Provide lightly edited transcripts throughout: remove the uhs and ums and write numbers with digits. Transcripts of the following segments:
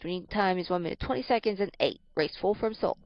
Green time is 1 minute 20 seconds and 8. Race 4 from Seoul.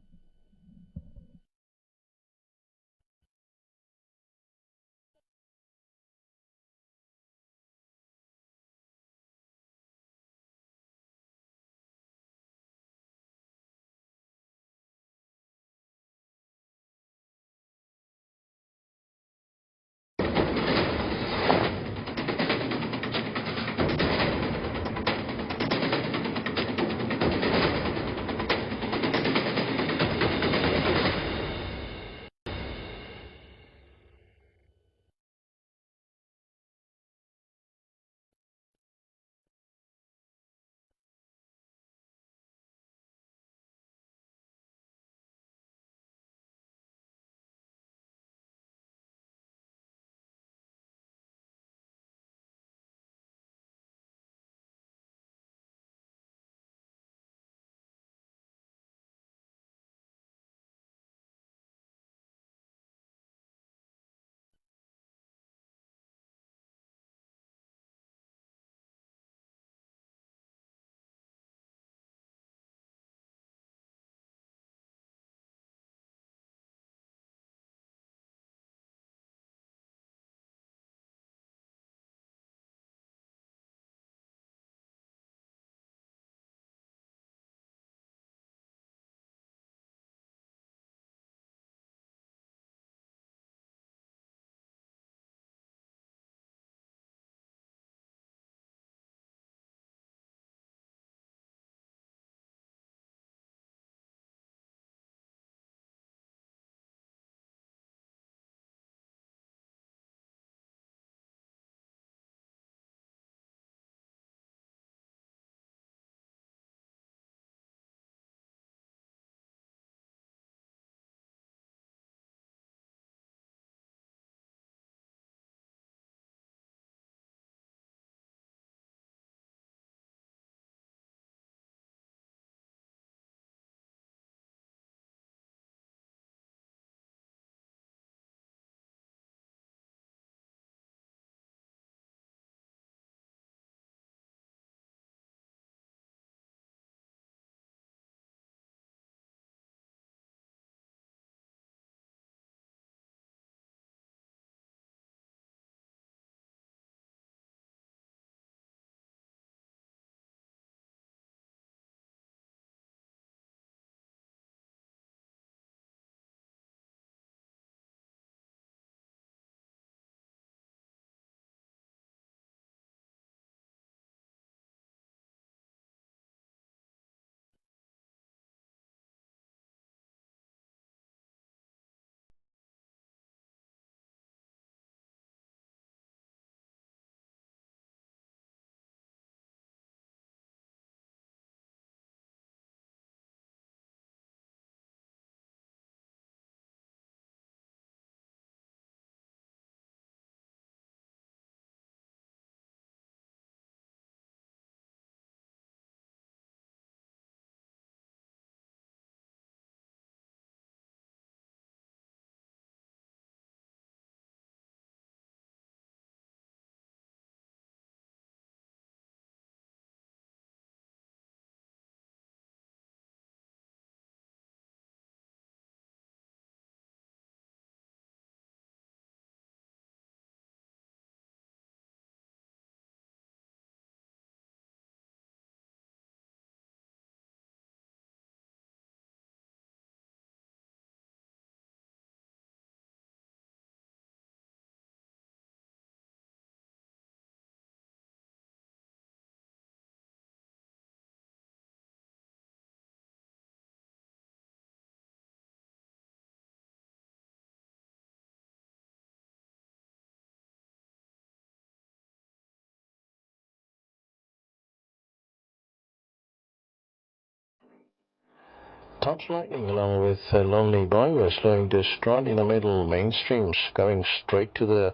Top Lightning along with Lonely Boy were slowing to strut in the middle mainstreams, going straight to the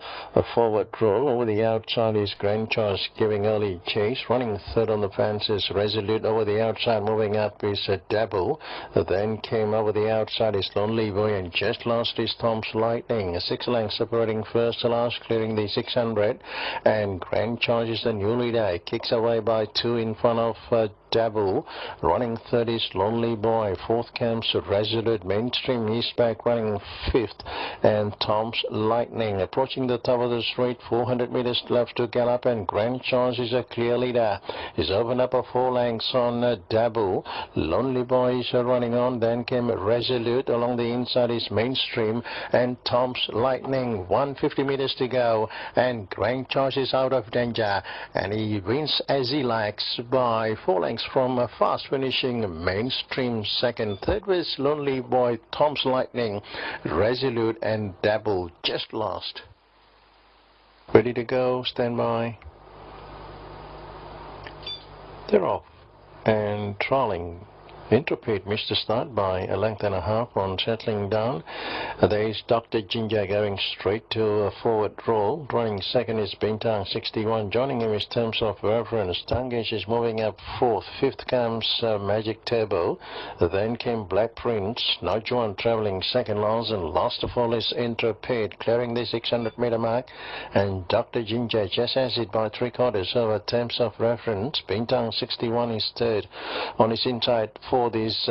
forward roll. Over the outside is Grand Choice giving early chase. Running third on the fence is Resolute. Over the outside moving up is Dabble. Then came over the outside is Lonely Boy, and just last is Top Lightning. 6 lengths separating first to last, clearing the 600. And Grand Choice is the new leader. Kicks away by 2 in front of Dabu. Running third is Lonely Boy. Fourth comes Resolute. Mainstream is back running fifth. And Tom's Lightning approaching the top of the straight. 400 meters left to gallop, and Grand Chance is a clear leader. He's opened up a 4 lengths on Dabu. Lonely Boy is running on. Then came Resolute. Along the inside is Mainstream and Tom's Lightning. 150 meters to go, and Grand Chance is out of danger, and he wins as he likes by 4 lengths from a fast finishing Mainstream. Second. Third was Lonely Boy, Tom's Lightning, Resolute and Dabu just lost. Ready to go, stand by. They're off and trolling. Intrepid missed the start by a length and a half on settling down. There is Dr. Ginger going straight to a forward roll. Running second is Bintang 61. Joining him is Terms of Reference. Tangish is moving up fourth. Fifth comes Magic Turbo. Then came Black Prince. Najuan travelling second last, and last of all is Intrepid clearing the 600 meter mark. And Dr. Ginger just has it by 3/4 over Terms of Reference. Bintang 61 is third. On his inside for this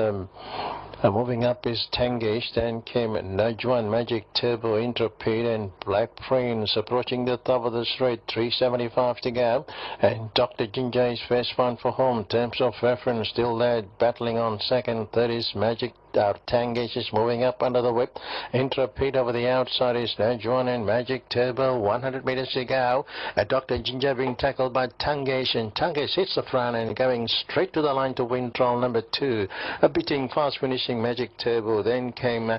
moving up is Tangish. Then came Najuan, Magic Turbo, Intrepid and Black Prince approaching the top of the straight. 375 to go, and Dr. Ginger is first one for home. Terms of Reference still there battling on second. Third is Magic Tangish is moving up under the whip. Intrepid over the outside is Najuan and Magic Turbo. 100 meters to go. Dr. Ginger being tackled by Tangish, and Tangish hits the front and going straight to the line to win trial number 2. Beating fast finishing Magic Turbo. Then came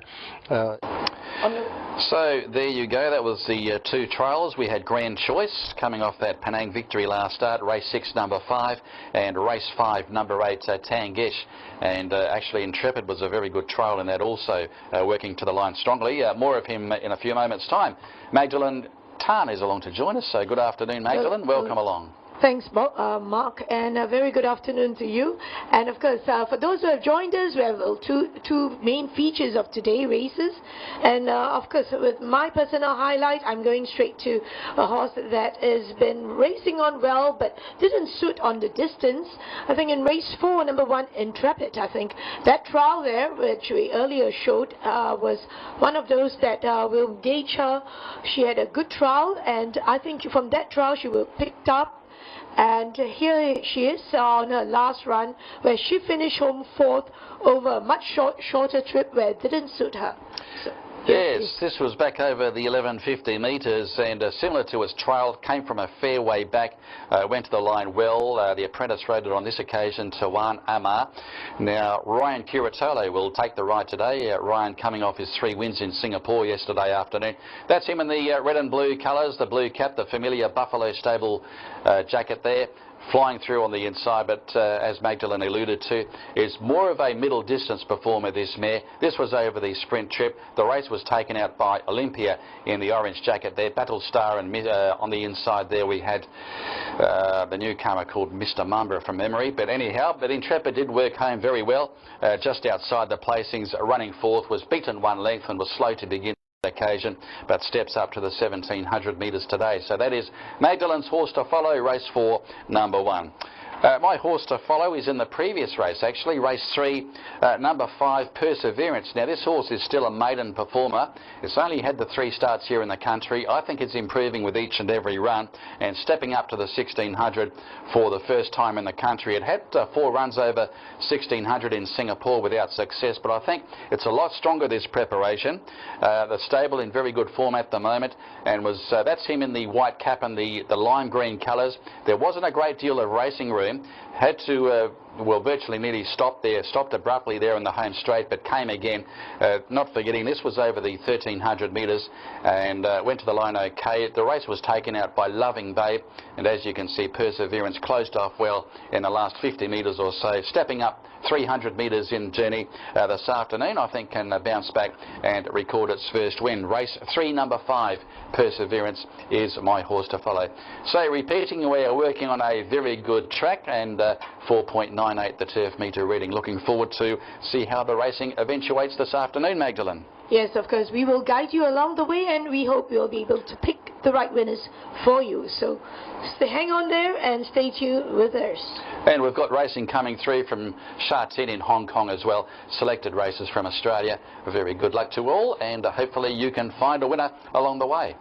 so there you go, that was the 2 trials. We had Grand Choice coming off that Penang victory last start, race 6 number 5, and race 5 number 8 Tangish. And actually Intrepid was a very good trial in that also, working to the line strongly. More of him in a few moments time. Magdalene Tan is along to join us, so good afternoon Magdalene, welcome along. Thanks, Mark, and a very good afternoon to you. And of course, for those who have joined us, we have two main features of today's races. And of course, with my personal highlight, I'm going straight to a horse that has been racing on well, but didn't suit on the distance. I think in race 4, number 1, Intrepid, I think that trial there, which we earlier showed, was one of those that will gauge her. She had a good trial, and I think from that trial she will picked up. And here she is on her last run, where she finished home 4th over a much shorter trip where it didn't suit her. So, yes, this was back over the 1150 metres, and similar to its trial, came from a fair way back, went to the line well. The apprentice rode it on this occasion, Tawan Amar. Now, Ryan Curatolo will take the ride today. Ryan coming off his 3 wins in Singapore yesterday afternoon. That's him in the red and blue colours, the blue cap, the familiar Buffalo Stable jacket there. Flying through on the inside, but as Magdalene alluded to, is more of a middle distance performer, this mare. This was over the sprint trip. The race was taken out by Olympia in the orange jacket there. Battle Star, and on the inside there we had the newcomer called Mr. Mamba from memory. But anyhow, but Intrepid did work home very well. Just outside the placings, running 4th, was beaten 1 length and was slow to begin occasion, but steps up to the 1700 metres today. So that is Magdalene's horse to follow, race 4, number 1. My horse to follow is in the previous race, actually, race 3, number 5, Perseverance. Now, this horse is still a maiden performer. It's only had the 3 starts here in the country. I think it's improving with each and every run and stepping up to the 1600 for the first time in the country. It had 4 runs over 1600 in Singapore without success, but I think it's a lot stronger, this preparation. The stable in very good form at the moment, and that's him in the white cap and the lime green colours. There wasn't a great deal of racing room. Had to well, virtually nearly stopped abruptly there in the home straight, but came again. Not forgetting this was over the 1300 metres, and went to the line okay. The race was taken out by Loving Babe, and as you can see, Perseverance closed off well in the last 50 metres or so, stepping up 300 metres in journey this afternoon. I think can bounce back and record its first win. Race 3, number 5, Perseverance, is my horse to follow. So repeating, we are working on a very good track, and 4.98 the turf metre reading. Looking forward to see how the racing eventuates this afternoon, Magdalene. Yes, of course, we will guide you along the way, and we hope we'll be able to pick the right winners for you. So hang on there and stay tuned with us. And we've got racing coming through from Sha Tin in Hong Kong as well. Selected races from Australia. Very good luck to all, and hopefully you can find a winner along the way.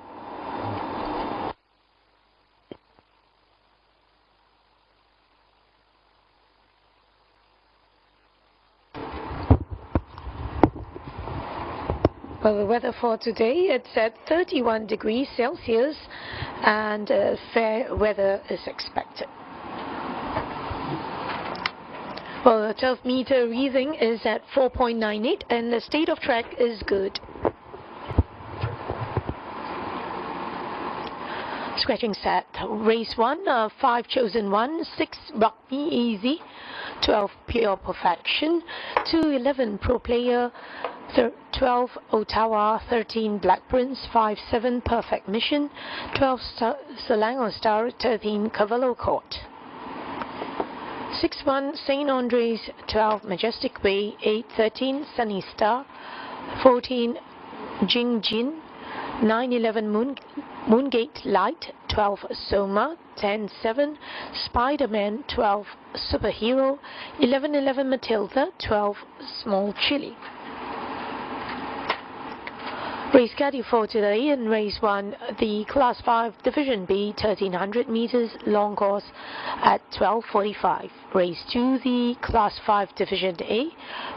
Well, the weather for today, it's at 31 degrees Celsius and fair weather is expected. Well, the 12-meter reading is at 4.98 and the state of track is good. Scratching set. Race 1, 5 chosen 1, 6 Rugby Easy, 12 Pure Perfection, 2 11 Pro Player, 12 Ottawa, 13 Black Prince, 5 7 Perfect Mission, 12 Selangor Star, 13 Cavallo Court. 6 1 St Andrews, 12 Majestic Way, 8 13 Sunny Star, 14 Jing Jin, 9 11 Moongate Light, 12 Soma, 10 7 Spider-Man, 12 Superhero, 11 11 Matilda, 12 Small Chili. Race schedule for today in race 1, the Class 5 Division B 1300 meters long course at 12:45. Race 2, the Class 5 Division A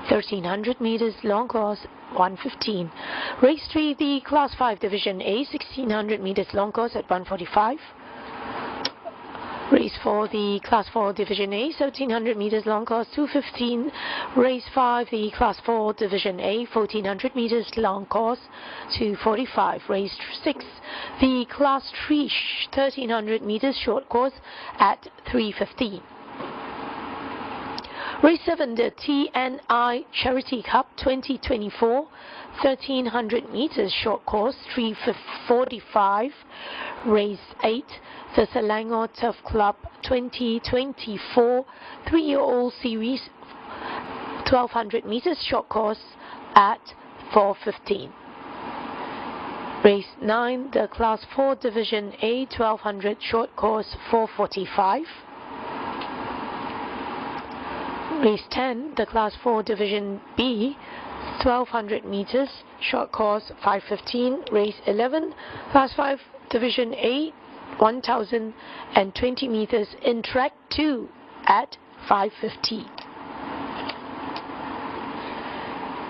1300 meters long course 1:15. Race 3, the Class 5 Division A 1600 meters long course at 1:45. Race 4, the Class 4 Division A 1700 meters long course 2:15. Race 5, the Class 4 Division A 1400 meters long course 2:45. Race 6, the Class 3 1300 meters short course at 3:15. Race 7, the TNI Charity Cup 2024 1300 meters short course 3:45. Race 8, the Selangor Turf Club 2024 3-year-old series 1200 meters short course at 4:15. Race 9, the Class 4 Division A 1200 short course 4:45. Race 10, the Class 4 Division B 1200 meters short course 5:15. Race 11, Class 5 Division A 1020 meters in track 2 at 5:15.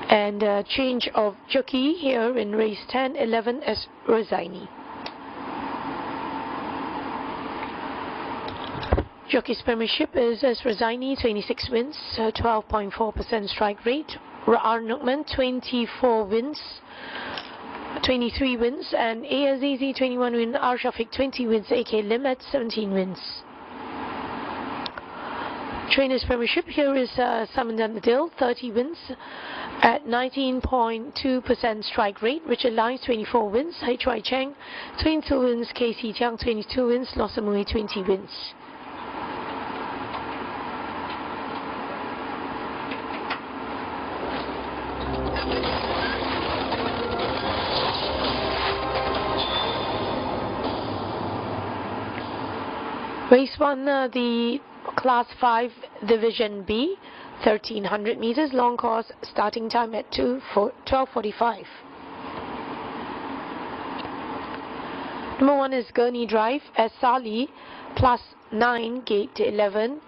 And change of jockey here in race 10, 11 as Rosaini. Jockey's premiership is as Rosaini, 26 wins, 12.4% strike rate. R. Nookman, 24 wins, 23 wins, and AZZ 21 wins, R. Shafiq 20 wins, AK Lim at 17 wins. Trainers premiership here is Simon Dunedale, 30 wins at 19.2% strike rate. Richard Lyons, 24 wins, HY Chang 22 wins, KC Jiang 22 wins, Losamui 20 wins. Race 1, the Class 5 Division B, 1300 meters long course, starting time at 12:45. Number 1 is Gurney Drive at Sali, +9, gate 11.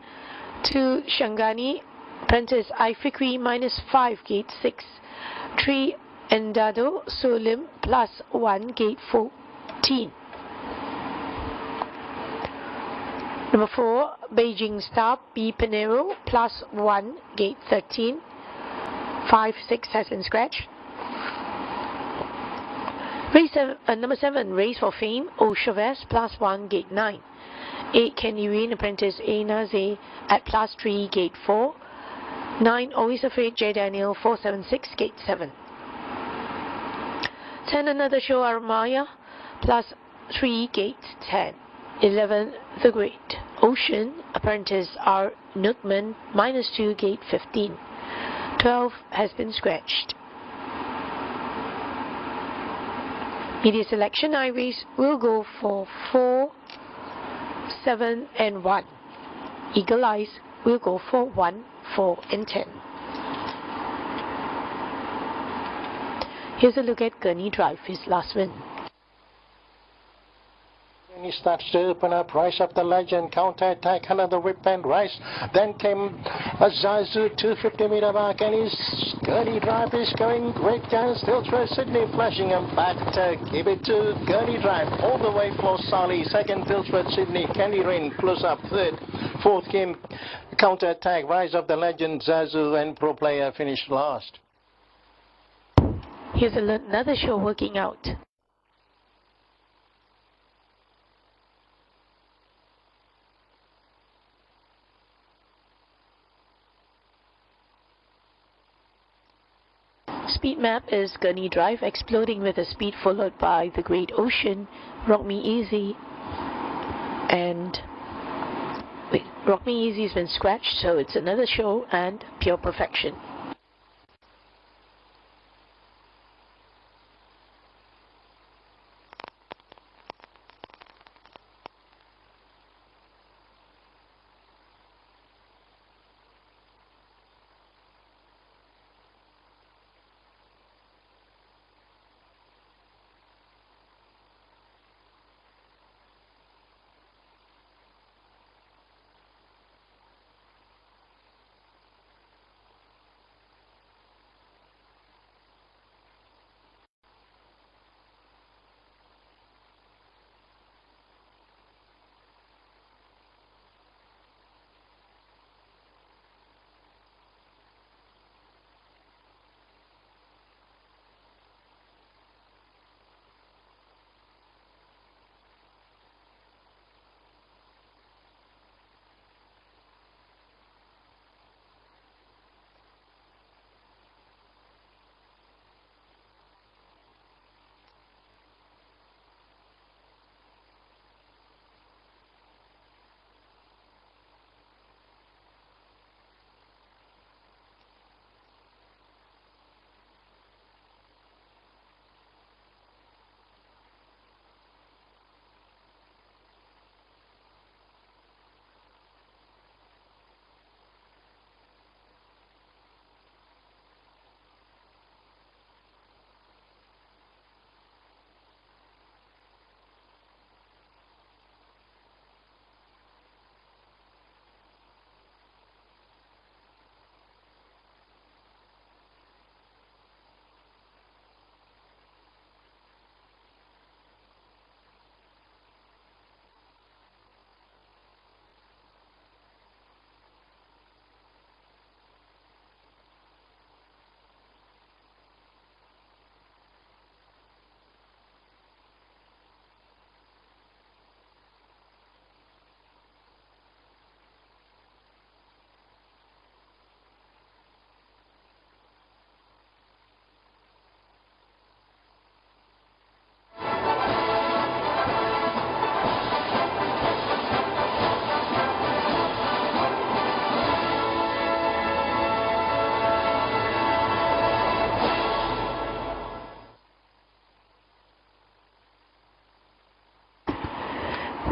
2 Shangani, Prentice Ifikri, -5, gate 6. 3 Endado Solim, +1, gate 14. Number 4, Beijing Star B Pinero, +1, gate 13. 5, 6 has been scratched. Race number 7, Race for Fame, O Chavez, +1, gate 9. 8, Kenny Wayne, Apprentice A Naze at +3, gate 4. 9, Always Afraid, J Daniel, 476, gate 7. 10, Another Show Armaya, +3, gate 10. 11, The Great Ocean, Apprentice R. Nookman, -2, gate 15. 12 has been scratched. Media selection, I race will go for 4, 7 and 1. Eagle Eyes will go for 1, 4 and 10. Here's a look at Gurney Drive, his last win. When he starts to open up, Rise of the Legend, counter-attack, another whip and rise. Then came a Zazu 250-meter mark, and his Gurney Drive is going great guns. Still through Sydney, flashing him back to give it to Gurney Drive. All the way for Sally. Second, Tilsford Sydney, Candy Rain, close up. Third, fourth came counter-attack, Rise of the Legend, Zazu and Pro Player finished last. Here's another show working out. Speed map is Gurney Drive, exploding with a speed followed by the Great Ocean, Rock Me Easy, and Rock Me Easy has been scratched, so it's another show, and Pure Perfection.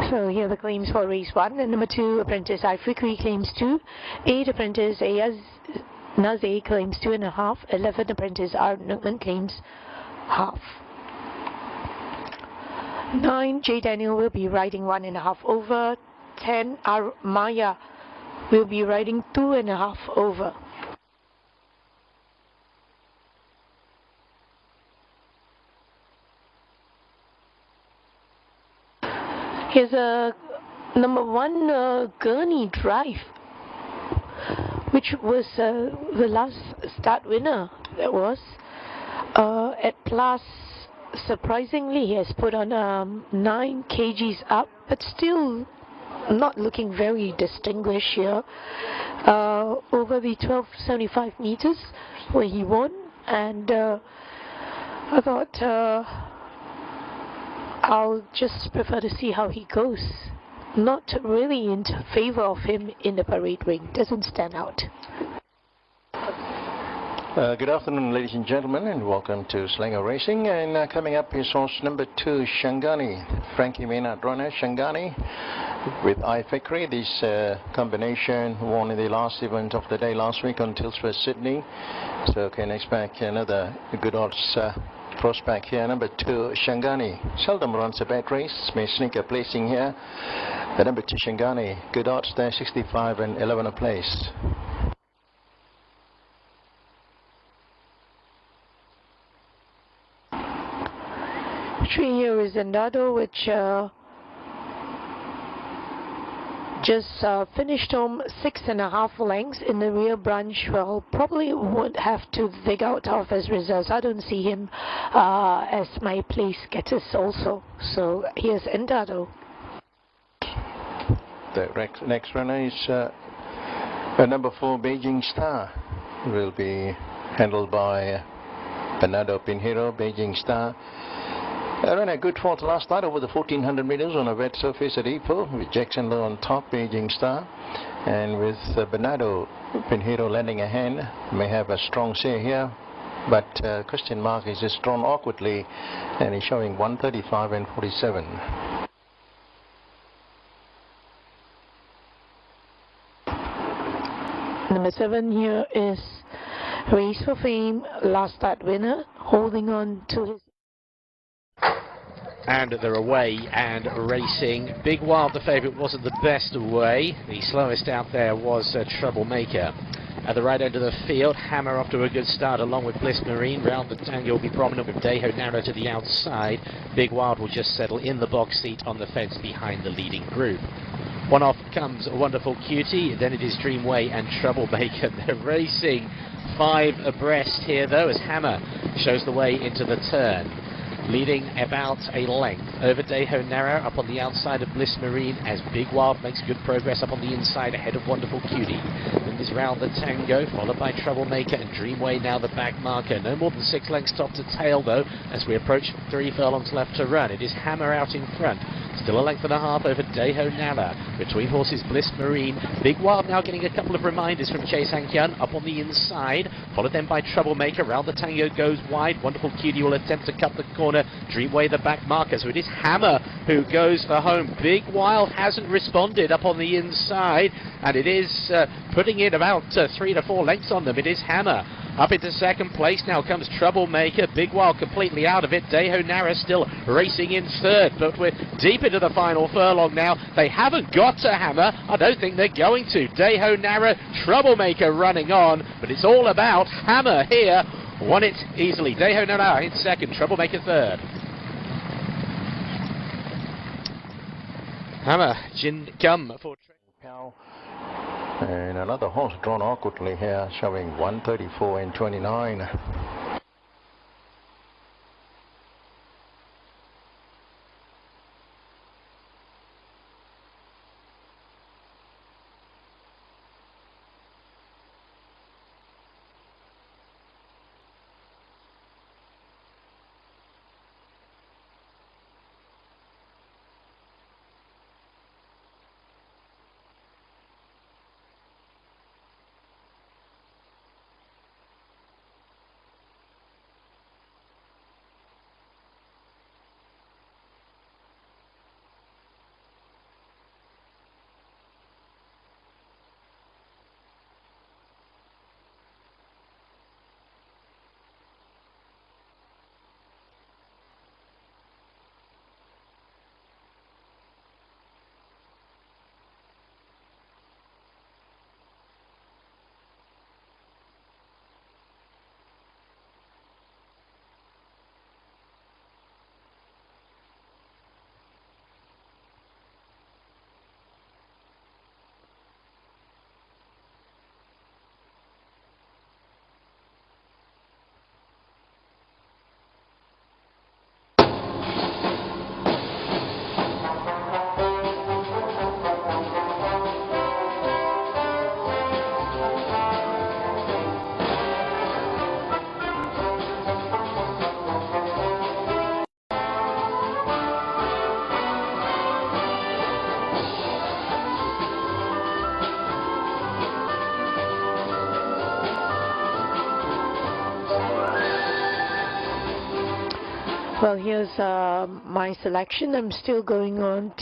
So here are the claims for race 1. And number 2, apprentice Ifrikri claims 2. 8, apprentice Ayaz Naze claims 2.5. 11, apprentice R. Nukman claims half. 9, J. Daniel will be riding 1.5 over. 10, R. Maya will be riding 2.5 over. Here's a number 1 Gurney Drive, which was the last start winner. That was at plus. Surprisingly, he has put on 9 kgs up, but still not looking very distinguished here. Over the 1275 meters where he won, and I thought I'll just prefer to see how he goes. Not really in favor of him in the parade ring. Doesn't stand out. Good afternoon, ladies and gentlemen, and welcome to Slinger Racing. And coming up is horse number 2, Shangani. Frankie Maynard runner, Shangani, with Ifikri. This combination won in the last event of the day last week on Tilsworth, Sydney. So can expect another good odds prospect here. Number 2, Shangani. Seldom runs a bad race. May sneak a placing here. The number 2, Shangani. Good odds there, 65 and 11 a place. Three here is Endado, which just finished home 6.5 lengths in the rear branch. Well, probably would have to dig out of his reserves. I don't see him as my place getters also. So here's Endado. The next runner is number 4, Beijing Star. Will be handled by Bernardo Pinheiro. Beijing Star ran a good fourth last night over the 1400 meters on a wet surface at Ipoh, with Jackson Low on top, Beijing Star, and with Bernardo Pinheiro lending a hand. May have a strong say here, but Christian Mark is just drawn awkwardly, and he's showing 135 and 47. Number 7 here is Race for Fame, last start winner, holding on to his... And they're away and racing. Big Wild, the favourite, wasn't the best away. The slowest out there was Troublemaker. At the right end of the field, Hammer off to a good start along with Bliss Marine. Round the Tango will be prominent with Deho narrow to the outside. Big Wild will just settle in the box seat on the fence behind the leading group. One off comes Wonderful Cutie, then it is Dreamway and Troublemaker. They're racing 5 abreast here though, as Hammer shows the way into the turn. Leading about a length over Deho Narrow up on the outside of Bliss Marine, as Big Wild makes good progress up on the inside ahead of Wonderful Cutie. Then is Round the Tango, followed by Troublemaker and Dreamway, now the back marker. No more than 6 lengths top to tail though, as we approach 3 furlongs left to run. It is Hammer out in front. Still a length and a half over Deho Narrow. Between horses Bliss Marine. Big Wild now getting a couple of reminders from Chase Hankyun up on the inside, followed then by Troublemaker. Round the Tango goes wide. Wonderful Cutie will attempt to cut the corner. Dreamway the back marker, so it is Hammer who goes for home. Big Wild hasn't responded up on the inside, and it is putting in about 3 to 4 lengths on them. It is Hammer. Up into second place now comes Troublemaker. Big Wild completely out of it. Deho Narrow still racing in third, but we're deep into the final furlong now. They haven't got to Hammer. I don't think they're going to. Deho Narrow, Troublemaker running on, but it's all about Hammer here. Won it easily. Deho Narrow in second, Troublemaker third. Hammer, Jin Gum for Cow. And another horse drawn awkwardly here, showing 134 and 29. Well, here's my selection. I'm still going on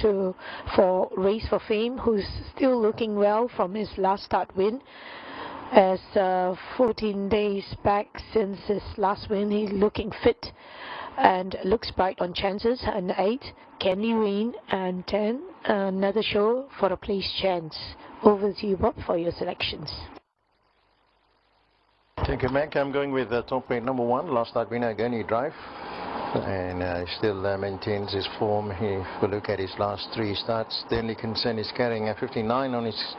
for Race for Fame, who's still looking well from his last start win. As 14 days back since his last win, he's looking fit and looks bright on chances. And 8, Candy Rain, and 10, another show for a place chance. Over to you, Bob, for your selections. Thank you, Mac. I'm going with top weight number 1, last start winner, Gurney Drive. And still maintains his form. If we look at his last 3 starts, the only concern is carrying a 59 on his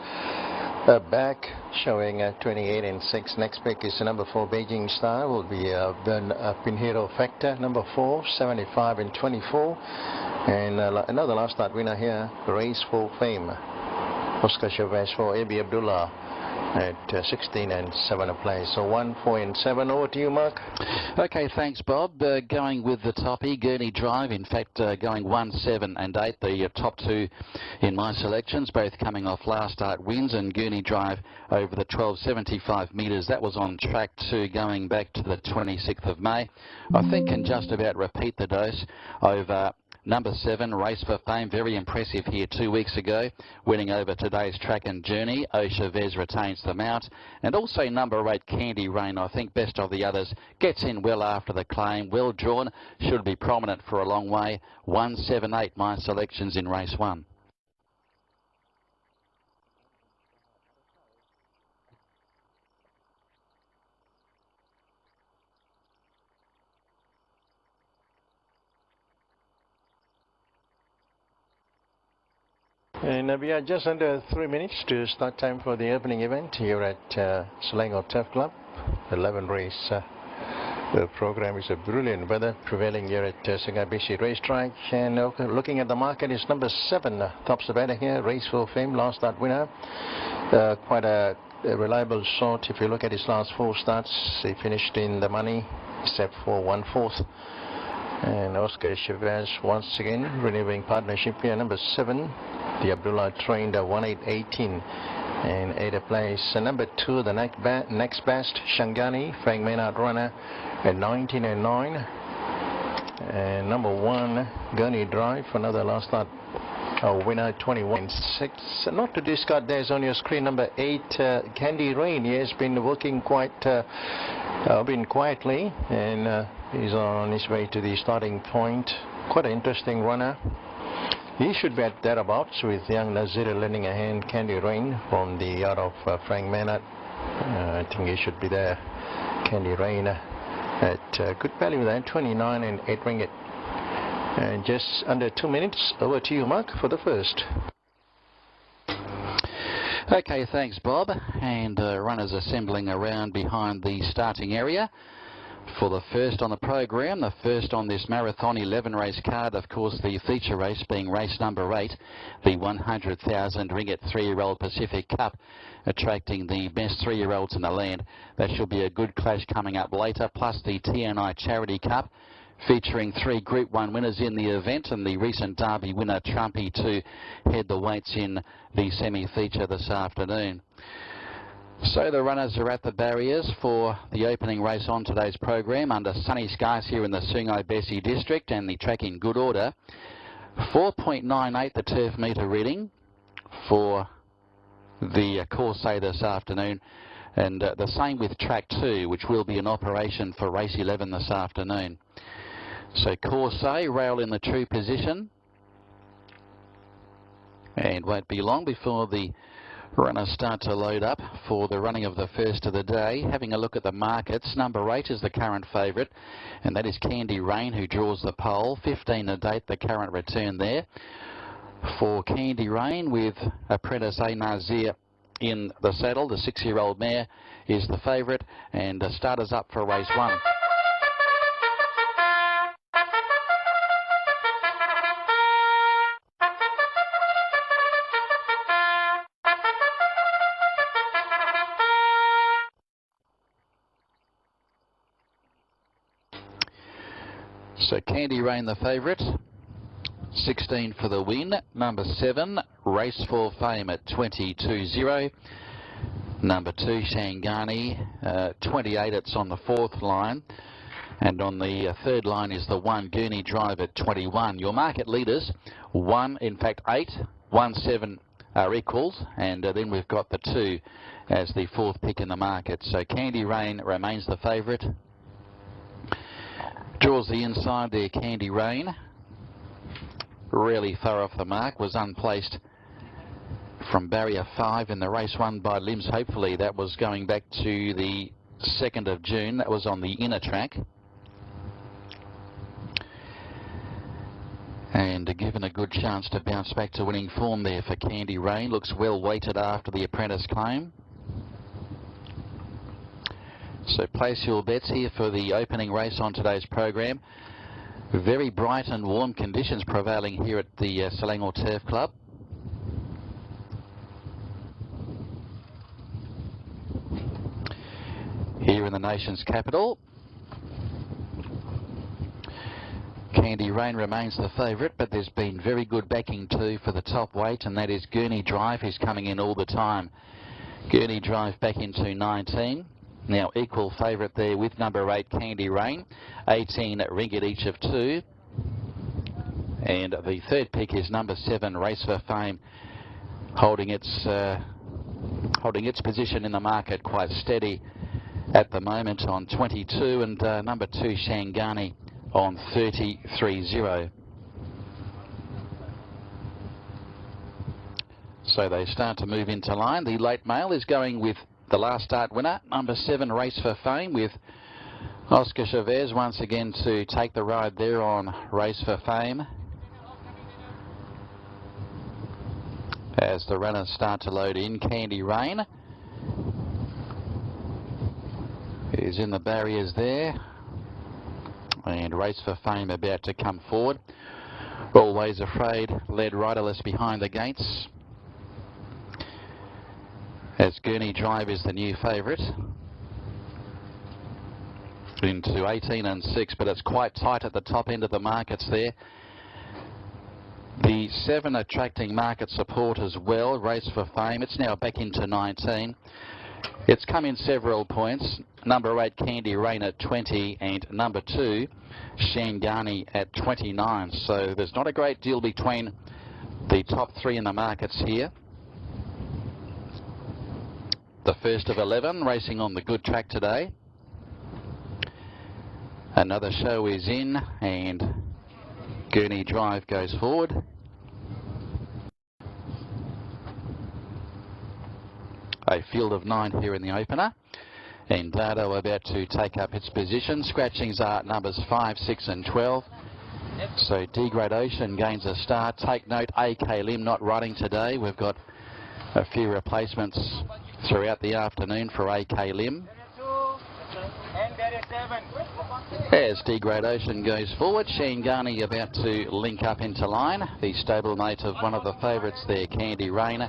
back, showing 28 and 6. Next pick is number 4, Beijing Star, will be Burn Up in Hero Factor. Number 4, 75 and 24. And another last start winner here, Race for Fame, Oscar Chavez for A.B. Abdullah at 16 and 7 a play. So 1, 4 and 7. Over to you, Mark. Okay, thanks, Bob. Going with the toppy, Gurney Drive, in fact going 1, 7 and 8, the top 2 in my selections, both coming off last start wins. And Gurney Drive over the 1275 metres, that was on track 2 going back to the 26th of May. I think can just about repeat the dose over number 7, Race for Fame, very impressive here 2 weeks ago, winning over today's track and journey. O Chavez retains the mount. And also number 8, Candy Rain, I think best of the others, gets in well after the claim, well drawn, should be prominent for a long way. 1, 7, 8, my selections in race 1. And we are just under 3 minutes to start time for the opening event here at Selangor Turf Club. 11 race. The program is a brilliant weather prevailing here at Singapore Racetrack. And looking at the market is number 7, tops the batter here, Race for Fame, last start winner. Quite a reliable sort. If you look at his last 4 starts, he finished in the money, except for 1/4. And Oscar Chavez once again renewing partnership here. Number 7, the Abdullah trained 1/8/18 and 8 a place. Number 2, the next best, Shangani, Frank Maynard runner at 19 and 9. And number 1, Gurney Drive, another last start winner, 21 and 6. Not to discard, there's on your screen number 8, Candy Rain. He has been working been quietly, and he's on his way to the starting point. Quite an interesting runner. He should be at thereabouts with young Nazir lending a hand. Candy Rain from the yard of Frank Maynard. I think he should be there. Candy Rain at good value there, 29 and 8 ringgit. And just under 2 minutes. Over to you, Mark, for the first. Okay, thanks, Bob. And runners assembling around behind the starting area for the first on the program. The first on this marathon 11 race card, of course, the feature race being race number 8, the 100,000 ringgit 3-year-old Pacific Cup, attracting the best 3-year-olds in the land. That should be a good clash coming up later, plus the TNI Charity Cup, featuring 3 Group 1 winners in the event, and the recent Derby winner Trumpy to head the weights in the semi-feature this afternoon. So the runners are at the barriers for the opening race on today's program under sunny skies here in the Sungai Besi district, and the track in good order. 4.98 the turf metre reading for the course this afternoon, and the same with track 2, which will be in operation for race 11 this afternoon. So course A, rail in the true position, and won't be long before the runners start to load up for the running of the first of the day. Having a look at the markets, number 8 is the current favourite, and that is Candy Rain, who draws the pole. 15 to date, the current return there for Candy Rain, with apprentice A Nazir in the saddle. The 6-year-old mare is the favourite, and starters up for race 1. So Candy Rain the favourite, 16 for the win. Number 7, Race for Fame at 22.0. Number 2, Shangani, 28, it's on the 4th line. And on the third line is the 1 Gurney Drive at 21. Your market leaders, 1, in fact 8, 1, 7 are equals, and then we've got the 2 as the 4th pick in the market. So Candy Rain remains the favourite. Draws the inside there, Candy Rain. Really far off the mark, was unplaced from barrier 5 in the race won by Limbs. Hopefully that was going back to the 2nd of June. That was on the inner track. And given a good chance to bounce back to winning form there for Candy Rain. Looks well weighted after the apprentice claim. So place your bets here for the opening race on today's program. Very bright and warm conditions prevailing here at the Selangor Turf Club. Here in the nation's capital. Candy Rain remains the favourite, but there's been very good backing too for the top weight, and that is Gurney Drive, who's coming in all the time. Gurney Drive back into 19. Now equal favourite there with number 8 Candy Rain, 18 ringgit each of 2. And the third pick is number 7 Race for Fame, holding its position in the market quite steady at the moment on 22, and number 2 Shangani on 33.0. So they start to move into line. The late mail is going with the last start winner, number 7 Race for Fame, with Oscar Chavez once again to take the ride there on Race for Fame. As the runners start to load in, Candy Rain is in the barriers there. And Race for Fame about to come forward. Always Afraid led riderless behind the gates, as Gurney Drive is the new favourite into 18 and 6, but it's quite tight at the top end of the markets there. The 7 attracting market support as well. Race for Fame, it's now back into 19. It's come in several points. Number 8 Candy Rain at 20 and number 2 Shangani at 29. So there's not a great deal between the top 3 in the markets here. The first of 11 racing on the good track today. Another show is in, and Gurney Drive goes forward. A field of 9 here in the opener, and Dado about to take up its position. Scratchings are numbers 5, 6 and 12. So Degradation gains a start. Take note, AK Lim not riding today. We've got a few replacements throughout the afternoon for AK Lim. As Degradation goes forward, Shangani about to link up into line. The stablemate of one of the favourites there, Candy Rain,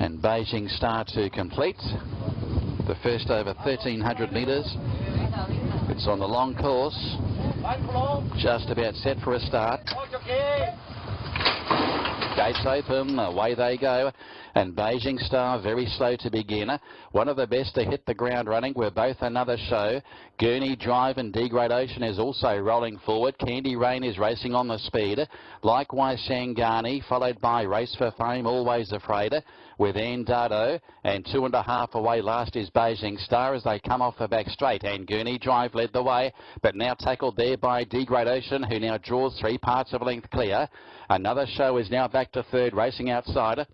and Beijing Star to complete. The first over 1,300 metres. It's on the long course. Just about set for a start. Gates open, away they go, and Beijing Star very slow to begin. One of the best to hit the ground running. We're both another show. Gurney Drive and Degradation is also rolling forward. Candy Rain is racing on the speed. Likewise Shangani, followed by Race for Fame, Always Afraid, with Dado, and 2.5 away last is Beijing Star as they come off the back straight, and Gurney Drive led the way, but now tackled there by Degradation, who now draws 3 parts of length clear. Another show is now back to third, racing outside.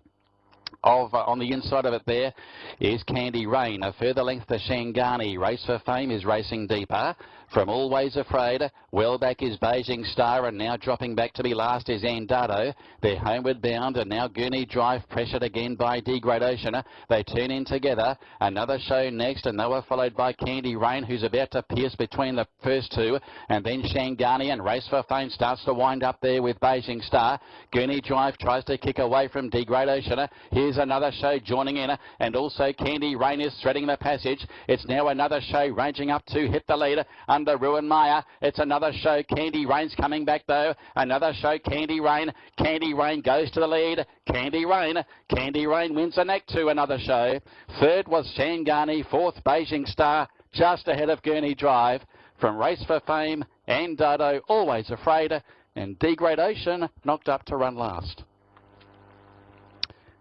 On the inside of it there is Candy Rain. A further length to Shangani. Race for Fame is racing deeper. From Always Afraid, well back is Beijing Star, and now dropping back to be last is Dado. They're homeward bound, and now Gurney Drive pressured again by Degradation. They turn in together. Another show next, and they were followed by Candy Rain, who's about to pierce between the first 2, and then Shangani, and Race for Fame starts to wind up there with Beijing Star. Gurney Drive tries to kick away from Degradation. Here's another show joining in, and also Candy Rain is threading the passage. It's now another show ranging up to hit the lead under Ruin Maya. It's another show. Candy Rain's coming back though. Another show, Candy Rain. Candy Rain goes to the lead. Candy Rain wins the neck to another show. Third was Shangani. Fourth, Beijing Star, just ahead of Gurney Drive. from Race for Fame and Dodo, Always Afraid, and Degradation knocked up to run last.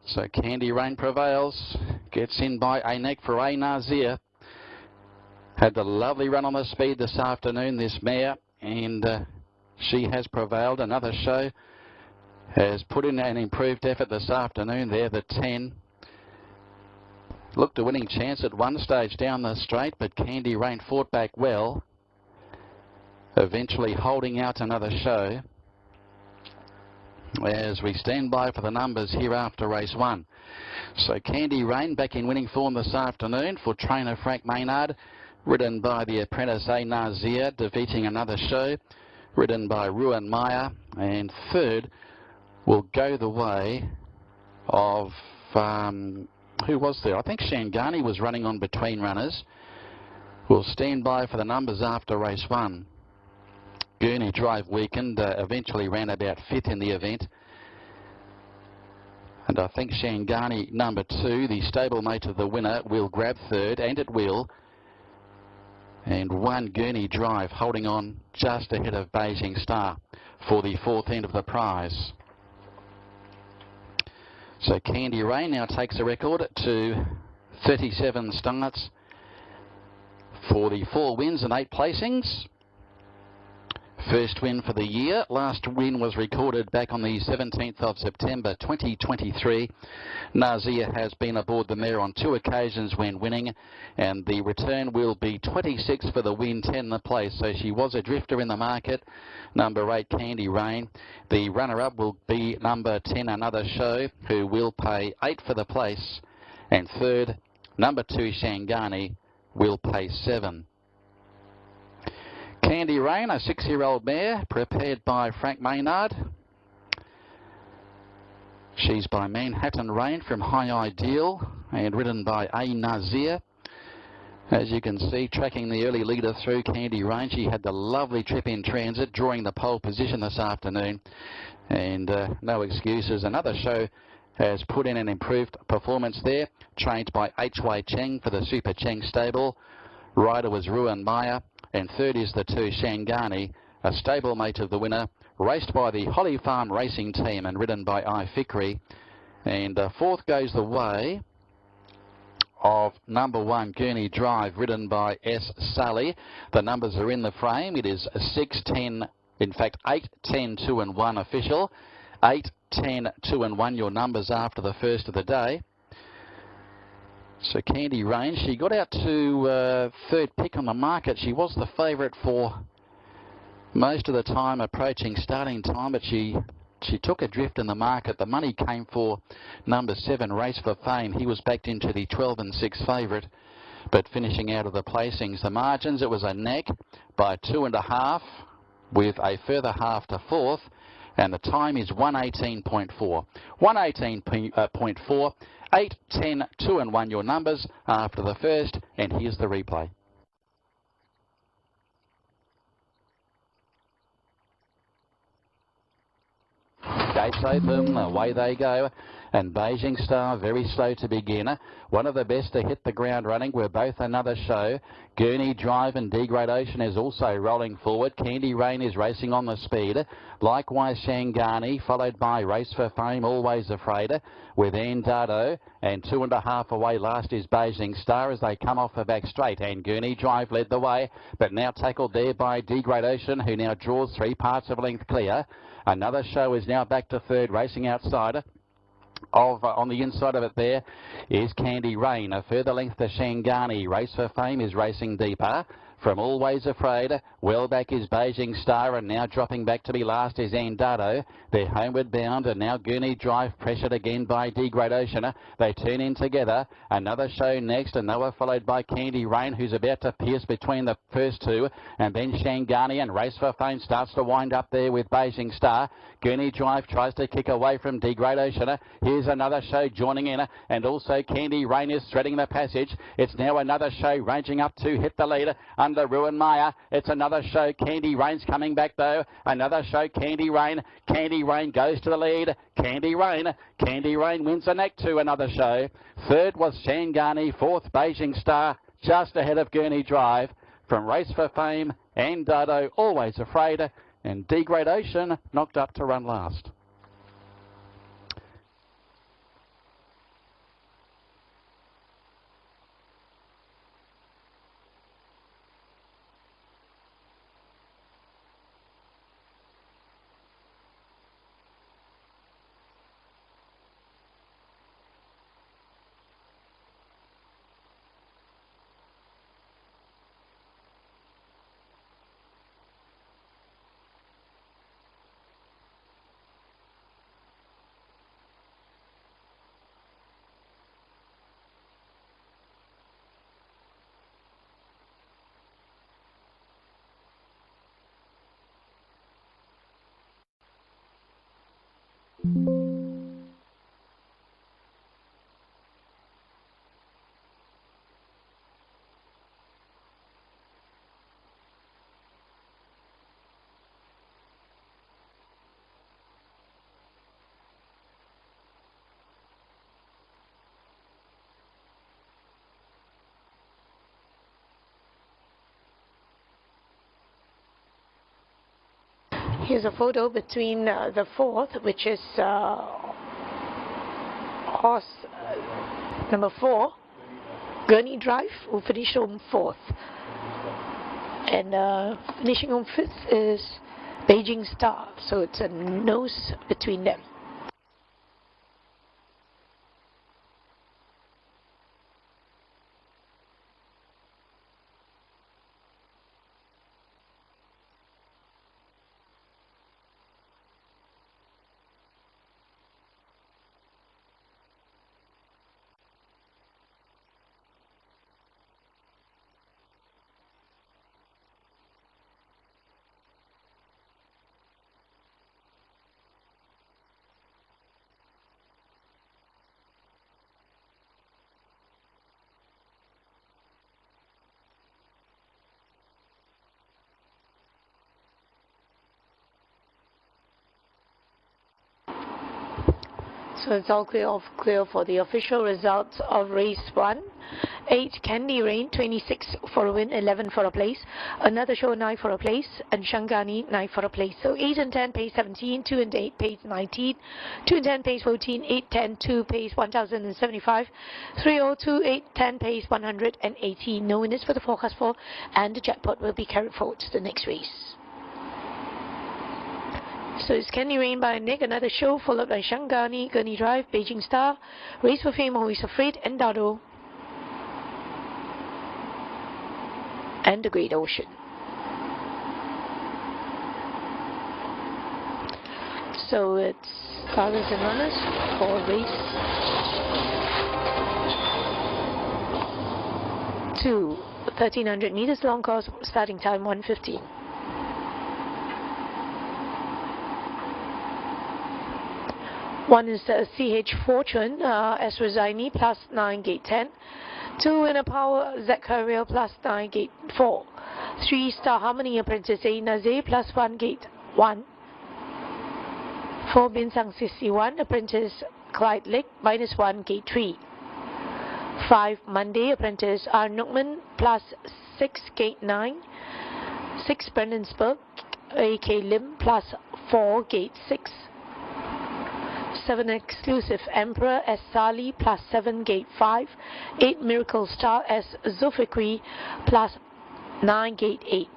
So Candy Rain prevails, gets in by a neck for A Nazir. Had the lovely run on the speed this afternoon, this mare, and she has prevailed. Another show has put in an improved effort this afternoon there, the 10. Looked a winning chance at one stage down the straight, but Candy Rain fought back well, eventually holding out another show as we stand by for the numbers here after race 1. So Candy Rain back in winning form this afternoon for trainer Frank Maynard, ridden by the apprentice A Nazir, defeating another show, ridden by Ruan Maya, and third will go the way of, who was there? I think Shangani was running on between runners. We'll stand by for the numbers after race 1. Gurney Drive weakened, eventually ran about 5th in the event. And I think Shangani, number 2, the stablemate of the winner, will grab 3rd, and it will. And 1 Gurney Drive holding on just ahead of Beijing Star for the 4th end of the prize. So Candy Rain now takes a record to 37 starts for the 4 wins and 8 placings. First win for the year. Last win was recorded back on the 17th of September 2023. Nazir has been aboard the mare on 2 occasions when winning, and the return will be 26 for the win, 10 the place. So she was a drifter in the market. Number 8 Candy Rain. The runner-up will be number 10 Another Show, who will pay 8 for the place, and third number 2 Shangani will pay 7. Candy Rain, a 6-year-old mare, prepared by Frank Maynard. She's by Manhattan Rain from High Ideal and ridden by A Nazir. As you can see, tracking the early leader through Candy Rain. She had the lovely trip in transit, drawing the pole position this afternoon. And no excuses. Another show has put in an improved performance there, trained by H.Y. Cheng for the Super Cheng stable. Rider was Ruan Maya. And third is the 2 Shangani, a stablemate of the winner, raced by the Holly Farm Racing Team and ridden by I Fikri. And fourth goes the way of number 1 Gurney Drive, ridden by S. Sully. The numbers are in the frame. It is 6, 10, in fact 8, 10, 2 and 1 official. 8, 10, 2 and 1 your numbers after the first of the day. So Candy Rain, she got out to 3rd pick on the market. She was the favourite for most of the time approaching starting time, but she took a drift in the market. The money came for number 7 Race for Fame. He was backed into the 12 and 6 favourite, but finishing out of the placings. The margins, it was a neck by 2.5 with a further half to 4th, and the time is 118.4. 118.4. 8, 10, 2 and 1 your numbers after the first, and here's the replay. Gates open, away they go, and Beijing Star very slow to begin. One of the best to hit the ground running were both Another Show. Gurney Drive and Degradation is also rolling forward. Candy Rain is racing on the speed. Likewise Shangani, followed by Race for Fame, Always Afraid, with Dado, and 2.5 away last is Beijing Star as they come off the back straight, and Gurney Drive led the way, but now tackled there by Degradation, who now draws 3 parts of length clear. Another Show is now back to third, racing outside. On the inside of it there is Candy Rain. A further length to Shangani. Race for Fame is racing deeper. From Always Afraid, well back is Beijing Star, and now dropping back to be last is Dado. They're homeward bound, and now Gurney Drive pressured again by Degradation. They turn in together. Another Show next, and they were followed by Candy Rain, who's about to pierce between the first 2, and then Shangani, and Race for Fame starts to wind up there with Beijing Star. Gurney Drive tries to kick away from Degradation. Here's Another Show joining in, and also Candy Rain is threading the passage. It's now Another Show ranging up to hit the lead under Ruan Maya. It's Another Show. Candy Rain's coming back though. Another Show. Candy Rain. Candy Rain goes to the lead. Candy Rain. Candy Rain wins the neck to Another Show. Third was Shangani. Fourth Beijing Star, just ahead of Gurney Drive. from Race for Fame and Dado, Always Afraid, and Degradation knocked up to run last. Here's a photo between the fourth, which is horse number 4, Gurney Drive, who finished on 4th. And finishing on 5th is Beijing Star, so it's a nose between them. So it's all clear for the official results of race 1. 8 Candy Rain, 26 for a win, 11 for a place. Another Show 9 for a place, and Shangani 9 for a place. So 8 and 10 pays 17, 2 and 8 pays 19, 2 and 10 pays 14, 8, 10, 2 pays 1075, 3, 0, 2, 8, 10 pays 118. No winners for the forecast 4, and the jackpot will be carried forward to the next race. So it's Candy Rain by Nick, Another Show, followed by Shangani, Gurney Drive, Beijing Star, Race for Fame, Always Afraid, and Dado, and The Great Ocean. So it's starters and runners for race 2, 1300 meters long course, starting time 1:15. One is CH Fortune, S. Rosini, plus 9, gate 10. 2 Inner Power, Zachariah, plus 9, gate 4. 3 Star Harmony, Apprentice A. Naze, plus 1, gate 1. 4 Binsang 61, Apprentice Clyde Lake, minus 1, gate 3. 5 Monday, Apprentice R. Nookman, plus 6, gate 9. 6 Brandonsburg, A.K. Lim, plus 4, gate 6. 7 Exclusive Emperor S. Sali, plus 7, gate 5. 8 Miracle Star S. Zulfikri, plus 9, gate 8.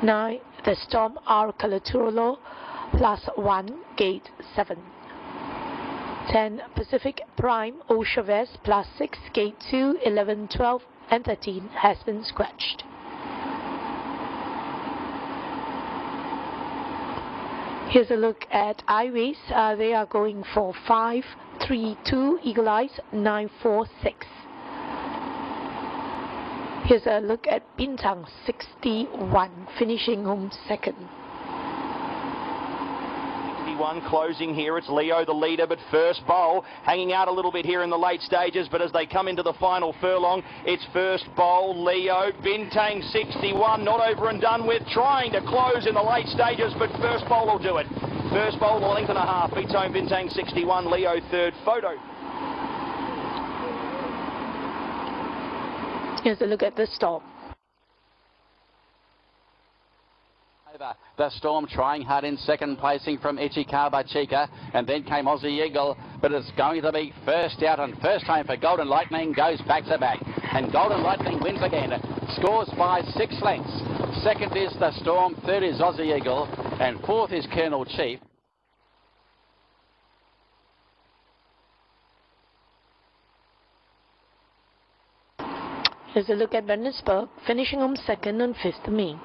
9 The Storm R. Calaturolo, plus 1, gate 7. 10 Pacific Prime O. Chavez, plus 6, gate 2. 11, 12, and 13 has been scratched. Here's a look at iRace. They are going for 5, 3, 2, Eagle Eyes, 9, 4, 6. Here's a look at Bintang 61, finishing home second. 61 closing here. It's Leo the leader, but First Bowl hanging out a little bit here in the late stages, but as they come into the final furlong, it's First Bowl, Leo, Bintang 61, not over and done with, trying to close in the late stages, but First Bowl will do it. First Bowl, a length and a half, beats home Bintang 61, Leo third. Photo. Here's a look at the Storm. The Storm trying hard in second placing from Ichikaba Chica, and then came Aussie Eagle, but it's going to be first out, and first time for Golden Lightning goes back to back, and Golden Lightning wins again, scores by 6 lengths. Second is The Storm, third is Aussie Eagle, and fourth is Colonel Chief. Here's a look at Brendansburg, finishing on second on 5th May.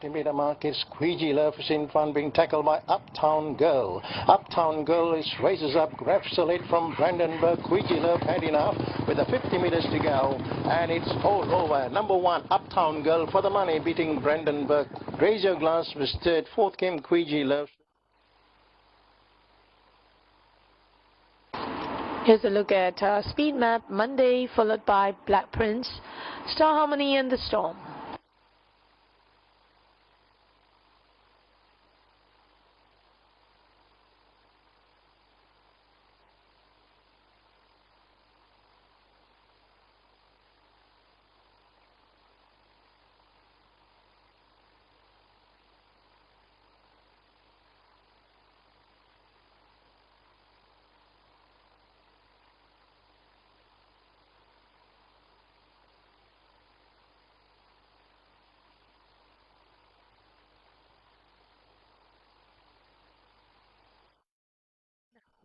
50-meter mark is Squeegee Love is in front, being tackled by Uptown Girl. Uptown Girl races up, grabs the lead from Brandenburg. Squeegee Love had enough with the 50 meters to go, and it's all over. Number 1, Uptown Girl for the money, beating Brandenburg. Raise Your Glass was third, fourth came Squeegee Love. Here's a look at Speed Map Monday, followed by Black Prince, Star Harmony and The Storm.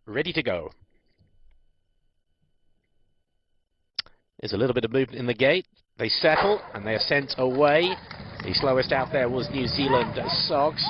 Ready to go. There's a little bit of movement in the gate. They settle and they are sent away. The slowest out there was New Zealand Sogs.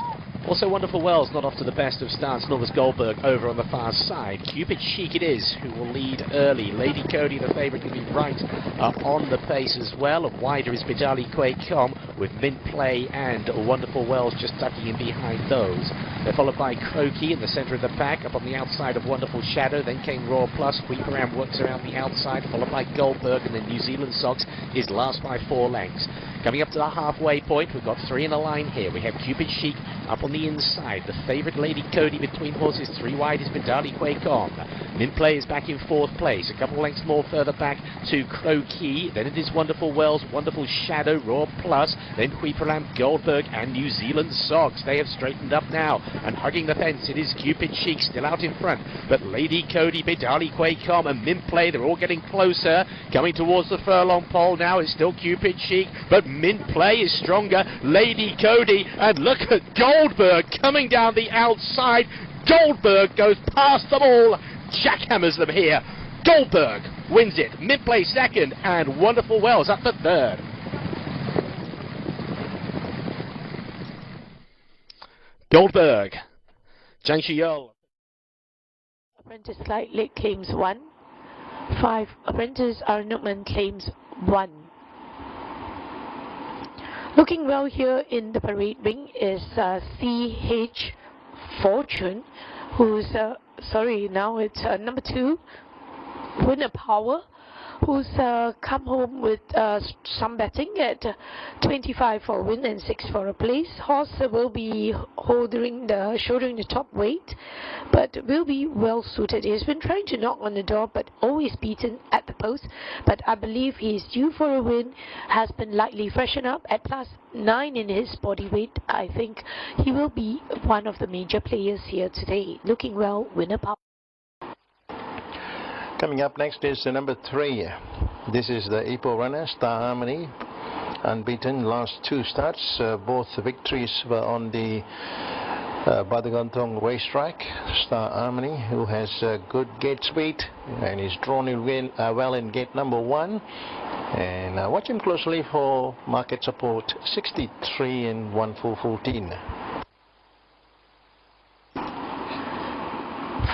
Also Wonderful Wells not off to the best of starts, nor was Goldberg over on the far side. Cupid Chic it is who will lead early. Lady Cody, the favourite, will be right up on the pace as well. Wider is Bidali Quay-Com with Mint Play and Wonderful Wells just tucking in behind those. They're followed by Croaky in the centre of the pack. Up on the outside of Wonderful Shadow, then came Raw Plus. Queeparam works around the outside, followed by Goldberg, and then New Zealand Sox is last by 4 lengths. Coming up to the halfway point, we've got 3 in a line here. We have Cupid Chic up on the inside. The favourite Lady Cody between horses. 3 wide is Bidali Quay-Com. Mint Play is back in 4th place. A couple lengths more further back to Croaky. Then it is Wonderful Wells, Wonderful Shadow, Raw Plus. Then Queeparam, Goldberg and New Zealand Sogs. They have straightened up now. And hugging the fence, it is Cupid Chic still out in front. But Lady Cody, Bidali Quay-Com and Mint Play, they're all getting closer. Coming towards the furlong pole now is still Cupid Chic. But Mint Play is stronger. Lady Cody, and look at Goldberg coming down the outside. Goldberg goes past them all, jackhammers them here. Goldberg wins it. Mint Play second, and Wonderful Wells up for third. Goldberg, Zhang Shiyol. Apprentice Lightly claims 1. 5. Apprentice Arnutman claims 1. Looking well here in the parade ring is CH Fortune, who's, now it's number 2, Winner Power, who's come home with some betting at 25 for a win and 6 for a place. Horse will be shouldering the top weight, but will be well suited. He's been trying to knock on the door, but always beaten at the post. But I believe he is due for a win. Has been lightly freshened up at +9 in his body weight. I think he will be one of the major players here today. Looking well, Winner Power. Coming up next is the number 3. This is the Ipoh runner, Star Harmony. Unbeaten last 2 starts. Both victories were on the Badagantong racetrack. Star Harmony, who has good gate speed and is drawn in well in gate number 1. And watch him closely for market support 63 and 1/4-14.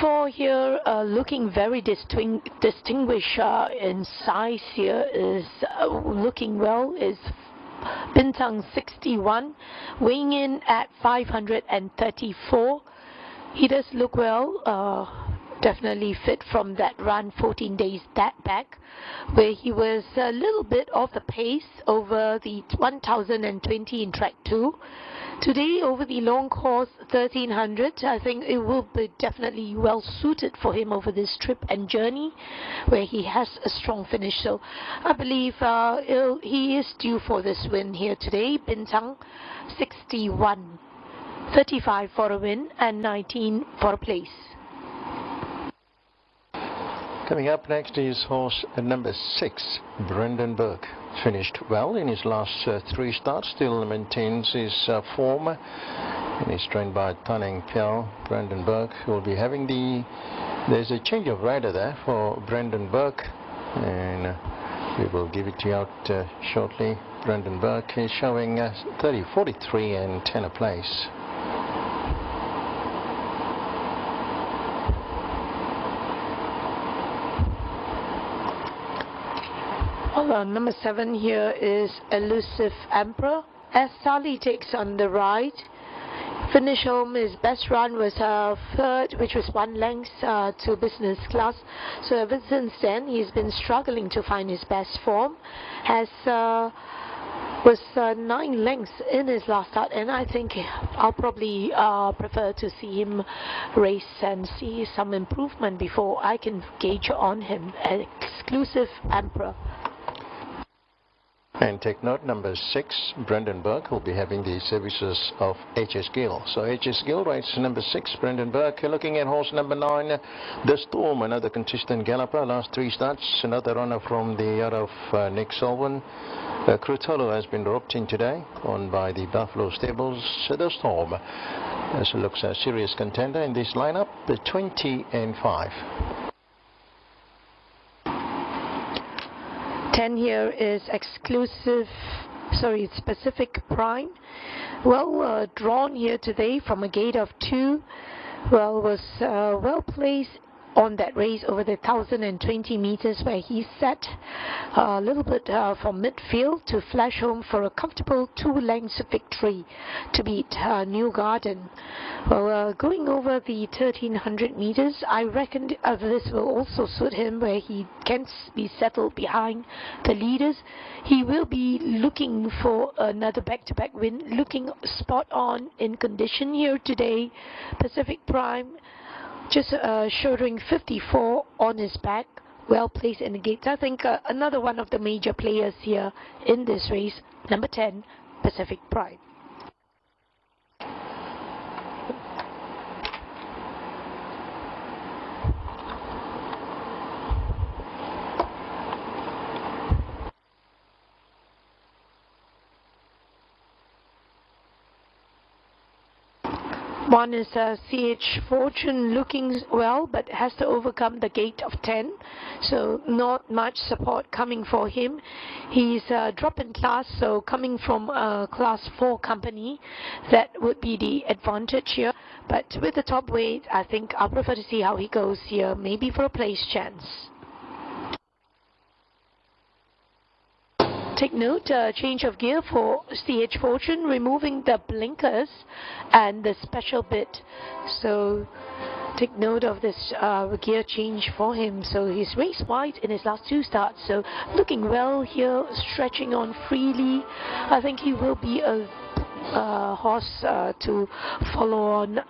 For here, looking very distinguished in size here is looking well is Bintang 61, weighing in at 534. He does look well. definitely fit from that run 14 days back, where he was a little bit off the pace over the 1020 in track 2. Today, over the long course 1300, I think it will be definitely well suited for him over this trip and journey, where he has a strong finish. So I believe he is due for this win here today. Bintang 61, 35 for a win and 19 for a place. Coming up next is horse number 6, Brendan Burke. Finished well in his last 3 starts, still maintains his form, and is trained by Tanning Piao. Brendan Burke will be having there's a change of rider there for Brendan Burke, and we will give it to you out shortly. Brendan Burke is showing 30, 43 and 10 a place. Number 7 here is Elusive Emperor, as Sally takes on the ride. Finish home, his best run was 3rd, which was 1 length to business class. So ever since then, he's been struggling to find his best form. Was 9 lengths in his last start, and I think I'll probably prefer to see him race and see some improvement before I can gauge on him. Exclusive Emperor. And take note, number 6, Brendan Burke, will be having the services of H.S. Gill. So H.S. Gill rides number 6, Brendan Burke. Looking at horse number 9, The Storm, another consistent galloper. Last 3 starts, another runner from the out of Nick Selwyn. Crutolo has been roped in today, owned by the Buffalo Stables. The Storm looks a serious contender in this lineup, the 20 and 5. 10 here is Pacific Prime. Well drawn here today from a gate of 2. Well, was well placed on that race over the 1020 meters, where he set a little bit from midfield to flash home for a comfortable 2 lengths victory to beat New Garden. Well, going over the 1300 meters, I reckon this will also suit him, where he can be settled behind the leaders. He will be looking for another back-to-back win, looking spot on in condition here today. Pacific Prime just shouldering 54 on his back, well placed in the gates. I think another one of the major players here in this race, number 10, Pacific Prime. One is CH Fortune, looking well, but has to overcome the gate of 10, so not much support coming for him. He's drop in class, so coming from a class 4 company, that would be the advantage here. But with the top weight, I think I'll prefer to see how he goes here, maybe for a place chance. Take note, change of gear for CH Fortune, removing the blinkers and the special bit. So take note of this gear change for him. So he's raced wide in his last 2 starts. So looking well here, stretching on freely. I think he will be a horse to follow on.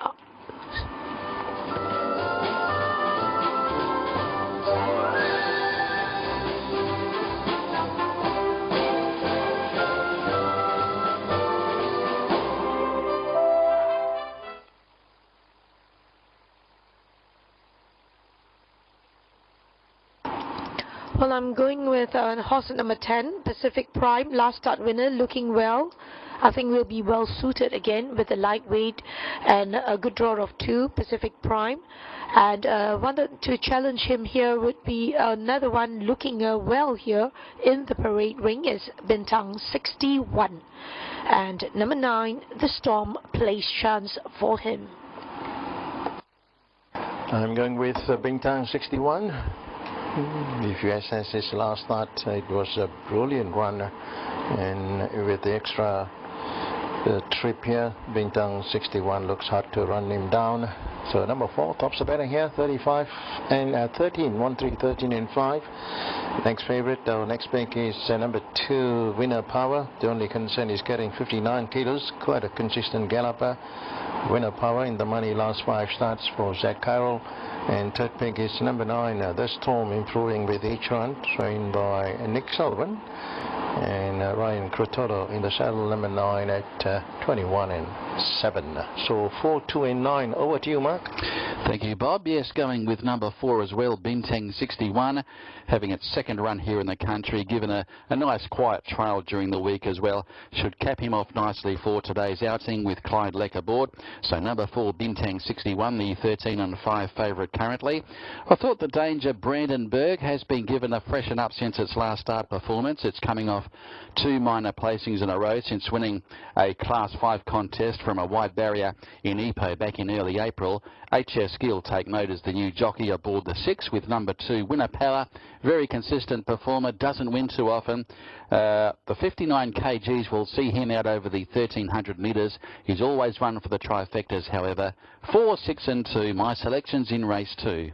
Well, I'm going with horse number 10, Pacific Prime, last start winner, looking well. I think we'll be well suited again with the lightweight and a good draw of 2, Pacific Prime. And wanted to challenge him here would be another one looking well here in the parade ring is Bintang 61. And number 9, The Storm, place chance for him. I'm going with Bintang 61. If you assess his last start, it was a brilliant run, and with the extra the trip here. Bintang 61 looks hard to run him down. So number 4 tops the betting here, 35 and 13, 1, 3, 13 and 5. Next favorite, our next pick is number 2, Winner Power. The only concern is getting 59 kilos, quite a consistent galloper. Winner Power in the money last 5 starts for Zach Carroll. And third pick is number 9, The Storm, improving with each run, trained by Nick Sullivan. And Ryan Crotolo in the saddle, number 9 at 21 and 7. So 4, 2 and 9. Over to you, Mark. Thank you, Bob. Yes, going with number 4 as well, Bintang 61, having its second run here in the country, given a nice quiet trial during the week as well. Should cap him off nicely for today's outing with Clyde Leck aboard. So number 4, Bintang 61, the 13 and 5 favourite currently. I thought the danger Brandon Berg has been given a freshen up since its last start performance. It's coming off 2 minor placings in a row since winning a Class 5 contest from a wide barrier in Ipoh back in early April. HS Gill, take note, as the new jockey aboard the 6 with number 2, Winner Power. Very consistent performer, doesn't win too often. The 59 kgs will see him out over the 1300 metres. He's always run for the trifectas, however. 4, 6 and 2, my selections in race 2.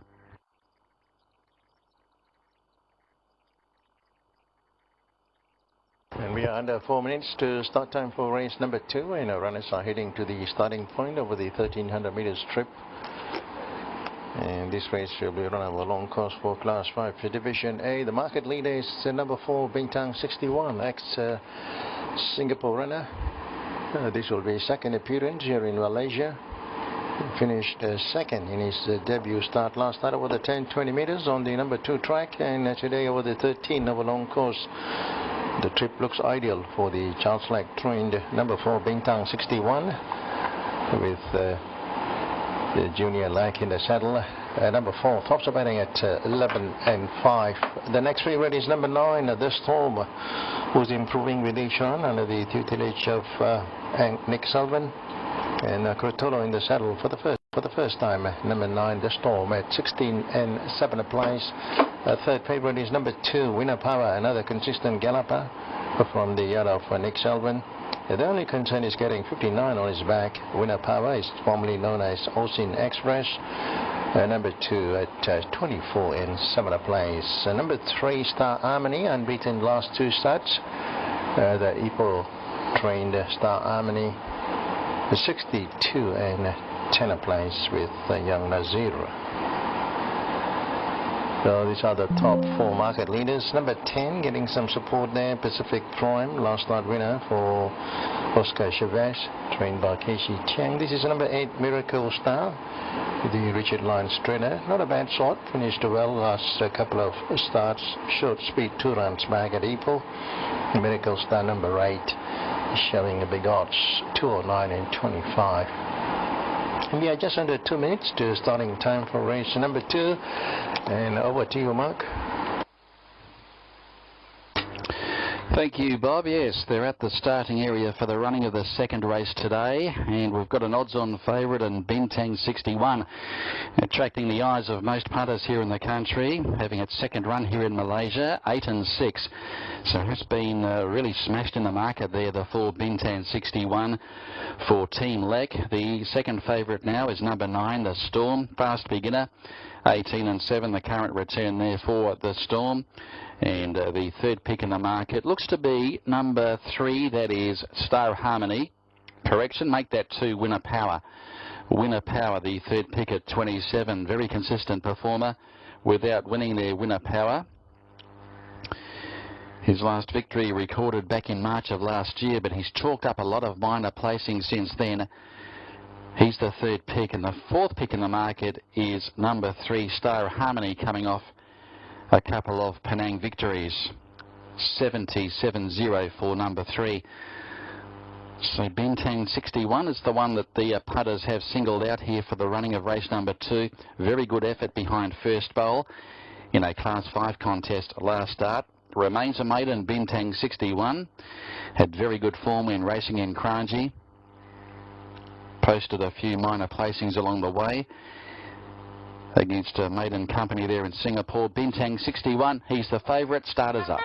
And we are under 4 minutes to start time for race number 2, and our runners are heading to the starting point over the 1300 meters strip. And this race will be run over a long course for Class 5 Division A. The market leader is number 4, Bintang 61, ex-Singapore runner. This will be his second appearance here in Malaysia. He finished second in his debut start last night over the 10-20 meters on the number 2 track, and today over the 13 over long course. The trip looks ideal for the Charles Leck trained number 4 Bintang 61 with the junior Leck in the saddle. Number 4 tops the betting at 11 and 5. The next favorite is number 9, The Storm, who's improving with each run under the tutelage of Nick Sullivan. And Crotolo in the saddle for the first time. Number 9, The Storm, at 16 and 7 applies. Third favorite is number 2, Winner Power, another consistent galloper from the yard of Nick Sullivan. The only concern is getting 59 on his back. Winner Power is formerly known as Osin Express. Number 2 at 24 and 7 applies. Number 3, Star Harmony, unbeaten last 2 starts. The Ipoh trained Star Harmony, 62 and 10 applies with young Nazir. So these are the top 4 market leaders. Number 10 getting some support there, Pacific Prime, last night winner for Oscar Chavez, trained by Casey Chiang. This is number 8, Miracle Star, the Richard Lyons trainer. Not a bad sort, finished well last couple of starts. Short speed 2 runs back at Ipoh. Miracle Star number 8 showing the big odds, 209 and 25. And we are just under 2 minutes to starting time for race number 2. And over to you, Mark. Thank you, Bob. Yes, they're at the starting area for the running of the second race today, and we've got an odds-on favourite in Bintang 61, attracting the eyes of most punters here in the country, having its second run here in Malaysia, 8 and 6. So it's been really smashed in the market there, the 4 Bintang 61 for Team Leck. The second favourite now is number 9, The Storm, fast beginner, 18 and 7, the current return there for The Storm. And the third pick in the market looks to be number 3, that is Star Harmony. Correction, make that 2, Winner Power. Winner Power, the third pick at 27. Very consistent performer without winning there, Winner Power. His last victory recorded back in March of last year, but he's chalked up a lot of minor placings since then. He's the third pick, and the fourth pick in the market is number 3, Star Harmony, coming off a couple of Penang victories. 70-7-0 for number 3. So Bintang 61 is the one that the putters have singled out here for the running of race number 2. Very good effort behind first bowl in a Class 5 contest last start. Remains a maiden, Bintang 61. Had very good form when racing in Kranji. Posted a few minor placings along the way against a maiden company there in Singapore. Bintang 61, he's the favourite. Starters up.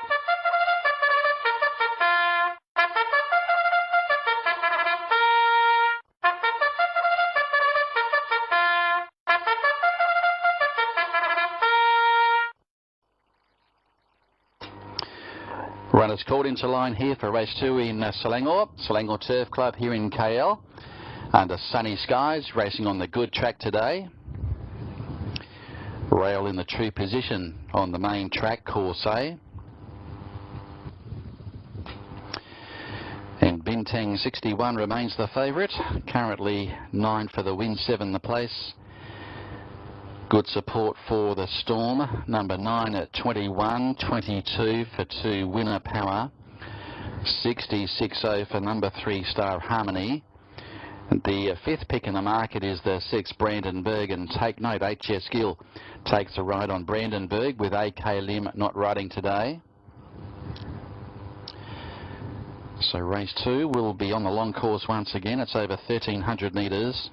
Runners called into line here for race 2 in Selangor Turf Club here in KL. Under sunny skies, racing on the good track today. Rail in the true position on the main track, course A. And Bintang 61 remains the favourite. Currently 9 for the win, 7 the place. Good support for the Storm. Number 9 at 21, 22 for 2 Winner Power. 66.0 for number 3 Star Harmony. The 5th pick in the market is the 6 Brandenburg, and take note, HS Gill takes a ride on Brandenburg with AK Lim not riding today. So race 2 will be on the long course once again. It's over 1,300 metres.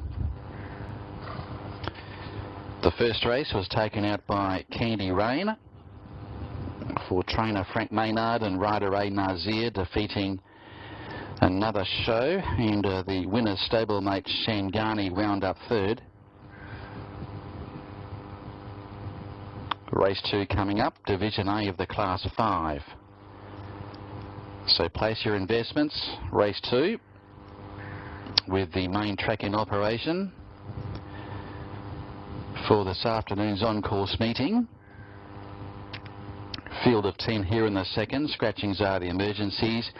The first race was taken out by Candy Rain for trainer Frank Maynard and rider A Nazir, defeating Another Show, and the winner's stablemate Shangani wound up 3rd. Race 2 coming up, Division A of the Class 5. So place your investments, race 2, with the main track in operation for this afternoon's on-course meeting. Field of 10 here in the second. Scratchings are the emergencies,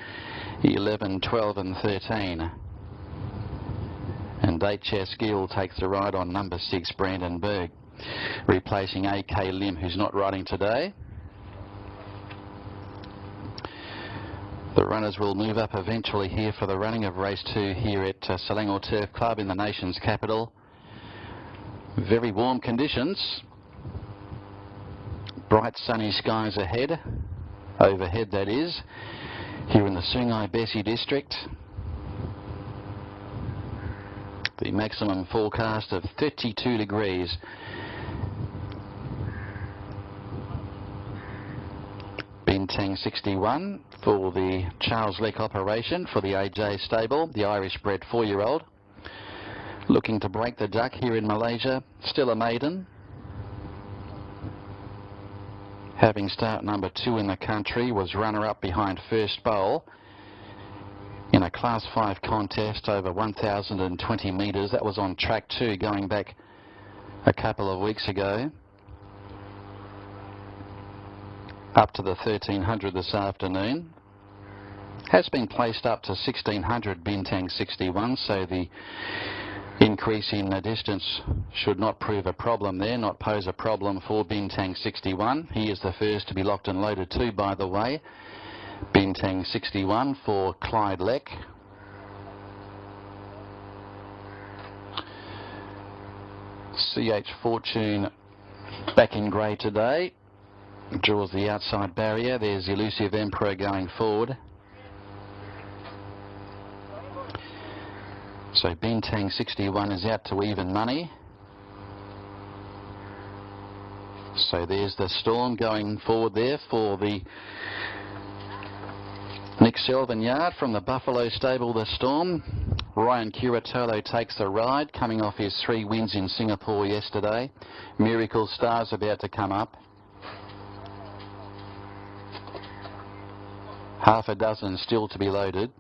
11, 12 and 13. And HS Gill takes the ride on number 6 Brandenburg, replacing AK Lim, who's not riding today. The runners will move up eventually here for the running of race 2 here at Selangor Turf Club in the nation's capital. Very warm conditions. Bright sunny skies ahead, overhead that is, here in the Sungai Besi district. The maximum forecast of 32 degrees. Bintang 61 for the Charles Leck operation for the AJ stable, the Irish-bred 4-year-old. Looking to break the duck here in Malaysia, still a maiden. Having start number 2 in the country, was runner-up behind First Bowl in a Class 5 contest over 1,020 metres. That was on track 2 going back a couple of weeks ago. Up to the 1,300 this afternoon. Has been placed up to 1,600 Bintang 61, so the increase in distance should not prove a problem there, not pose a problem for Bintang 61. He is the first to be locked and loaded too, by the way. Bintang 61 for Clyde Leck. CH Fortune back in grey today. Draws the outside barrier. There's Elusive Emperor going forward. So Bintang 61 is out to even money. So there's the Storm going forward there for the Nick Selvin yard from the Buffalo stable, the Storm. Ryan Curatolo takes the ride, coming off his 3 wins in Singapore yesterday. Miracle Star's about to come up. Half a dozen still to be loaded.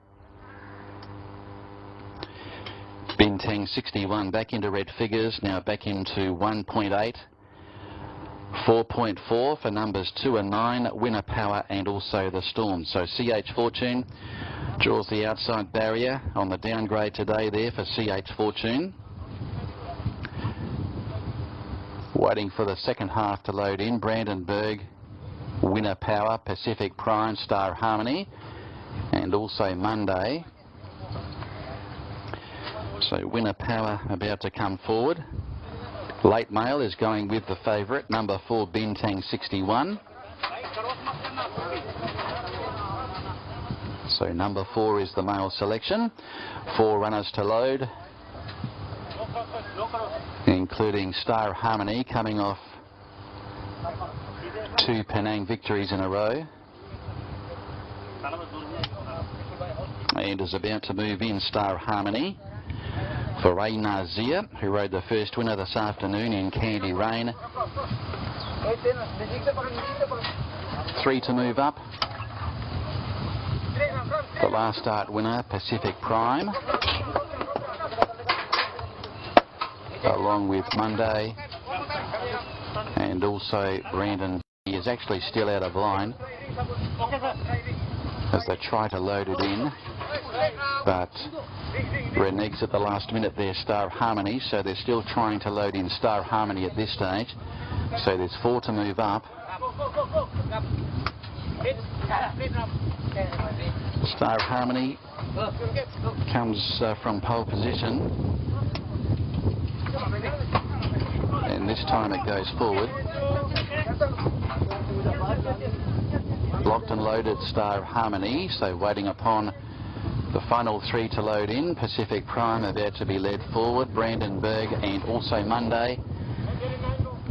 Bintang 61 back into red figures, now back into 1.8. 4.4 for numbers 2 and 9, Winner Power and also the Storm. So CH Fortune draws the outside barrier on the downgrade today there for CH Fortune. Waiting for the second half to load in. Brandenburg, Winner Power, Pacific Prime, Star Harmony and also Monday. So Winner Power about to come forward. Late Mail is going with the favourite, number 4 Bintang 61. So number 4 is the male selection. 4 runners to load, including Star Harmony coming off 2 Penang victories in a row. And is about to move in Star Harmony for A Nazir, who rode the first winner this afternoon in Candy Rain. 3 to move up. last start winner, Pacific Prime, along with Monday, and also Brandon. He is actually still out of line as they try to load it in, but reneges at the last minute there, Star Harmony, so they're still trying to load in Star Harmony at this stage. So there's 4 to move up. Star Harmony comes from pole position, and this time it goes forward. Locked and loaded Star Harmony, so waiting upon the final 3 to load in. Pacific Prime about to be led forward, Brandenburg and also Monday.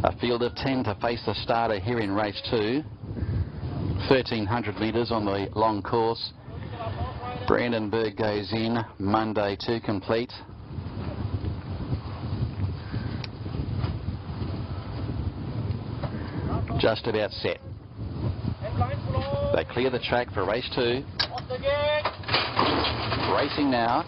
A field of 10 to face the starter here in race 2. 1,300 metres on the long course. Brandenburg goes in, Monday 2 complete. Just about set. They clear the track for race 2. Racing now.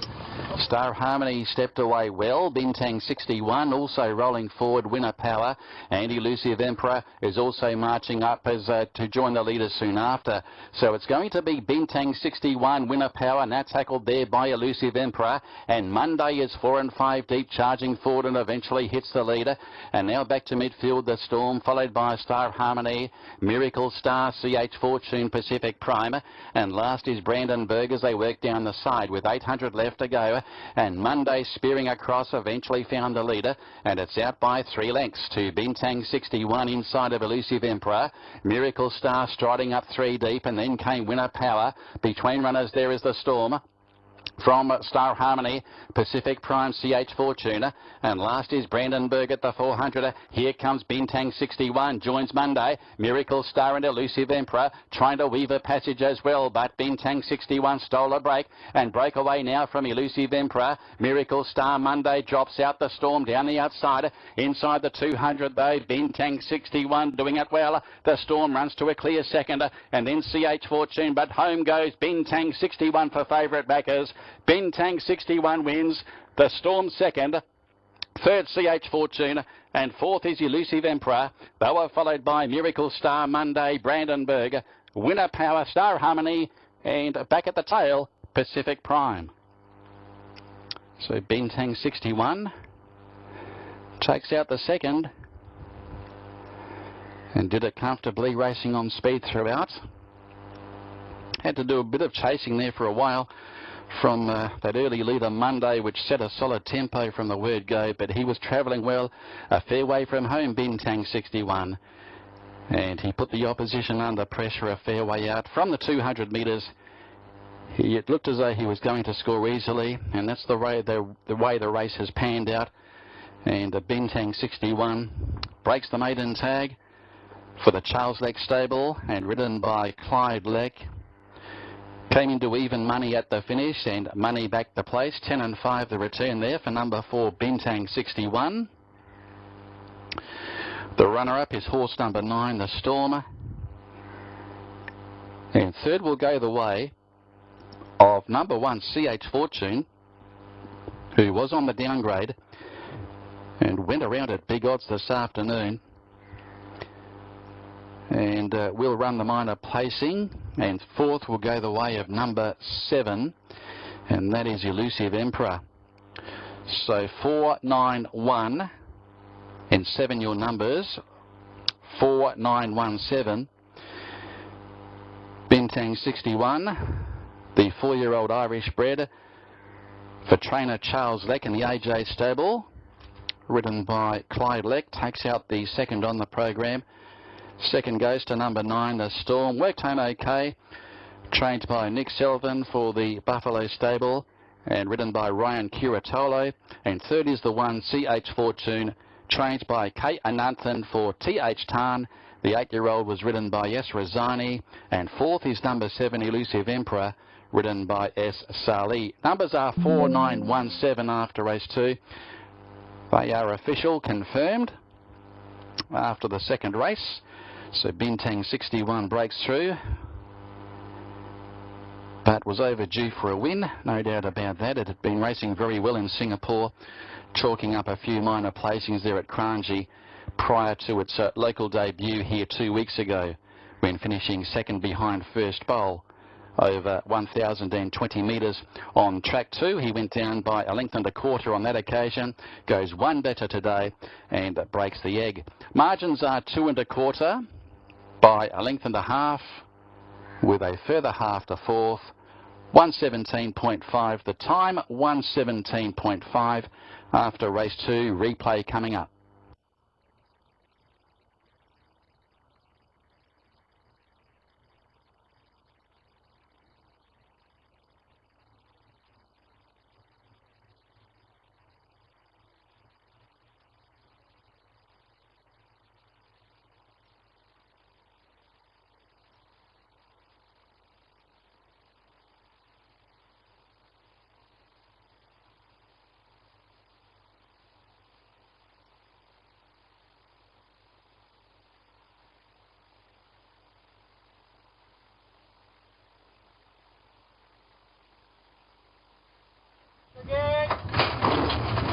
Star Harmony stepped away well. Bintang 61 also rolling forward. Winner Power and Elusive Emperor is also marching up as to join the leaders soon after. So it's going to be Bintang 61, Winner Power, now tackled there by Elusive Emperor. And Monday is 4 and 5 deep, charging forward and eventually hits the leader. And now back to midfield, the Storm, followed by Star Harmony, Miracle Star, CH Fortune, Pacific Prime. And last is Brandenburg as they work down the side with 800 left to go. And Monday spearing across eventually found the leader, and it's out by 3 lengths to Bintang 61 inside of Elusive Emperor. Miracle Star striding up 3 deep, and then came Winner Power. Between runners there is the Storm from Star Harmony, Pacific Prime, CH Fortune, and last is Brandenburg at the 400. Here comes Bintang 61, joins Monday, Miracle Star and Elusive Emperor, trying to weave a passage as well, but Bintang 61 stole a break, and break away now from Elusive Emperor. Miracle Star, Monday drops out, the Storm down the outside, inside the 200 though, Bintang 61 doing it well. The Storm runs to a clear second, and then CH Fortune, but home goes Bintang 61 for favourite backers. Bintang 61 wins, the Storm second, third CH Fortune, and fourth is Elusive Emperor. They were followed by Miracle Star, Monday, Brandenburg, Winner Power, Star Harmony, and back at the tail, Pacific Prime. So Bintang 61 takes out the second and did it comfortably, racing on speed throughout. Had to do a bit of chasing there for a while from that early leader Monday, which set a solid tempo from the word go, but he was travelling well, a fair way from home, Bintang 61, and he put the opposition under pressure a fair way out. From the 200 metres, it looked as though he was going to score easily, and that's the way the race has panned out. And Bintang 61 breaks the maiden tag for the Charles Leck stable, and ridden by Clyde Leck. Came into even money at the finish, and money back the place. 10 and 5 the return there for number 4, Bintang 61. The runner-up is horse number 9, the Storm. And third will go the way of number 1, CH Fortune, who was on the downgrade and went around at big odds this afternoon. And will run the minor placing, and fourth will go the way of number 7, and that is Elusive Emperor. So 4, 9, 1 and 7 your numbers. 4, 9, 1, 7. Bintang 61, the 4-year-old Irish bred for trainer Charles Leck in the AJ stable, ridden by Clyde Leck, takes out the second on the program. Second goes to number 9, the Storm. Worked home okay. Trained by Nick Selvin for the Buffalo stable and ridden by Ryan Curatolo. And third is the 1, CH Fortune, trained by Kate Ananthan for TH Tarn. The 8-year-old was ridden by S. Razani. And fourth is number 7, Elusive Emperor, ridden by S. Salih. Numbers are 4, 9, 1, 7 after race 2. They are official, confirmed after the second race. So Bintang 61 breaks through. but was overdue for a win, no doubt about that. It had been racing very well in Singapore, chalking up a few minor placings there at Kranji prior to its local debut here 2 weeks ago, when finishing second behind First Bowl over 1,020 metres on track 2. He went down by a length and a quarter on that occasion, goes one better today and breaks the egg. Margins are 2 1/4 by a length and a half, with a further half to fourth. 117.5 the time, 117.5 after race 2, replay coming up.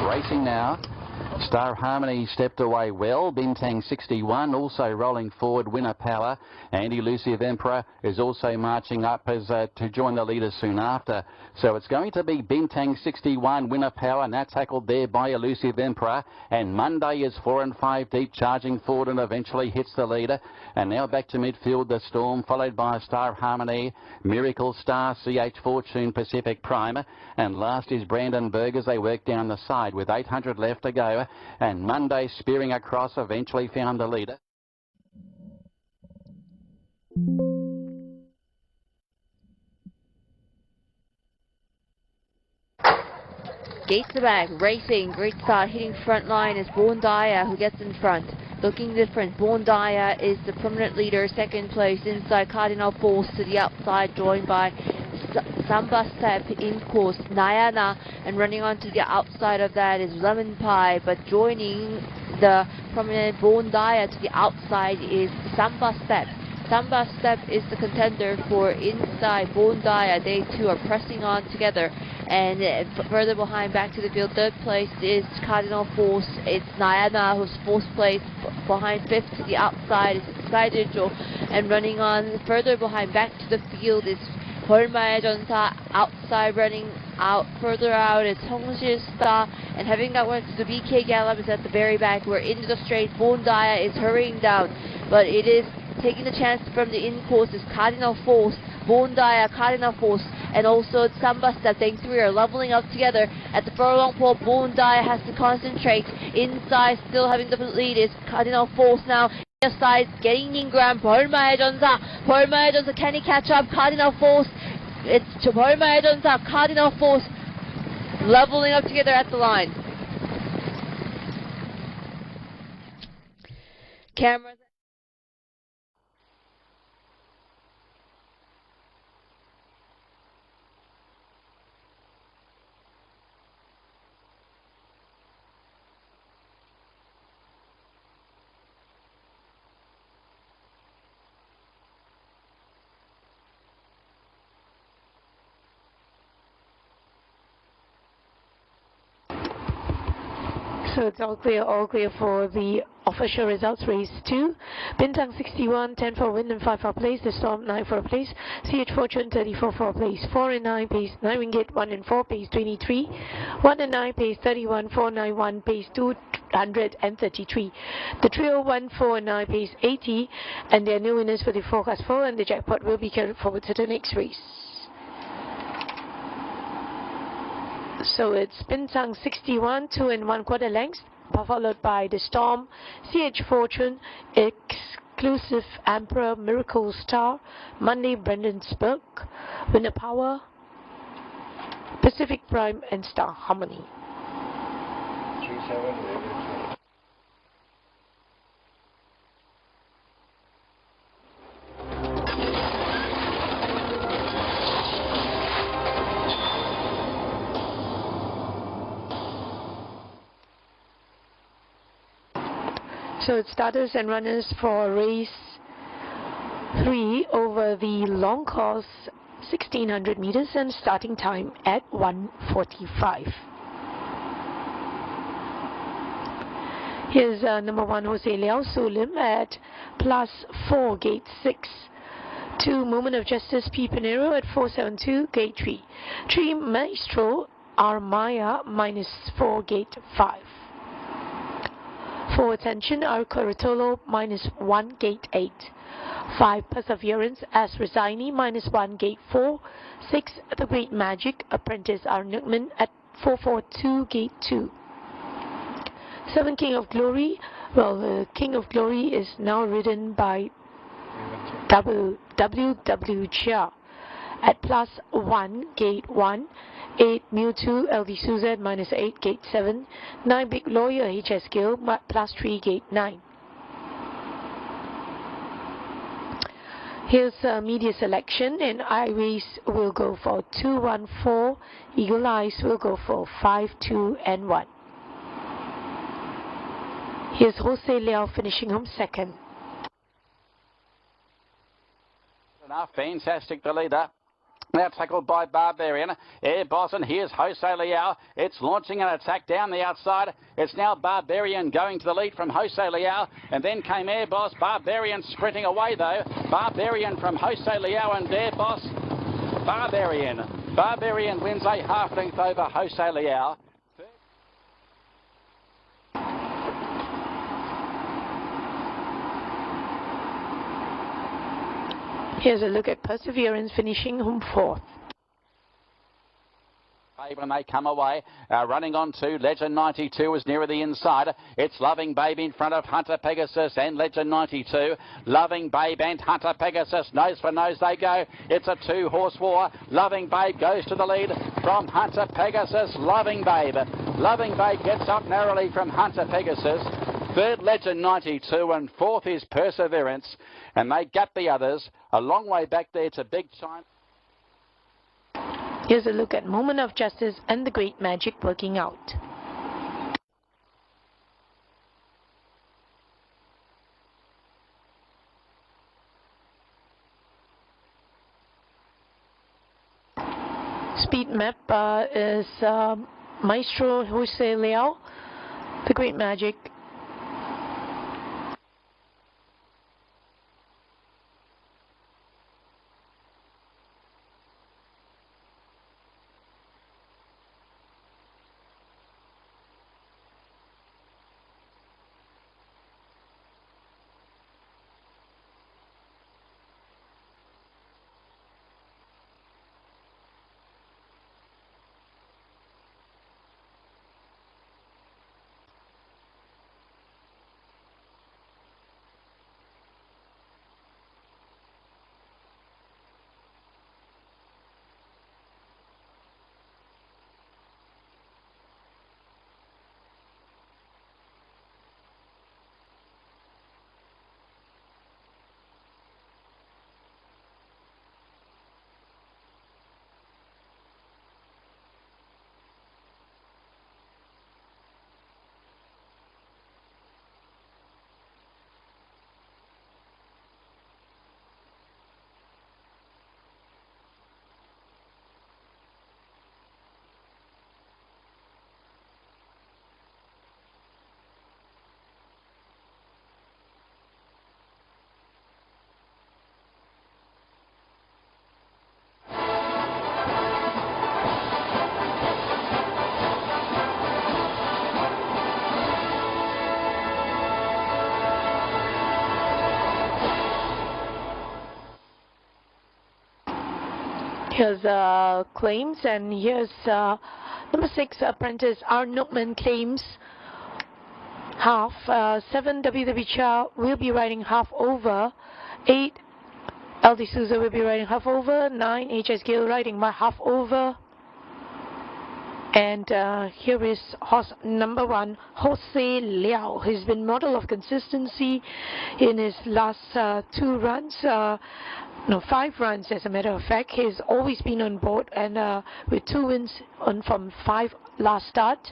Racing now. Star Harmony stepped away well. Bintang 61 also rolling forward. Winner Power. Anti-Elusive Emperor is also marching up as to join the leaders soon after. So it's going to be Bintang 61, Winner Power, and that's tackled there by Elusive Emperor. And Monday is 4 and 5 deep, charging forward and eventually hits the leader. And now back to midfield, the Storm, followed by Star Harmony, Miracle Star, CH Fortune, Pacific Prime. And last is Brandon Berg as they work down the side with 800 left to go. And Monday spearing across eventually found the leader. Gates the back, racing, great start, hitting front line is Born Daya who gets in front. Looking different, Born Daya is the permanent leader, second place inside Cardinal Force to the outside, joined by Samba Step in course, Nayana, and running on to the outside of that is Lemon Pie, but joining the prominent Born Daya to the outside is Samba Step. Samba Step is the contender for inside Born Daya. They two are pressing on together. And further behind, back to the field, third place is Cardinal Force. It's Nayana who's fourth place. Behind fifth to the outside is Sky Digital. And running on further behind, back to the field is Holmae Jonsa. Outside running out, further out, it's Hongshil Star. And having got one to the BK Gallop is at the very back. We're into the straight. Born Daya is hurrying down, but it is taking the chance from the in-course is Cardinal Force, Born Daya, Cardinal Force, and also Samba Step. They three are leveling up together at the furlong pole. Born Daya has to concentrate. Inside, still having the lead is Cardinal Force now. Side getting Ingram. Holmae Jonsa, can he catch up? Cardinal Force. It's Holmae Jonsa, Cardinal Force, leveling up together at the line. Cameras. So it's all clear for the official results. Race 2, Bintang 61, 10 for win and 5 for place. The Storm 9 for place. CH Fortune 34 for place. 4 and 9 pace 9 ringgit. 1 and 4 pace 23. 1 and 9 pace 31. 491 pace 233. The trio 1, 4 and 9 pace 80, and their new winners for the forecast 4, and the jackpot will be carried forward to the next race. So it's Bintang 61, 2 1/4 lengths, followed by the Storm, CH Fortune, Exclusive Emperor, Miracle Star, Monday Brandonsburg, Winner Power, Pacific Prime, and Star Harmony. 3-7. So it's starters and runners for race 3 over the long course 1600 meters and starting time at 1:45. Here's number 1 Jose Liao Sulim at +4, gate 6. 2 Moment of Justice P. Pinero at 472, gate 3. 3 Maestro Armaya -4, gate 5. 4 Attention Arco Rotolo -1, gate 8. 5 Perseverance as Rosini -1, gate 4. 6 The Great Magic Apprentice R. Newman at 442, gate 2. 7 King of Glory. Well, the King of Glory is now ridden by W. Chia at +1, gate 1. 8 Mewtwo LD Souza at -8, gate 7. 9 Big Lawyer HS Gill +3, gate 9. Here's media selection, and Iris will go for 214. Eagle Eyes will go for 5, 2, and 1. Here's Jose Liao finishing home second. Enough, fantastic, the leader. Now tackled by Barbarian. Air Boss, and here's Jose Liao. It's launching an attack down the outside. It's now Barbarian going to the lead from Jose Liao. And then came Air Boss. Barbarian sprinting away though. Barbarian from Jose Liao and Air Boss. Barbarian wins a half length over Jose Liao. Here's a look at Perseverance finishing home fourth. When they come away, running on to Legend 92 is nearer the inside. It's Loving Babe in front of Hunter Pegasus and Legend 92. Loving Babe and Hunter Pegasus, nose for nose they go. It's a 2-horse war. Loving Babe goes to the lead from Hunter Pegasus. Loving Babe gets up narrowly from Hunter Pegasus. Third, Legend 92, and fourth is Perseverance. And they gap the others a long way back there to Big China. Here's a look at Moment of Justice and the Great Magic working out. Speed map is Maestro Jose Liao, the Great Magic. Here's claims, and here's number 6 Apprentice R. Newman claims half. 7 WW Cha will be riding half over. 8 LD Souza will be riding half over. 9 HS Gill riding by half over. And here is horse number 1, Jose Liao. He's been model of consistency in his last 5 runs as a matter of fact. He's always been on board, and with 2 wins from 5 last start.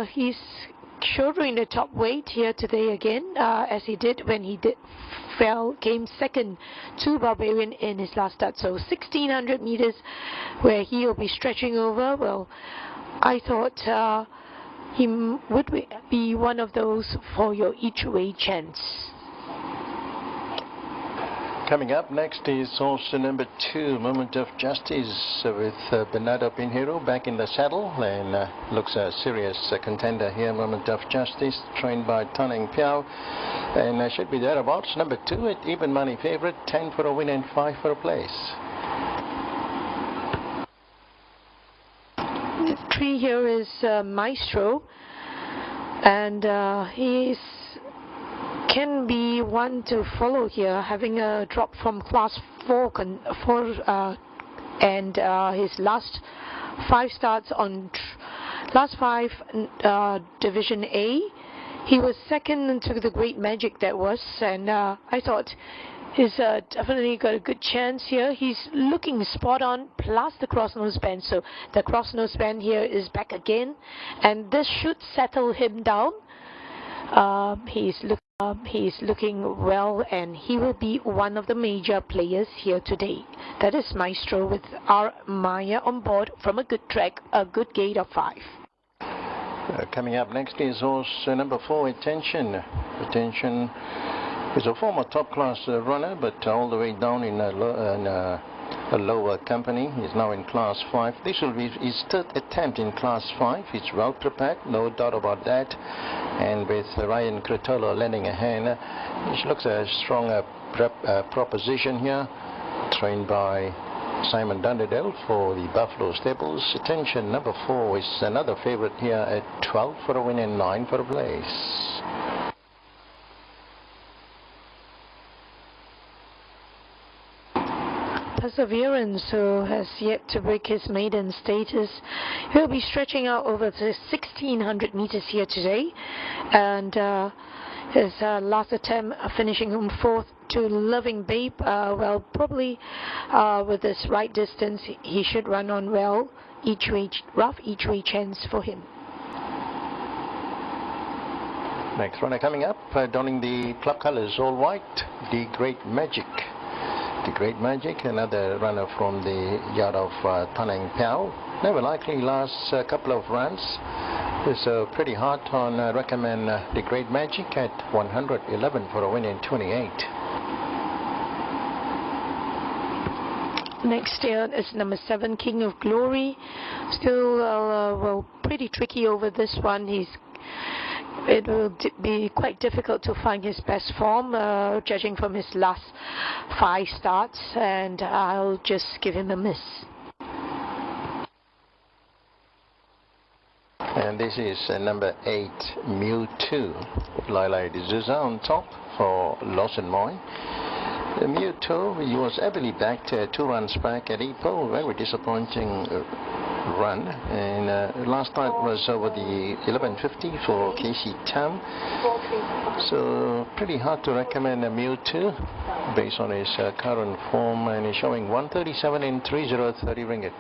He's shouldering the top weight here today again, as he did when he came second to Barbarian in his last start. So 1600 meters where he will be stretching over. Well, I thought he would be one of those for your each way chance. Coming up next is also number 2, Moment of Justice, with Bernardo Pinheiro back in the saddle, and looks a serious contender here. Moment of Justice, trained by Tanning Piao, and should be thereabouts. Number 2 at even money favorite, 10 for a win and 5 for a place. The 3 here is Maestro, and he can be one to follow here, having a drop from class 4 and his last 5 starts on last 5 Division A. He was second to the Great Magic that was, and I thought he's definitely got a good chance here. He's looking spot on, plus the cross nose band. So the cross nose band here is back again, and this should settle him down. He's looking well, and he will be one of the major players here today. That is Maestro with R. Maya on board from a good track, a good gate of 5. Coming up next is horse number 4, Attention. Attention is a former top-class runner, but all the way down in a lower company. He's now in class 5. This will be his 3rd attempt in class 5. He's well prepared, no doubt about that. And with Ryan Cretolo lending a hand, which looks a strong proposition here, trained by Simon Dunderdale for the Buffalo Stables. Attention, number 4 is another favorite here at 12 for a win and 9 for a place. Perseverance, who has yet to break his maiden status, he'll be stretching out over the 1600 meters here today, and his last attempt finishing him 4th to Loving Babe. Well, probably with this right distance he should run on well. Rough each way chance for him. Next runner coming up, donning the club colors, all white, the Great Magic. The Great Magic, another runner from the yard of Tanning Piao. Never likely last couple of runs. So pretty hard on recommend the Great Magic at 111 for a win in 28. Next here is number 7, King of Glory. Still, well, pretty tricky over this one. It will be quite difficult to find his best form, judging from his last 5 starts, and I'll just give him a miss. And this is number 8, Mewtwo. Laila D'Souza on top for Lawson Moy. Mewtwo, he was heavily backed 2 runs back at Ipoh. Very disappointing run, and last night was over the 1150 for Casey Tam. So pretty hard to recommend a Mewtwo based on his current form, and he's showing 137 in 3030 ringgit.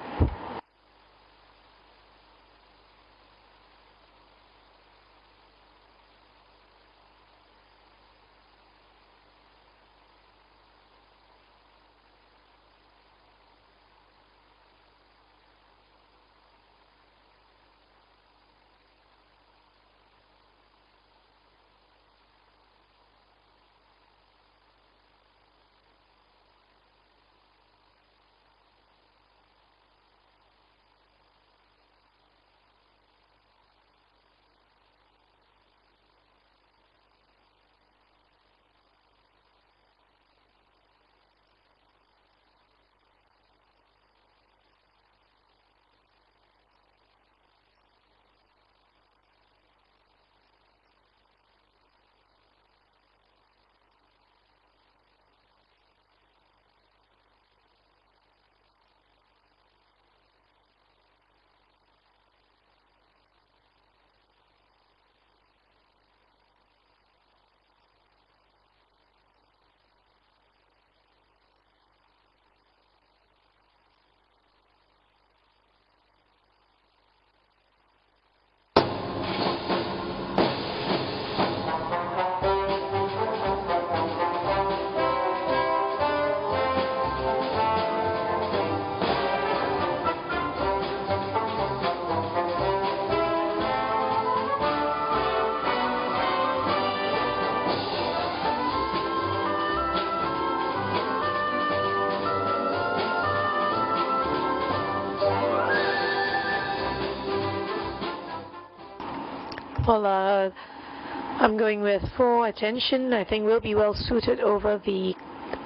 Well, I'm going with 4 Attention. I think will be well suited over the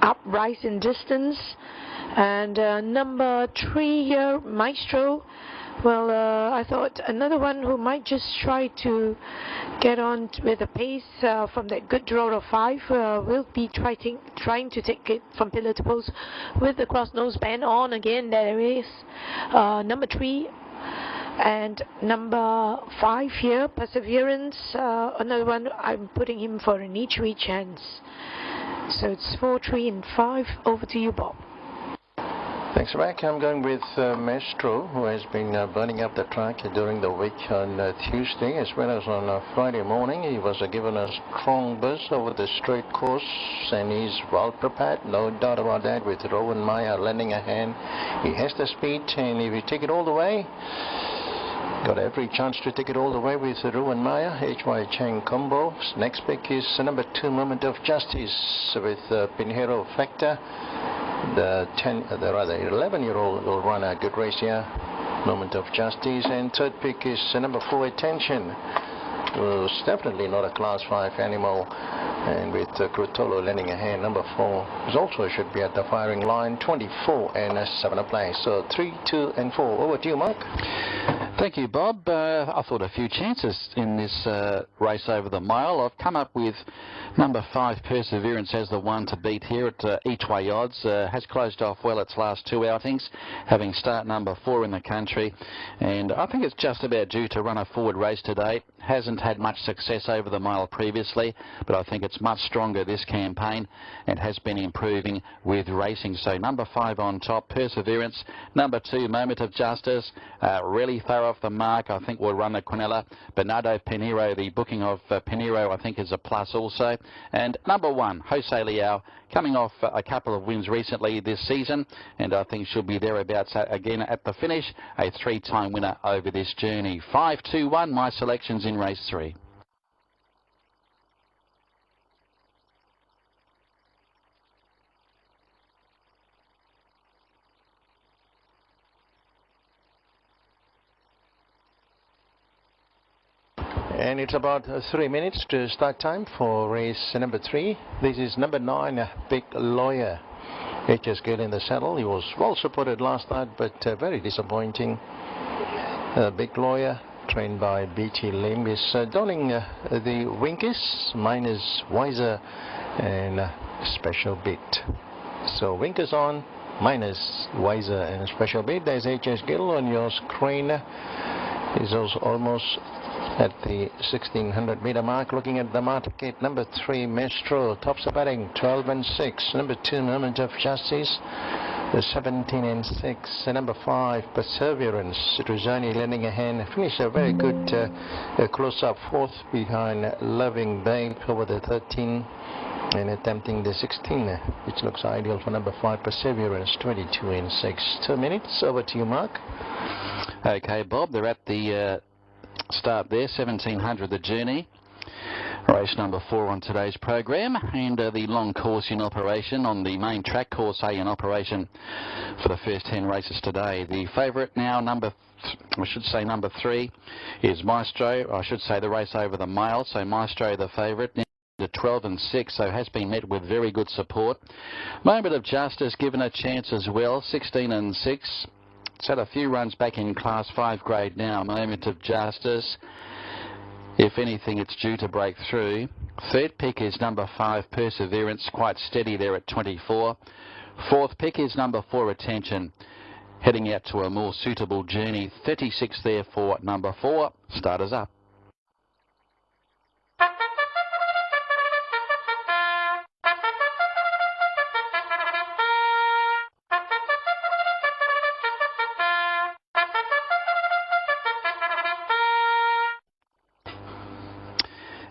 uprise in distance. And number 3 here, Maestro. Well, I thought another one who might just try to get on with a pace from that good draw of 5 will be trying to take it from pillar to post with the cross nose band on again. There is number 3 and number 5 here, Perseverance. Another one, I'm putting him for an each way chance. So it's 4, 3 and 5. Over to you, Bob. Thanks, Mac. I'm going with Maestro, who has been burning up the track during the week on Tuesday as well as on Friday morning. He was given a strong burst over the straight course, and he's well prepared, no doubt about that, with Rowan Meyer lending a hand. He has the speed, and if you take it all the way, got every chance to take it all the way with Rowan Meyer. H.Y. Chang combo. Next pick is number 2, Moment of Justice, with Pinheiro Factor. The 11-year-old will run a good race here. Moment of Justice. And third pick is number 4, Attention. It's definitely not a class 5 animal, and with Crutolo lending a hand. Number 4 is also should be at the firing line. 24 and 7 a play. So 3, 2 and 4. Over to you, Mark. Thank you, Bob. I thought a few chances in this race over the mile. I've come up with number 5, Perseverance, as the one to beat here at each way odds. Has closed off well its last 2 outings, having start number 4 in the country. And I think it's just about due to run a forward race today. Hasn't had much success over the mile previously, but I think it's much stronger this campaign and has been improving with racing. So number 5 on top, Perseverance. Number 2, Moment of Justice. Really thorough off the mark. I think we'll run the Quinella. Bernardo Pinheiro, the booking of Pinheiro, I think is a plus also. And number 1, Jose Leao, coming off a couple of wins recently this season, and I think she'll be thereabouts again at the finish. A 3-time winner over this journey. 5, 2, 1, my selections in race 3. And it's about 3 minutes to start time for race number 3. This is number 9, Big Lawyer. HS Gill in the saddle. He was well supported last night, but very disappointing. Big Lawyer, trained by BT Lim, is donning the Winkers minus Wiser and special bid. So Winkers on, minus Wiser and special bid. There's HS Gill on your screen. He's also almost at the 1600 meter mark. Looking at the market, number 3, Maestro, tops the batting, 12 and 6. Number 2, Moment of Justice, 17 and 6. Number 5, Perseverance, Truzani lending a hand. Finished a very good close-up 4th behind Loving Babe over the 13 and attempting the 16, which looks ideal for number 5, Perseverance, 22 and 6. 2 minutes. Over to you, Mark. Okay, Bob, they're at the start there, 1700 the journey. Race number 4 on today's program, and the long course in operation on the main track, course A in operation for the first 10 races today. The favourite now, number 3, is Maestro. I should say the race over the mile, so Maestro the favourite. To 12 and 6, so has been met with very good support. Moment of Justice given a chance as well, 16 and 6. It's had a few runs back in Class 5 grade now. Moment of Justice. If anything, it's due to break through. Third pick is number 5, Perseverance, quite steady there at 24. Fourth pick is number 4, Attention, heading out to a more suitable journey. 36 there for number 4. Starters up.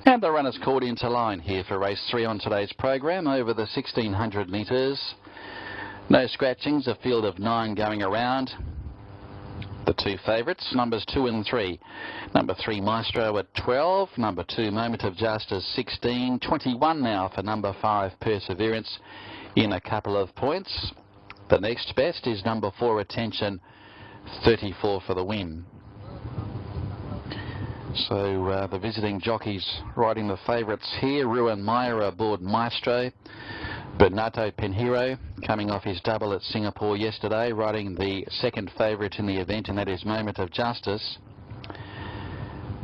And the runners called into line here for race 3 on today's program over the 1600 metres. No scratchings, a field of 9 going around. The 2 favourites, numbers 2 and 3. Number 3, Maestro at 12. Number 2, Moment of Justice, 16. 21 now for number 5, Perseverance, in a couple of points. The next best is number 4, Attention, 34 for the win. So the visiting jockeys riding the favourites here. Ruan Maya aboard Maestro. Bernardo Pinheiro coming off his double at Singapore yesterday, riding the second favourite in the event, and that is Moment of Justice.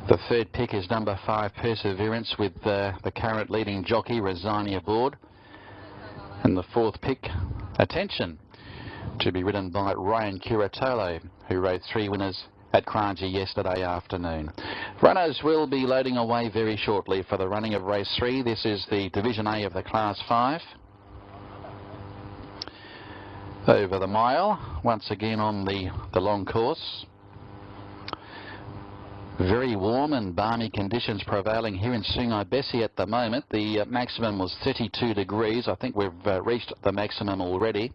The third pick is number 5, Perseverance, with the current leading jockey, Rosani, aboard. And the fourth pick, Attention, to be ridden by Ryan Curatolo, who rode 3 winners at Kranji yesterday afternoon. Runners will be loading away very shortly for the running of race 3. This is the Division A of the Class 5. Over the mile, once again on the long course. Very warm and balmy conditions prevailing here in Sungai Besi at the moment. The maximum was 32 degrees. I think we've reached the maximum already.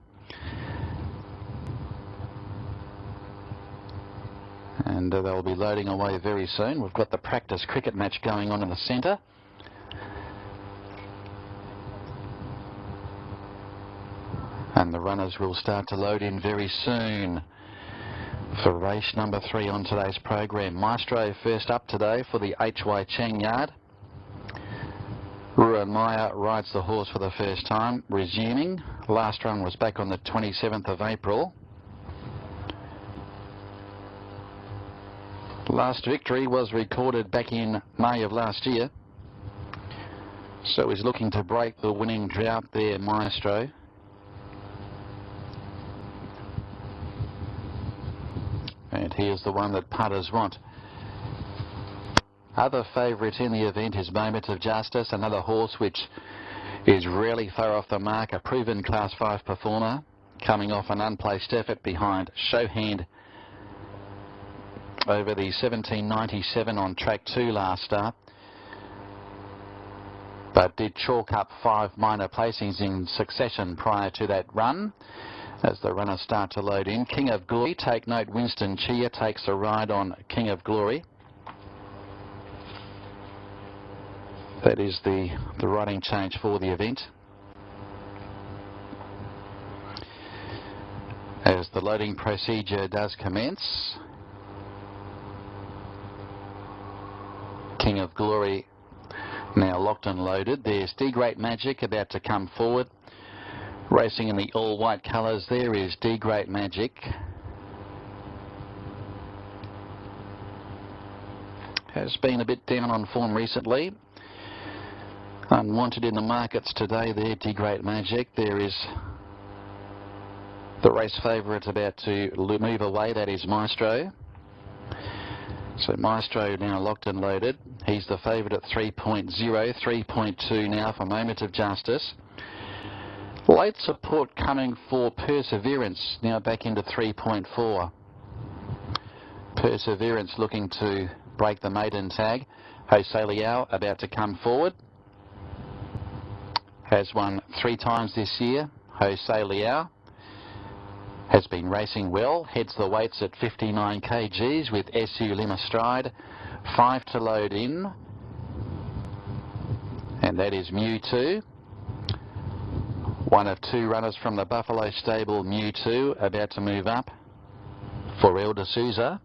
And they'll be loading away very soon. We've got the practice cricket match going on in the centre. And the runners will start to load in very soon for race number 3 on today's program. Maestro first up today for the HY Cheng yard. Ruan Maya rides the horse for the first time, resuming. Last run was back on the 27th of April. Last victory was recorded back in May of last year. So he's looking to break the winning drought there, Maestro. And here's the one that punters want. Other favourite in the event is Moment of Justice, another horse which is really far off the mark, a proven Class 5 performer, coming off an unplaced effort behind Showhand over the 1797 on track 2 last start, but did chalk up 5 minor placings in succession prior to that run. As the runners start to load in, King of Glory, take note, Winston Chia takes a ride on King of Glory. That is the riding change for the event. As the loading procedure does commence, King of Glory now locked and loaded. There's D Great Magic about to come forward. Racing in the all-white colours there is D Great Magic. Has been a bit down on form recently. Unwanted in the markets today there, D Great Magic. There is the race favourite about to move away, that is Maestro. So Maestro now locked and loaded. He's the favourite at 3.0, 3.2 now for Moment of Justice. Late support coming for Perseverance, now back into 3.4. Perseverance looking to break the maiden tag. Jose Liao about to come forward. Has won 3 times this year. Jose Liao has been racing well. Heads the weights at 59 kgs with SU Lim astride. 5 to load in. And that is Mewtwo. One of 2 runners from the Buffalo stable, Mewtwo, about to move up for El D'Souza.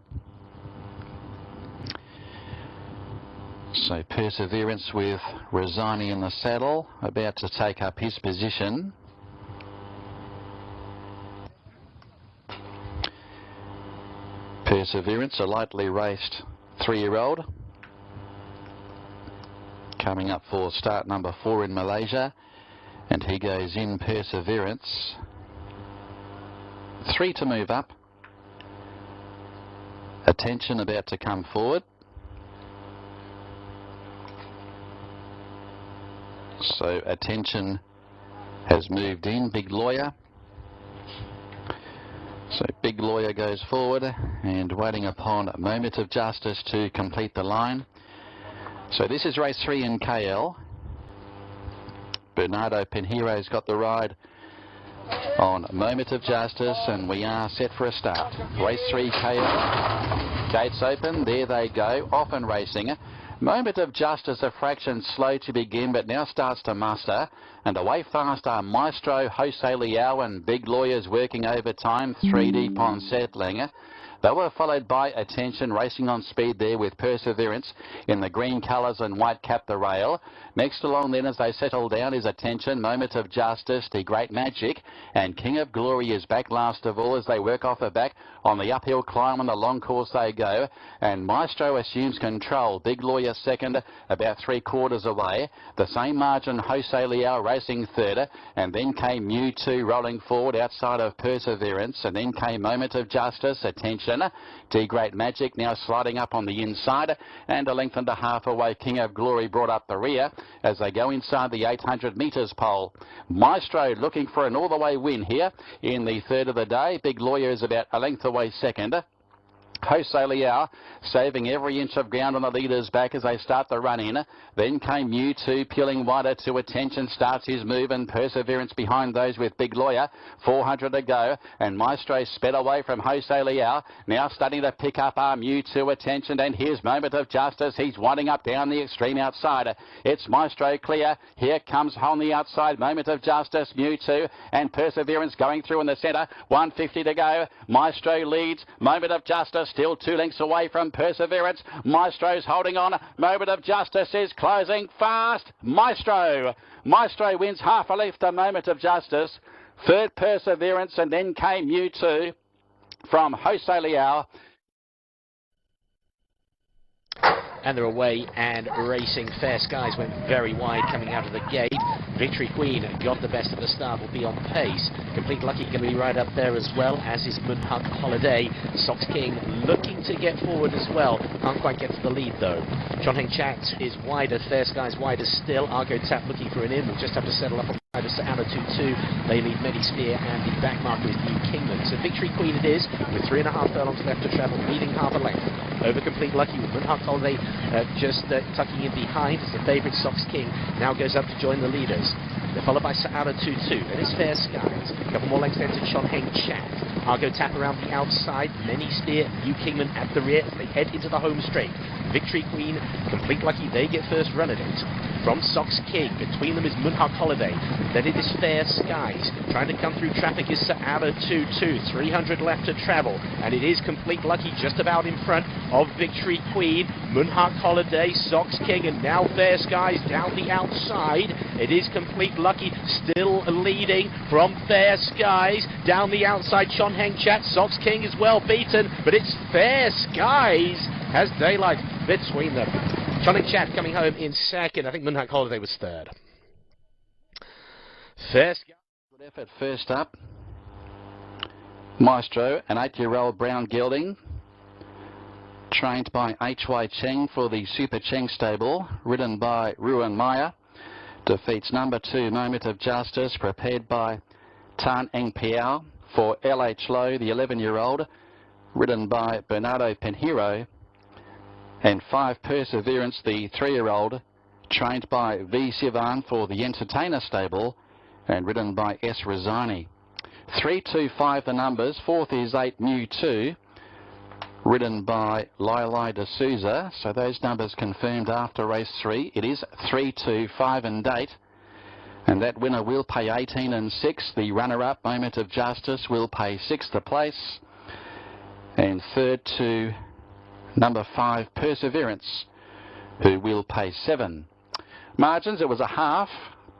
So Perseverance with Rosani in the saddle, about to take up his position. Perseverance, a lightly raced 3-year-old, coming up for start number 4 in Malaysia. And he goes in, Perseverance. 3 to move up. Attention about to come forward. So Attention has moved in, Big Lawyer. So Big Lawyer goes forward and waiting upon Moment of Justice to complete the line. So this is race 3 in KL. Bernardo Pinheiro's got the ride on Moment of Justice, and we are set for a start. Race 3 KL. Gates open, there they go, off and racing. Moment of Justice a fraction slow to begin, but now starts to muster. And away fast are Maestro, Jose Liao and Big Lawyers working overtime, 3 deep on settling. They were followed by Attention, racing on speed there with Perseverance in the green colours and white cap the rail. Next along then as they settle down is Attention, Moment of Justice, The Great Magic, and King of Glory is back last of all as they work off the back on the uphill climb on the long course they go. And Maestro assumes control. Big Lawyer second, about 3/4 away. The same margin, Jose Leal racing third, and then came Mewtwo rolling forward outside of Perseverance, and then came Moment of Justice, Attention, The Great Magic now sliding up on the inside, and a length and a half away King of Glory brought up the rear as they go inside the 800 metres pole. Maestro looking for an all-the-way win here in the third of the day. Big Lawyer is about a length away second. Jose Leal saving every inch of ground on the leaders back as they start the run in. Then came Mewtwo peeling wider to Attention, starts his move, and Perseverance behind those with Big Lawyer. 400 to go, and Maestro sped away from Jose Leal. Now starting to pick up our Mewtwo, Attention, and here's Moment of Justice. He's winding up down the extreme outside. It's Maestro clear. Here comes on the outside Moment of Justice, Mewtwo, and Perseverance going through in the centre. 150 to go. Maestro leads. Moment of Justice still 2 lengths away from Perseverance. Maestro's holding on. Moment of Justice is closing fast. Maestro wins half a length to Moment of Justice. Third Perseverance, and then came Mewtwo from Jose Leal. And they're away and racing. Fair Skies went very wide coming out of the gate. Victory Queen got the best at the start, will be on pace. Complete Lucky going to be right up there as well, as is Moonhut Holiday. Sox King looking to get forward as well. Can't quite get to the lead though. John Heng Chat is wider, Fair Skies wider still. Argo Tap looking for an in. We'll just have to settle up on to Anna 2-2. They lead Medisphere, and the back marker is New Kingdom. So Victory Queen it is, with 3.5 furlongs left to travel, leading half a length over Complete Lucky, with Moonhut Holiday just tucking in behind. As the favourite Sox King now goes up to join the leaders. They're followed by Saada 2-2. Then it's Fair Skies. A couple more lengths there to John Heng Chat. Argo Tap around the outside. Medisphere, New Kingdom at the rear as they head into the home straight. Victory Queen, Complete Lucky, they get first run at it. From Sox King, between them is Moonhut Holiday. Then it is Fair Skies. Trying to come through traffic is Saada 2-2. 300 left to travel. And it is Complete Lucky just about in front of Victory Queen, Moonhut Holiday, Sox King, and now Fair Skies down the outside. It is Complete Lucky still leading from Fair Skies. Down the outside, John Heng Chat. Sox King is well beaten, but it's Fair Skies has daylight between them. John Heng Chat coming home in second. I think Moonhut Holiday was third. Fair Skies. Good effort first up. Maestro, an 8-year-old brown gelding, trained by H.Y. Cheng for the Super Cheng stable, ridden by Ruan Maya. Defeats number 2, Moment of Justice, prepared by Tan Eng Piao for L.H. Lowe, the 11-year-old, ridden by Bernardo Pinheiro. And 5, Perseverance, the 3-year-old, trained by V. Sivan for the Entertainer stable, and ridden by S. Rosani. 3, 2, 5 the numbers. 4th is 8, Mewtwo, ridden by Lai de Souza. So those numbers confirmed after race 3. It is 3, 2, 5 and 8. And that winner will pay 18 and 6. The runner-up, Moment of Justice, will pay 6th place. And third to number 5, Perseverance, who will pay 7. Margins, it was a half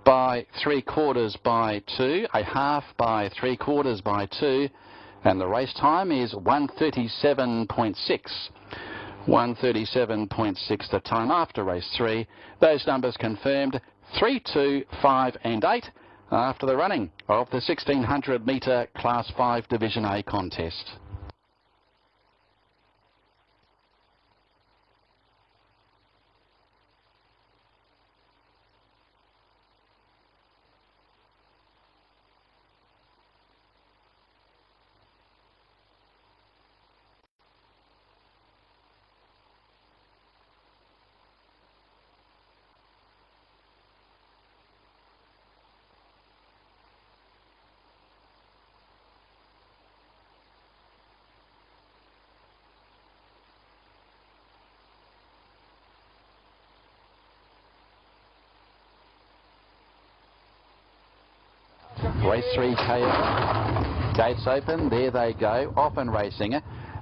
by 3/4 by 2, a half by 3/4 by 2, and the race time is 1:37.6. 1:37.6 the time after race 3. Those numbers confirmed 3, 2, 5 and 8 after the running of the 1600 metre Class 5 Division A contest. Race 3 KO. Gates open, there they go, off and racing.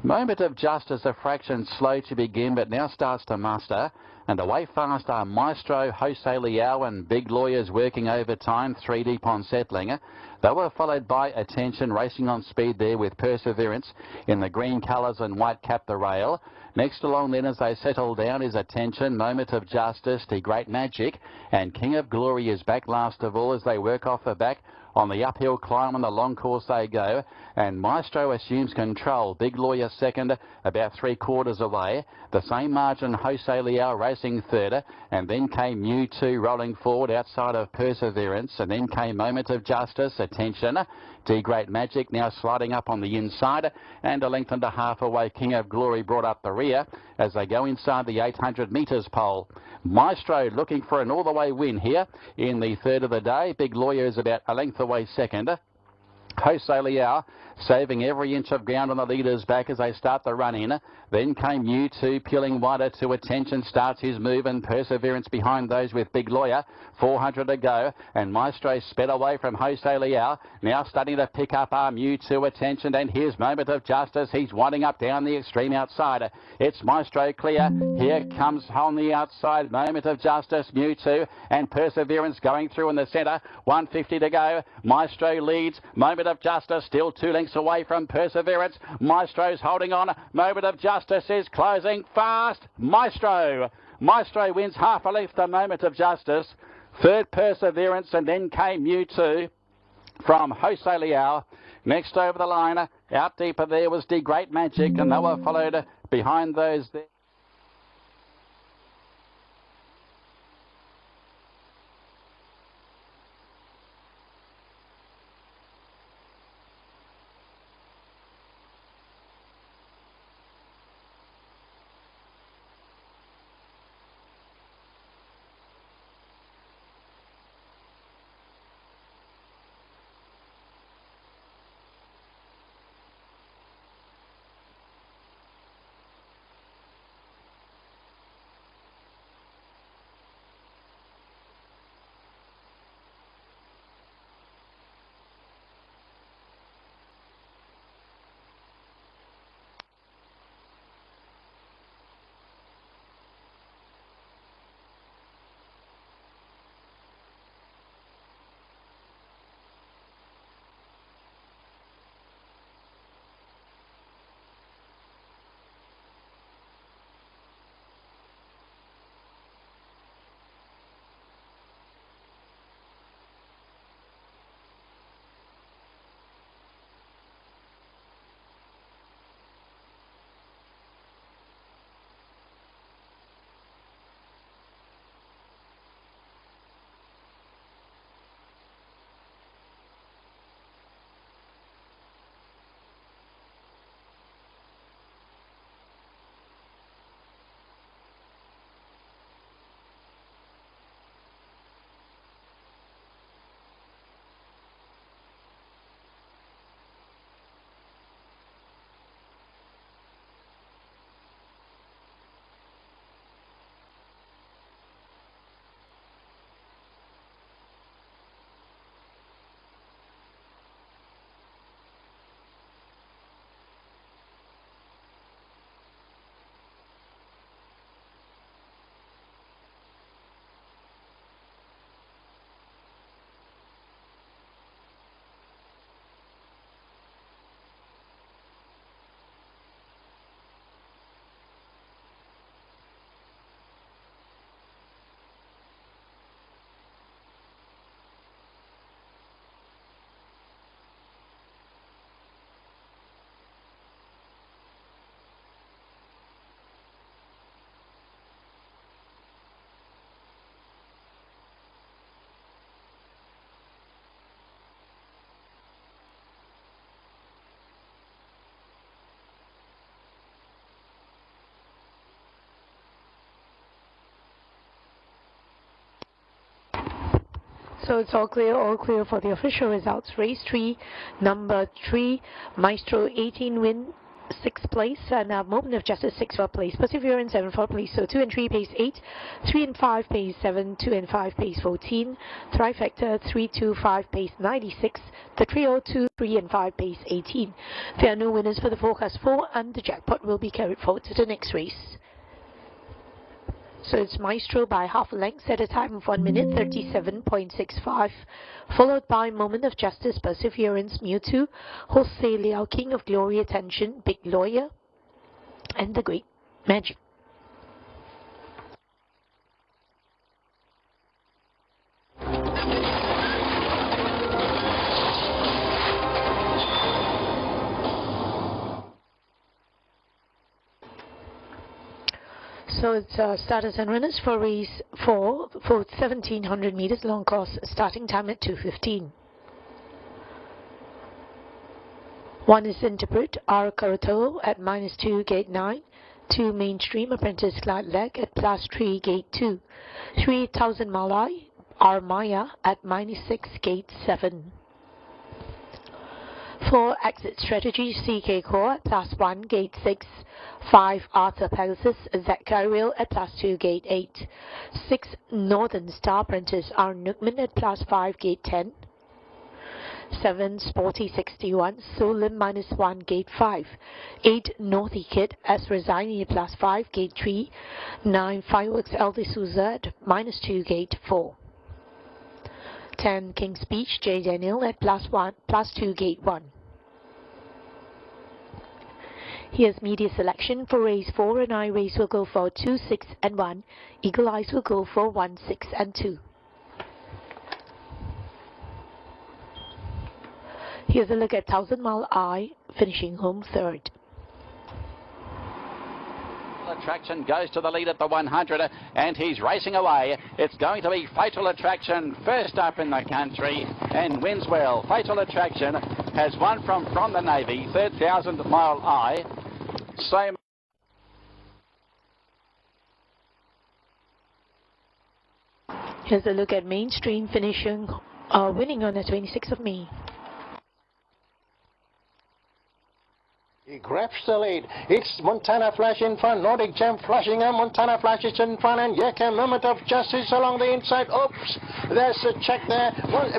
Moment of Justice, a fraction slow to begin, but now starts to muster. And away fast are Maestro, Jose Liao and Big Lawyers working overtime, 3 deep on settling. They were followed by Attention, racing on speed there with Perseverance in the green colours and white cap the rail. Next along then as they settle down is Attention, Moment of Justice, The Great Magic, and King of Glory is back last of all as they work off the back. On the uphill climb on the long course they go, and Maestro assumes control. Big Lawyer second, about 3/4 away. The same margin, Jose Liao racing third, and then came Mewtwo rolling forward outside of Perseverance, and then came Moment of Justice, Attention, The Great Magic now sliding up on the inside, and a length and a half away, King of Glory brought up the rear as they go inside the 800 metres pole. Maestro looking for an all-the-way win here in the third of the day. Big Lawyer is about a length away second. Jose Liao saving every inch of ground on the leaders back as they start the run in. Then came Mewtwo peeling wider to Attention, starts his move, and Perseverance behind those with Big Lawyer. 400 to go, and Maestro sped away from Jose Liao. Now starting to pick up our Mewtwo, Attention, and here's Moment of Justice. He's winding up down the extreme outside. It's Maestro clear. Here comes on the outside Moment of Justice, Mewtwo, and Perseverance going through in the centre. 150 to go. Maestro leads. Moment of Justice still 2 lengths away from Perseverance. Maestro's holding on. Moment of Justice is closing fast. Maestro wins half a length to Moment of Justice. Third Perseverance, and then came Mewtwo from Jose Liao. Next over the line, out deeper there was The Great Magic, and they were followed behind those there. So it's all clear for the official results. Race 3, number 3, Maestro 18 win, 6th place, and Moment of Justice 6th, 4th place, Perseverance 7th, 4th place. So 2 and 3 pace 8, 3 and 5 pace 7, 2 and 5 pace 14, Trifecta 3, 2, 5 pace 96, the Trio 2, 3 and 5 pace 18. There are no winners for the forecast 4, and the jackpot will be carried forward to the next race. So it's Maestro by half a length at a time of 1 minute 37.65, followed by Moment of Justice, Perseverance, Mewtwo, Jose Liao, King of Glory, Attention, Big Lawyer, and The Great Magic. So it's starters and runners for race 4 for 1700 meters long course, starting time at 2:15. 1 is Interpret, R. Karuto at -2, gate 9. 2 Mainstream, Apprentice Glide Leg at +3, gate 2. 3 Thousand Malai, R. Maya at -6, gate 7. 4 Exit Strategy, CK Core at +1, gate 6. 5 Arthur Pegasus, Z Kyril at +2, gate 8. 6 Northern Star, Apprentice R. Nookman at +5, gate 10. 7 Sporty 61, Solim -1, gate 5. 8 Northy Kid, S. Resigni at +5, gate 3. 9 Fireworks El de Souza at -2, gate 4. 10 King's Speech, J. Daniel at +2, gate 1. Here's media selection for race 4, and I race will go for 2, 6 and 1. Eagle Eyes will go for 1, 6 and 2. Here's a look at 1000 Mile Eye, finishing home 3rd. Attraction goes to the lead at the 100, and he's racing away. It's going to be Fatal Attraction first up in the country and wins well. Fatal Attraction has won from the Navy, 3000 Mile Eye. Same. Here's a look at Mainstream finishing winning on the 26th of May. He grabs the lead. It's Montana Flash in front. Nordic Gem flashing and Montana Flash is in front. And here came Moment of Justice along the inside. Oops, there's a check there.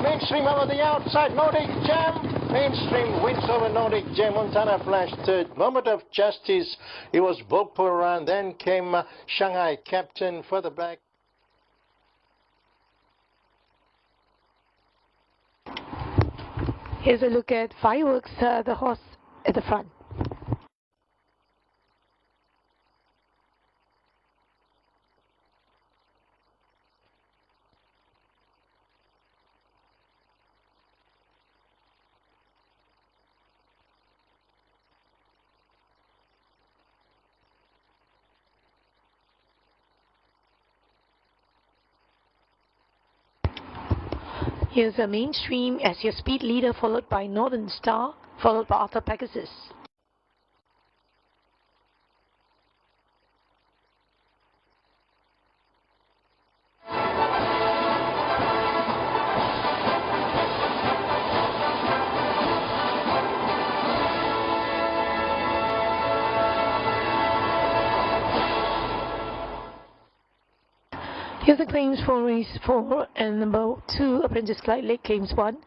Mainstream over the outside. Nordic Gem. Mainstream wins over Nordic Gem. Montana Flash third. Moment of Justice. It was Bopura, and then came Shanghai Captain further back. Here's a look at Fireworks, the horse at the front. Here's a Mainstream as your speed leader, followed by Northern Star, followed by Arthur Pegasus. Here's the claims for race 4 and number 2, Apprentice Clyde Lake claims 1,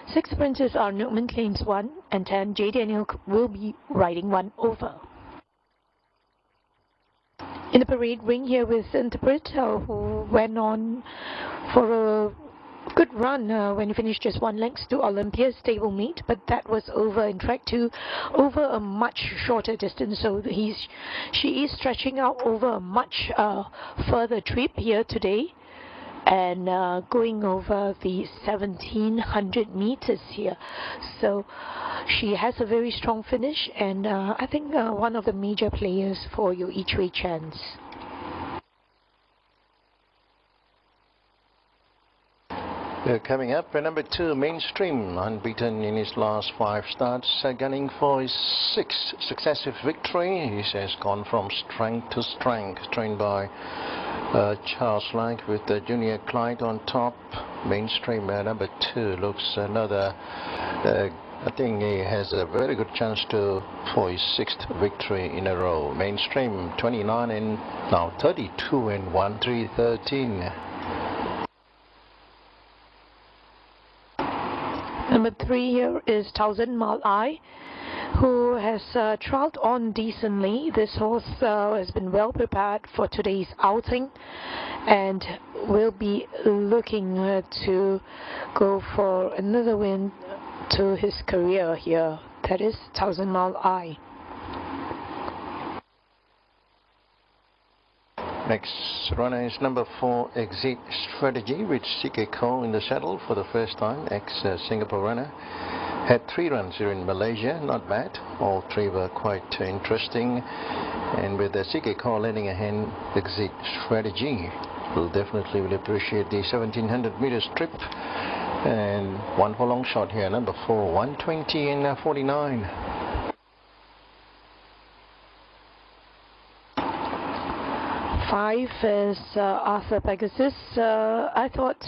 6 Apprentice R. Nookman claims 1, and 10 J. Daniel will be riding 1 over. In the parade ring here with Interpret, who went on for a good run when he finished just 1 length to Olympia's stablemate, but that was over in track 2 over a much shorter distance, so she is stretching out over a much further trip here today and going over the 1700 meters here. So she has a very strong finish, and I think one of the major players for your each way chance. Coming up, number 2, Mainstream, unbeaten in his last 5 starts, gunning for his 6th successive victory. He has gone from strength to strength, trained by Charles Lang with Junior Clyde on top. Mainstream, number 2, looks another I think he has a very good chance for his 6th victory in a row. Mainstream 29 and now 32 and 1 3 13. Number 3 here is 1000 Mile Eye, who has trialled on decently. This horse has been well prepared for today's outing and will be looking to go for another win to his career here. That is 1000 Mile Eye. Next runner is number 4, Exit Strategy, with CK Cole in the saddle for the first time. Ex-Singapore runner. Had 3 runs here in Malaysia, not bad. All 3 were quite interesting. And with the CK Cole lending a hand, Exit Strategy will definitely appreciate the 1700 meters trip. And one for long shot here, number 4, 120 and 49. 5 is Arthur Pegasus. I thought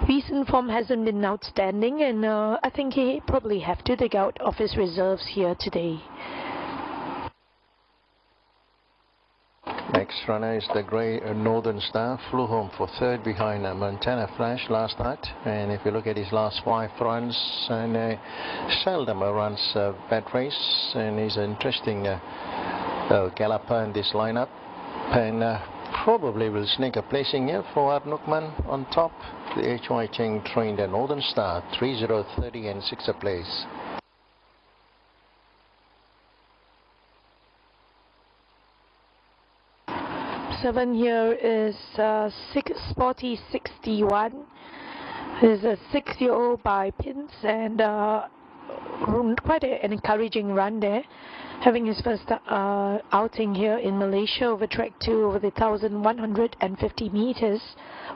recent form hasn't been outstanding, and I think he probably have to dig out of his reserves here today. Next runner is the grey Northern Star. Flew home for 3rd behind Montana Flash last night, and if you look at his last 5 runs, and seldom runs a bad race, and he's an interesting galloper in this lineup, and probably will sneak a placing here for Art Nookman on top. The H.Y. Cheng trained a Northern Star, 3030 and 6th place. Seven here is 6 Sporty 61. He's a 6-year-old by Pins, and quite an encouraging run there, having his first outing here in Malaysia over track 2 over the 1150 meters,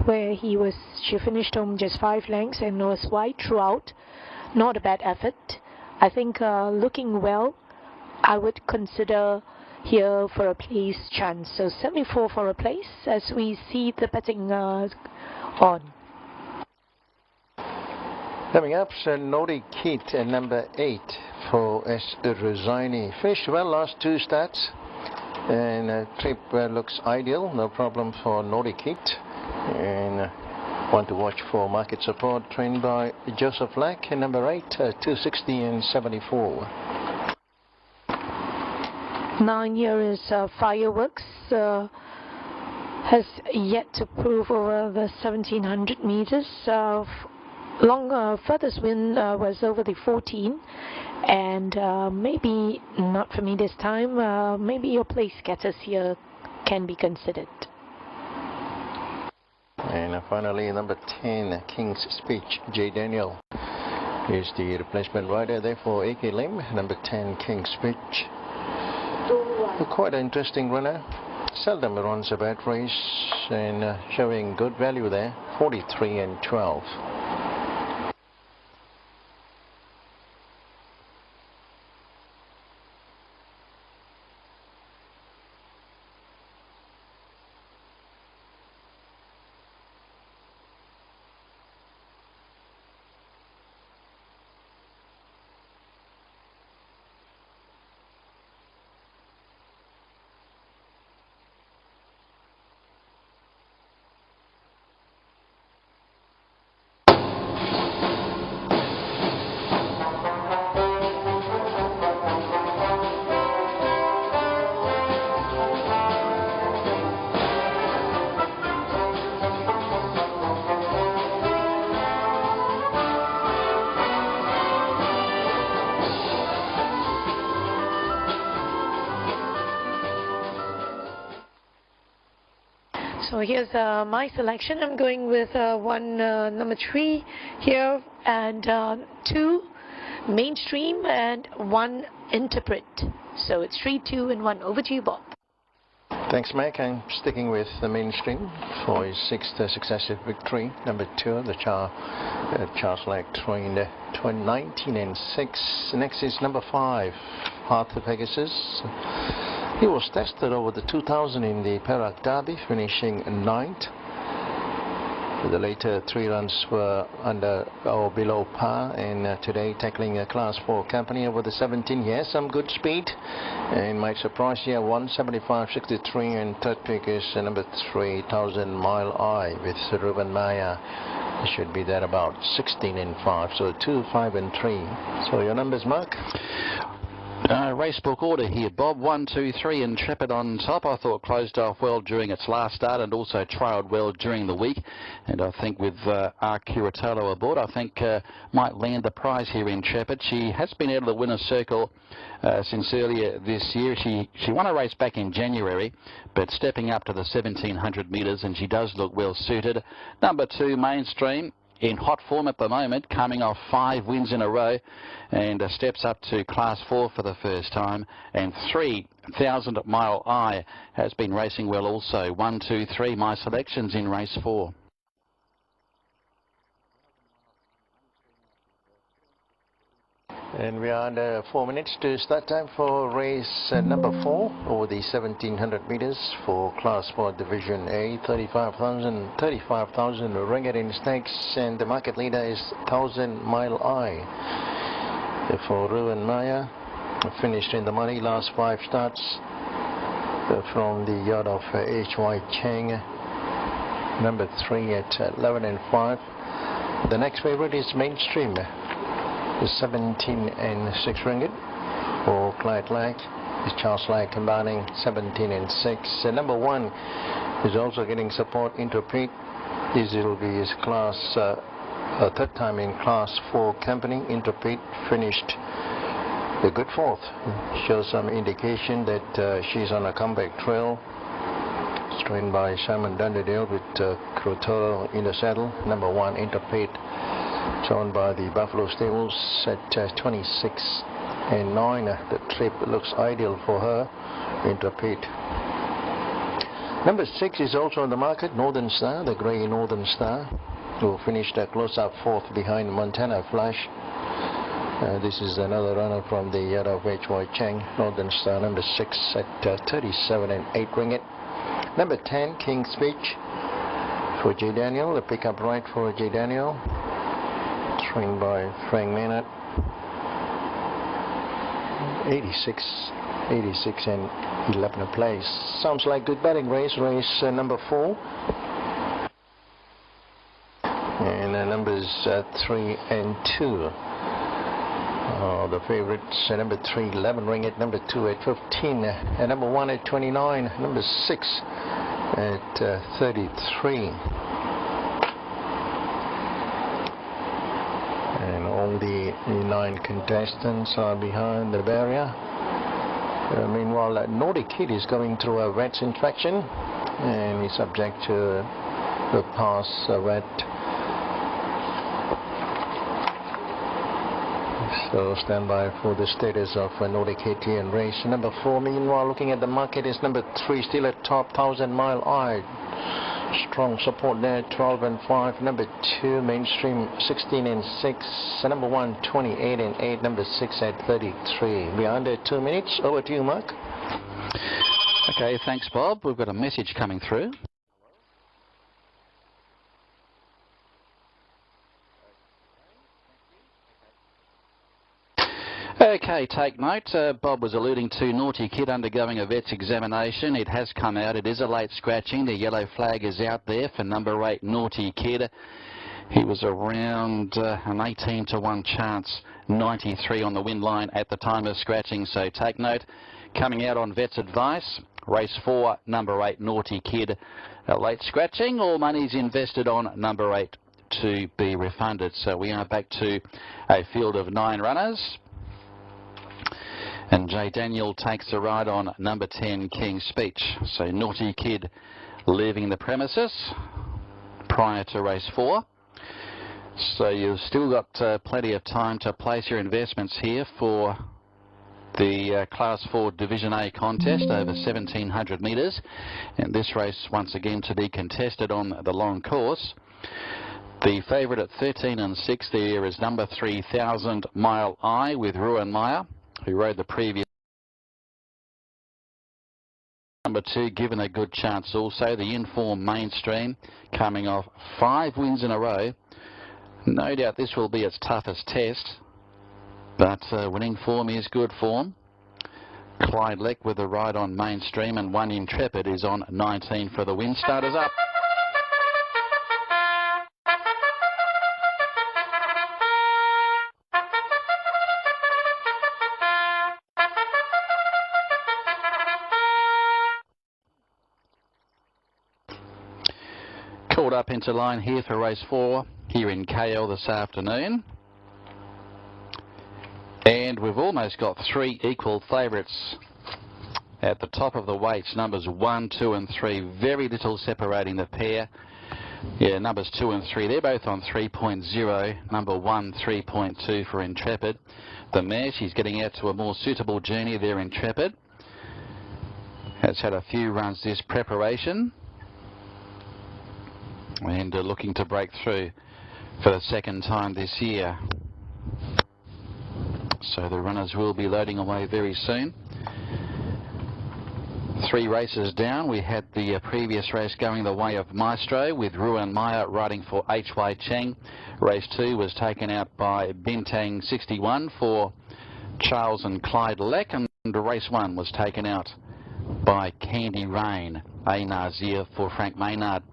where she finished home just 5 lengths and was wide throughout. Not a bad effort. I think looking well, I would consider here for a place chance. So 74 for a place as we see the betting on. Coming up, Nori Keat and number 8 for S. Rosini. Finished well last 2 starts, and trip looks ideal. No problem for Nori Keat. And one to watch for market support, trained by Joseph Lack, and number 8, 260 and 74. 9 here is Fireworks. Has yet to prove over the 1700 meters. Furthest win was over the 14, and maybe not for me this time. Maybe your place getters here can be considered. And finally, number 10, King's Speech, J. Daniel is the replacement rider there for A.K. Lim. Number 10, King's Speech. Quite an interesting runner. Seldom runs a bad race, and showing good value there, 43 and 12. So here's my selection. I'm going with number 3 here, and 2 Mainstream and 1 Interpret. So it's 3, 2 and 1. Over to you, Bob. Thanks, Mac. I'm sticking with the Mainstream for his 6th successive victory. Number 2, the Charles Lack trained 19 and 6. Next is number 5, Arthur Pegasus. He was tested over the 2000 in the Perak Derby, finishing 9th. The later 3 runs were under or below par, and today tackling a Class 4 company over the 17. Yes, some good speed, and might surprise here. 175.63, and third pick is number 3, 1000 Mile Eye with Ruben Maya. It should be there about 16 and 5, so 2, 5 and 3. So your numbers, Mark? Racebook order here, Bob. 1, 2, 3, Intrepid on top. I thought closed off well during its last start and also trialled well during the week. And I think with R. Curatolo aboard, I think might land the prize here, Intrepid. She has been out of the winner's circle since earlier this year. She won a race back in January, but stepping up to the 1700 metres, and she does look well suited. Number 2, Mainstream, in hot form at the moment, coming off 5 wins in a row, and steps up to Class 4 for the first time. And 3000 Mile Eye has been racing well also. 1, 2, 3, my selections in race 4. And we are under 4 minutes to start time for race number 4 over the 1700 meters for Class 4 Division A. 35,000 ringgit in stakes, and the market leader is 1000 Mile Eye. For Ruben Maya, finished in the money last 5 starts from the yard of H.Y. Cheng. Number 3 at 11 and 5. The next favorite is Mainstream. 17 and 6 ringgit for Clyde Lack. Charles Lack combining 17 and 6. Number 1 is also getting support. Interpret. This will be his class third time in Class 4 company. Interpret finished a good 4th. Shows some indication that she's on a comeback trail. Trained by Simon Dunderdale with Crotoro in the saddle. Number 1, Interpret, shown by the Buffalo Stables at 26 and 9. The trip looks ideal for her. Interpret. Number 6 is also on the market. Northern Star, the grey Northern Star, who finished a close-up 4th behind Montana Flash. This is another runner from the yard of H.Y. Cheng. Northern Star, number 6 at 37 and 8 ringgit. Number 10, King's Speech for J. Daniel, the pickup right for J. Daniel, trained by Frank Maynard. 86 and 11th place. Sounds like good betting race. Race number 4. And numbers 3 and 2. The favorites, number 3, 11 ringgit, number 2 at 15, and number 1 at 29, number 6 at 33. And all the 9 contestants are behind the barrier. Meanwhile, Naughty Kid is going through a vet's inspection, and he's subject to the pass vet. So stand by for the status of Naughty Kid and race number 4. Meanwhile, looking at the market, is number 3 still at top, 1000 Mile Eye. Strong support there, 12 and 5. Number 2, Mainstream, 16 and 6. Number 1, 28 and 8. Number 6 at 33. We are under 2 minutes. Over to you, Mark. Okay, thanks, Bob. We've got a message coming through. Okay, take note. Bob was alluding to Naughty Kid undergoing a vet's examination. It has come out. It is a late scratching. The yellow flag is out there for number 8, Naughty Kid. He was around an 18 to 1 chance, 93 on the win line at the time of scratching. So take note. Coming out on vet's advice, race 4, number 8, Naughty Kid. A late scratching. All money's invested on number 8 to be refunded. So we are back to a field of 9 runners. And J. Daniel takes a ride on number 10, King's Speech. So Naughty Kid leaving the premises prior to race 4. So you've still got plenty of time to place your investments here for the Class 4 Division A contest over 1700 metres. And this race once again to be contested on the long course. The favourite at 13 and 6 there is number 3, 1000 Mile Eye with Ruan Maya, who rode the previous Number 2 given a good chance also. The informed Mainstream coming off 5 wins in a row. No doubt this will be its toughest test, but winning form is good form. Clyde Leck with the ride on Mainstream, and 1 Intrepid is on 19 for the win. Starters up. Called up into line here for race 4 here in KL this afternoon. And we've almost got 3 equal favourites at the top of the weights. Numbers 1, 2 and 3. Very little separating the pair. Yeah, numbers 2 and 3, they're both on 3.0. Number 1, 3.2 for Intrepid. The mare, she's getting out to a more suitable journey there, Intrepid. Has had a few runs this preparation. And looking to break through for the 2nd time this year. So the runners will be loading away very soon. 3 races down. We had the previous race going the way of Maestro with Ruan Maya riding for H.Y. Cheng. Race 2 was taken out by Bintang 61 for Charles and Clyde Leck, and race 1 was taken out by Candy Rain, A. Nazir for Frank Maynard.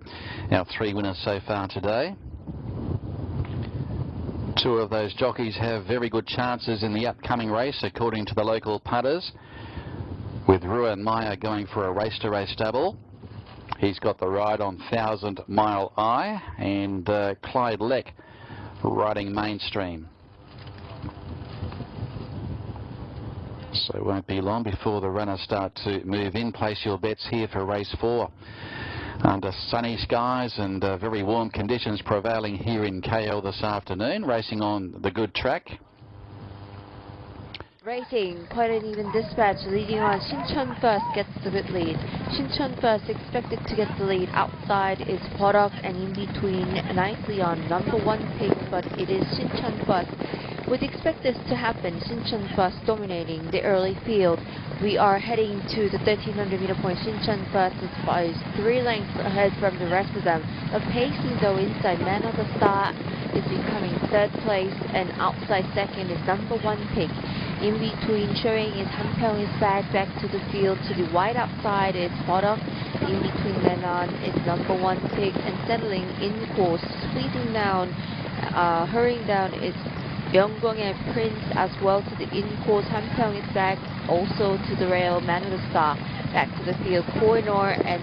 Our 3 winners so far today. 2 of those jockeys have very good chances in the upcoming race, according to the local putters, with Ruan Maya going for a race-to-race double. He's got the ride on 1000 Mile Eye, and Clyde Leck riding Mainstream. So it won't be long before the runners start to move in. Place your bets here for race 4. Under sunny skies and very warm conditions prevailing here in KL this afternoon, racing on the good track. Racing, quite an even dispatch, leading on. Shinchon First gets the good lead. Shinchon First expected to get the lead. Outside is Podok, and in between nicely on number 1 pick, but it is Shinchon First. We'd expect this to happen. Shinchon First dominating the early field. We are heading to the 1300 meter point. Shinchon First is by 3 lengths ahead from the rest of them. The pacing though inside, Man of the Star is becoming 3rd place, and outside 2nd is number 1 pick. In between, showing is Hanpyeong is back to the field. To the wide outside is Podok. In between Menon is number 1 pick, and settling in course, squeezing down, hurrying down is Yeonggwang의 Prince as well. To the in-course, Hanpyeong is back, also to the rail, Man of the Star back to the field. Corridor and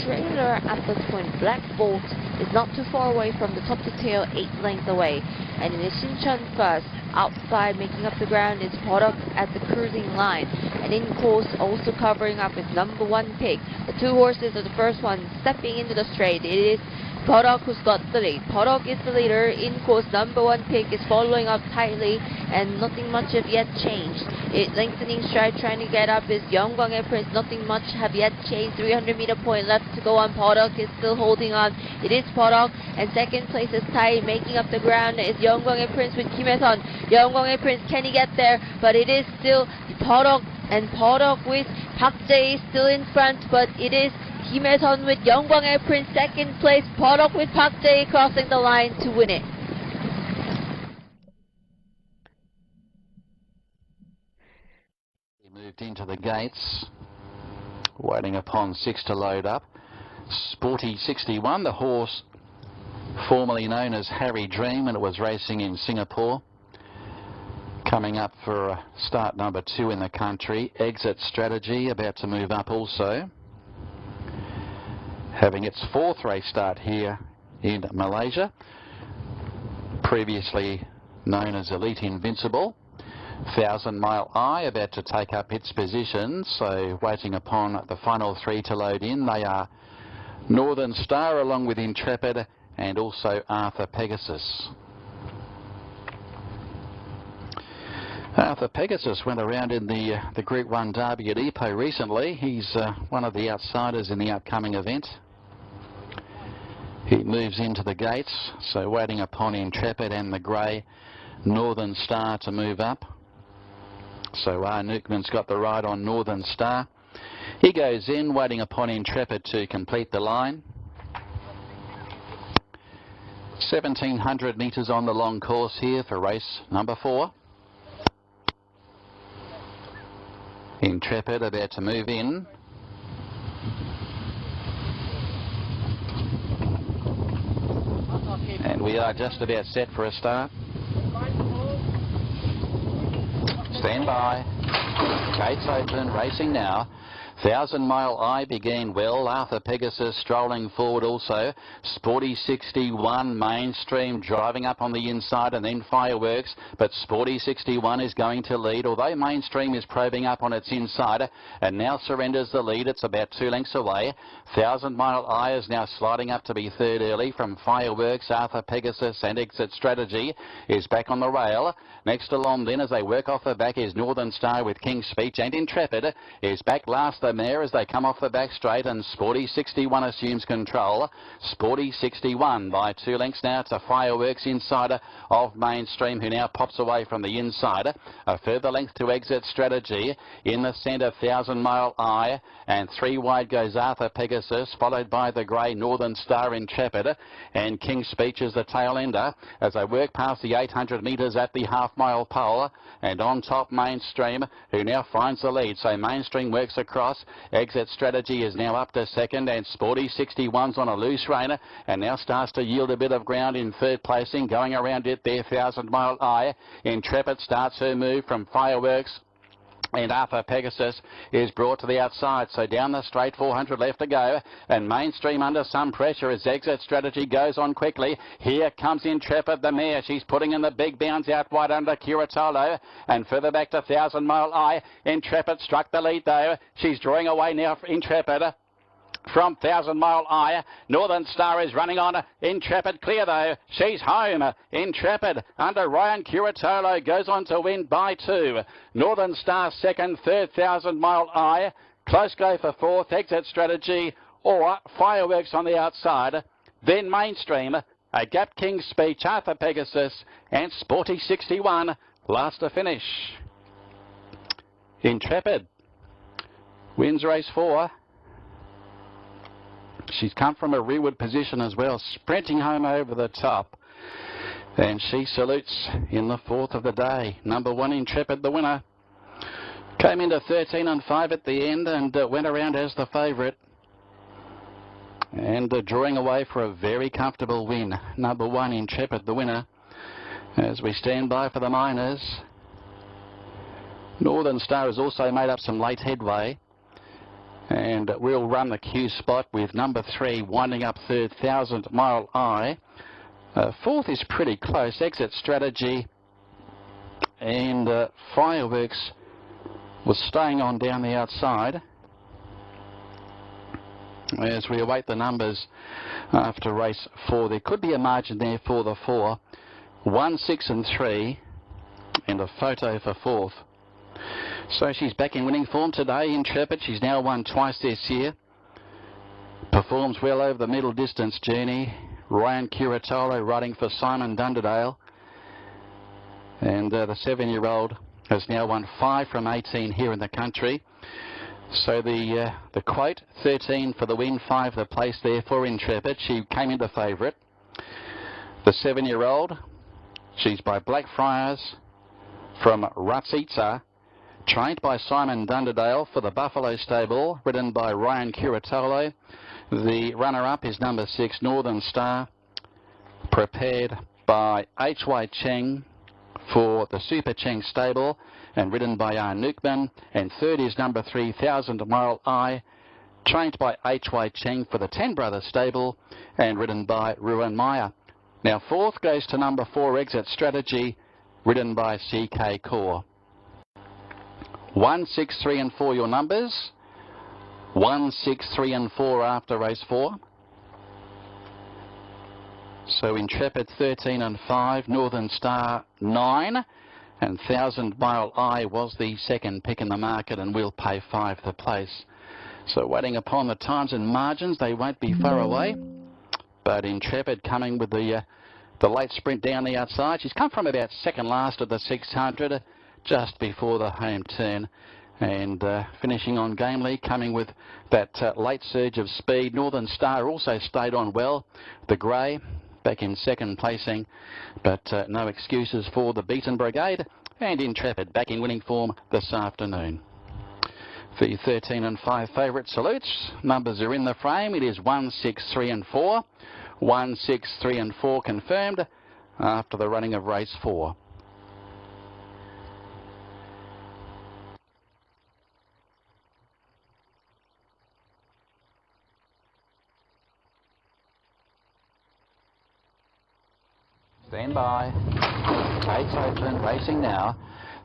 trailer at this point, Black Bolt is not too far away from the top to tail, 8 lengths away. And it is Shinchon First. Outside making up the ground is Podok at the cruising line. And in course also covering up is number 1 pick. The 2 horses are the first one stepping into the straight. It is Podok who's got the lead. Podok is the leader. In course, number 1 pick is following up tightly, and nothing much have yet changed. It lengthening stride, trying to get up is Yeonggwang의 Prince. Nothing much have yet changed. 300 meter point left to go on. Podok is still holding on. It is Podok, and 2nd place is tight. Making up the ground is Yeonggwang의 Prince with Kim Hae-sun. Yeonggwang의 Prince, can he get there? But it is still Podok, and Podok with Park Jae is still in front, but it is Kim Hae-sun with Yeonggwang의 Prince 2nd place. Podok with Park Jae crossing the line to win it. He moved into the gates, waiting upon 6 to load up. Sporty 61, the horse formerly known as Harry Dream, and it was racing in Singapore. Coming up for start number 2 in the country. Exit Strategy about to move up also, having its 4th race start here in Malaysia, previously known as Elite Invincible. 1000 Mile Eye about to take up its position, so waiting upon the final 3 to load in. They are Northern Star along with Intrepid and also Arthur Pegasus. Arthur Pegasus went around in the Group 1 Derby at Ipoh recently. He's one of the outsiders in the upcoming event. He moves into the gates, so waiting upon Intrepid and the grey Northern Star to move up. So Newkman's got the ride on Northern Star. He goes in, waiting upon Intrepid to complete the line. 1700 metres on the long course here for race number 4. Intrepid about to move in. And we are just about set for a start. Stand by. Gates open, racing now. 1000 Mile Eye began well. Arthur Pegasus strolling forward also. Sporty 61 Mainstream driving up on the inside, and then Fireworks. But Sporty 61 is going to lead, although Mainstream is probing up on its inside and now surrenders the lead. It's about 2 lengths away. 1000 Mile Eye is now sliding up to be third early from Fireworks. Arthur Pegasus and Exit Strategy is back on the rail. Next along then, as they work off the back, is Northern Star with King's Speech, and Intrepid is back last the mare as they come off the back straight, and Sporty 61 assumes control. Sporty 61 by 2 lengths now to Fireworks inside of Mainstream, who now pops away from the inside. A further length to Exit Strategy. In the centre, 1000 Mile Eye, and 3 wide goes Arthur Pegasus, followed by the grey Northern Star, Intrepid, and King's Speech is the tail ender as they work past the 800 metres at the half-mile pole, and on top Mainstream, who now finds the lead. So Mainstream works across. Exit Strategy is now up to second, and Sporty 61's on a loose rein and now starts to yield a bit of ground in third placing. Going around it there, 1000 Mile Eye. Intrepid starts her move from Fireworks, and Arthur Pegasus is brought to the outside. So down the straight, 400 left to go, and Mainstream under some pressure as Exit Strategy goes on quickly. Here comes Intrepid, the mare. She's putting in the big bounds out wide under Curatolo, and further back to 1000 Mile Eye. Intrepid struck the lead though. She's drawing away now for Intrepid from 1000 Mile Eye. Northern Star is running on. Intrepid clear though. She's home. Intrepid under Ryan Curatolo goes on to win by 2. Northern Star second, third 1000 Mile Eye. Close go for fourth, Exit Strategy or Fireworks on the outside. Then Mainstream, a gap King's Speech, Arthur Pegasus and Sporty 61 last to finish. Intrepid wins race 4. She's come from a rearward position as well, sprinting home over the top. And she salutes in the 4th of the day. Number 1, Intrepid, the winner. Came into 13 and 5 at the end and went around as the favourite. And drawing away for a very comfortable win. Number 1, Intrepid, the winner. As we stand by for the minors. Northern Star has also made up some late headway. And we'll run the Q spot with number 3 winding up third, 1000 Mile Eye. 4th is pretty close, Exit Strategy, and Fireworks was staying on down the outside as we await the numbers after race 4. There could be a margin there for the 4. 1, 6 and 3, and a photo for 4th. So she's back in winning form today, Intrepid. She's now won twice this year. Performs well over the middle distance journey. Ryan Curatolo riding for Simon Dunderdale. And the 7-year-old has now won 5 from 18 here in the country. So the quote, 13 for the win, 5 the place there for Intrepid. She came into favourite. The 7-year-old, she's by Blackfriars from Ratsitsa. Trained by Simon Dunderdale for the Buffalo Stable, ridden by Ryan Curatolo. The runner-up is number 6, Northern Star, prepared by H.Y. Cheng for the Super Cheng Stable and ridden by Nukman. And third is number 3, 1000 Mile Eye, trained by H.Y. Cheng for the Ten Brothers Stable and ridden by Ruan Meyer. Now 4th goes to number 4, Exit Strategy, ridden by C.K. Core. 1, 6, 3 and 4 your numbers. 1, 6, 3 and 4 after race 4. So Intrepid 13 and 5, Northern Star 9, and 1000 Mile Eye was the second pick in the market and will pay 5 the place. So waiting upon the times and margins, they won't be far away. But Intrepid coming with the late sprint down the outside. She's come from about second last of the 600. Just before the home turn, And finishing on gamely, coming with that late surge of speed. Northern Star also stayed on well. The grey back in second placing, but no excuses for the Beaten Brigade. And Intrepid back in winning form this afternoon. The 13 and 5 favourite salutes. Numbers are in the frame. It is 1, 6, 3 and 4. 1, 6, 3 and 4 confirmed after the running of race 4. Stand by. Gates open, racing now.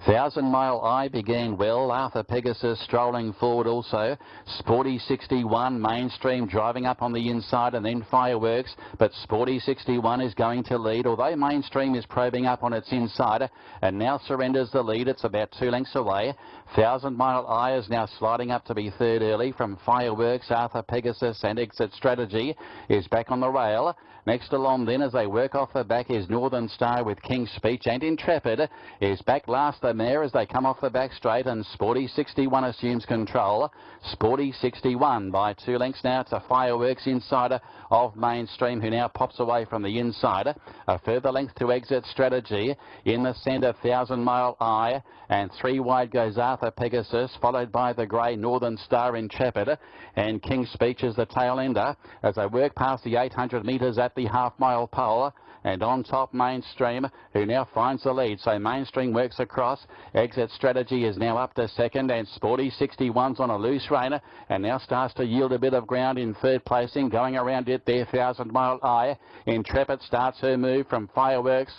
1,000 Mile Eye began well. Arthur Pegasus strolling forward also. Sporty 61, Mainstream driving up on the inside, and then Fireworks. But Sporty 61 is going to lead, although Mainstream is probing up on its inside and now surrenders the lead. It's about 2 lengths away. 1,000 Mile Eye is now sliding up to be third early from Fireworks. Arthur Pegasus and Exit Strategy is back on the rail. Next along then, as they work off the back, is Northern Star with King's Speech, and Intrepid is back last the mare as they come off the back straight, and Sporty 61 assumes control. Sporty 61 by 2 lengths now to Fireworks inside of Mainstream, who now pops away from the inside. A further length to Exit Strategy. In the centre, 1,000 Mile Eye, and 3 wide goes Arthur Pegasus, followed by the grey Northern Star, Intrepid, and King's Speech is the tail ender as they work past the 800 metres at the half-mile pole. And on top, Mainstream, who now finds the lead. So Mainstream works across. Exit Strategy is now up to second, and Sporty 61's on a loose rein and now starts to yield a bit of ground in third placing. Going around it there, 1,000 Mile Eye. Intrepid starts her move from Fireworks,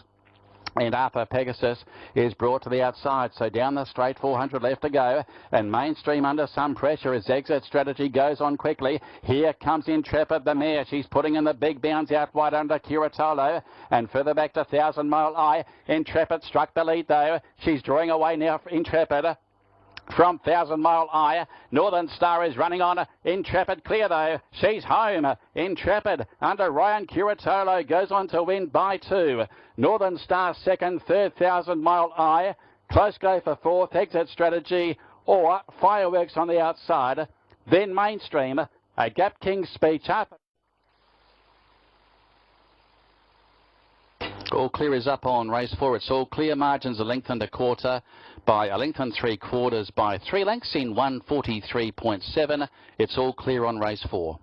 and Arthur Pegasus is brought to the outside. So down the straight, 400 left to go, and Mainstream under some pressure as Exit Strategy goes on quickly. Here comes Intrepid, the mare. She's putting in the big bounds out wide under Curatolo, and further back to 1,000 Mile Eye. Intrepid struck the lead though. She's drawing away now for Intrepid from 1,000 Mile Eye. Northern Star is running on. Intrepid clear though. She's home. Intrepid under Ryan Curatolo goes on to win by 2. Northern Star second, third 1,000 Mile Eye. Close go for fourth, Exit Strategy or Fireworks on the outside. Then Mainstream, a gap King's Speech up. All clear is up on race 4. It's all clear. Margins a length and a quarter by a length and 3/4 by 3 lengths in 1:43.7. It's all clear on race 4.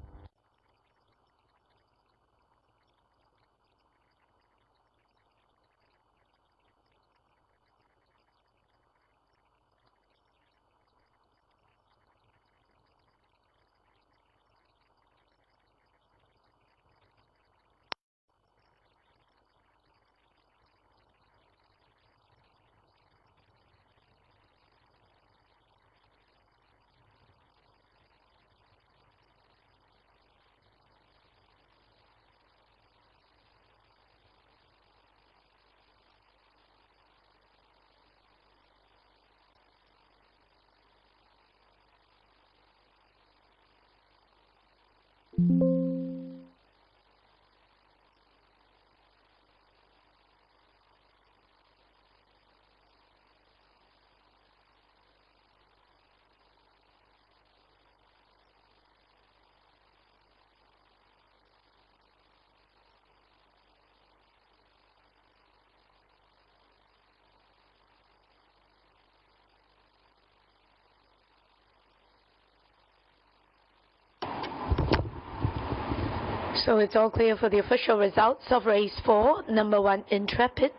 So it's all clear for the official results of race 4. Number 1, Intrepid,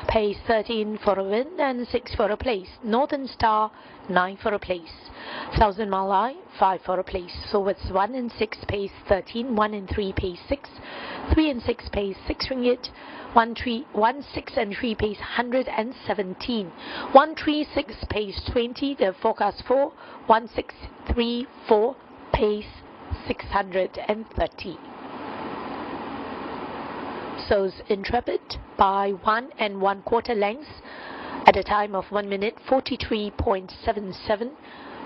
pace 13 for a win and 6 for a place. Northern Star, 9 for a place. 1,000 Mile Eye, 5 for a place. So it's 1 and 6 pace 13, 1 and 3 pace 6, 3 and 6 pace 6 ringgit, 1, 6 and 3 pace 117, 1, 3, 6 pace 20, the forecast 4, 1, 6, 3, 4 pace 630. So it's Intrepid by 1 1/4 lengths at a time of 1 minute 43.77,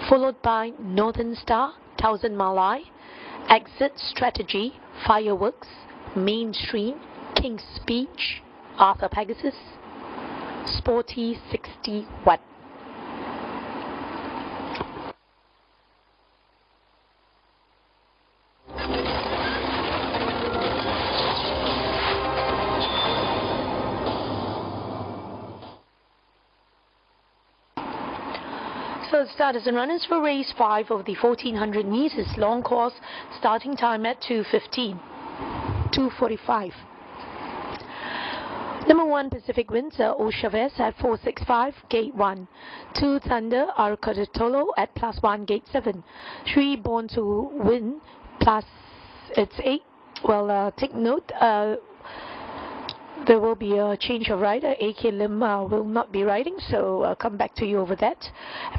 followed by Northern Star, 1,000 Mile Eye, Exit Strategy, Fireworks, Mainstream, King's Speech, Arthur Pegasus, Sporty 61. first starters and runners for race 5 of the 1400 meters long course, starting time at 2:45. Number 1 Pacific Windsor Chavez at 465, gate 1. 2 Thunder Arcotolo at +1, gate 7. 3 Born to Win plus it's 8. Well, take note, there will be a change of rider. AK Lim will not be riding, so I'll come back to you over that.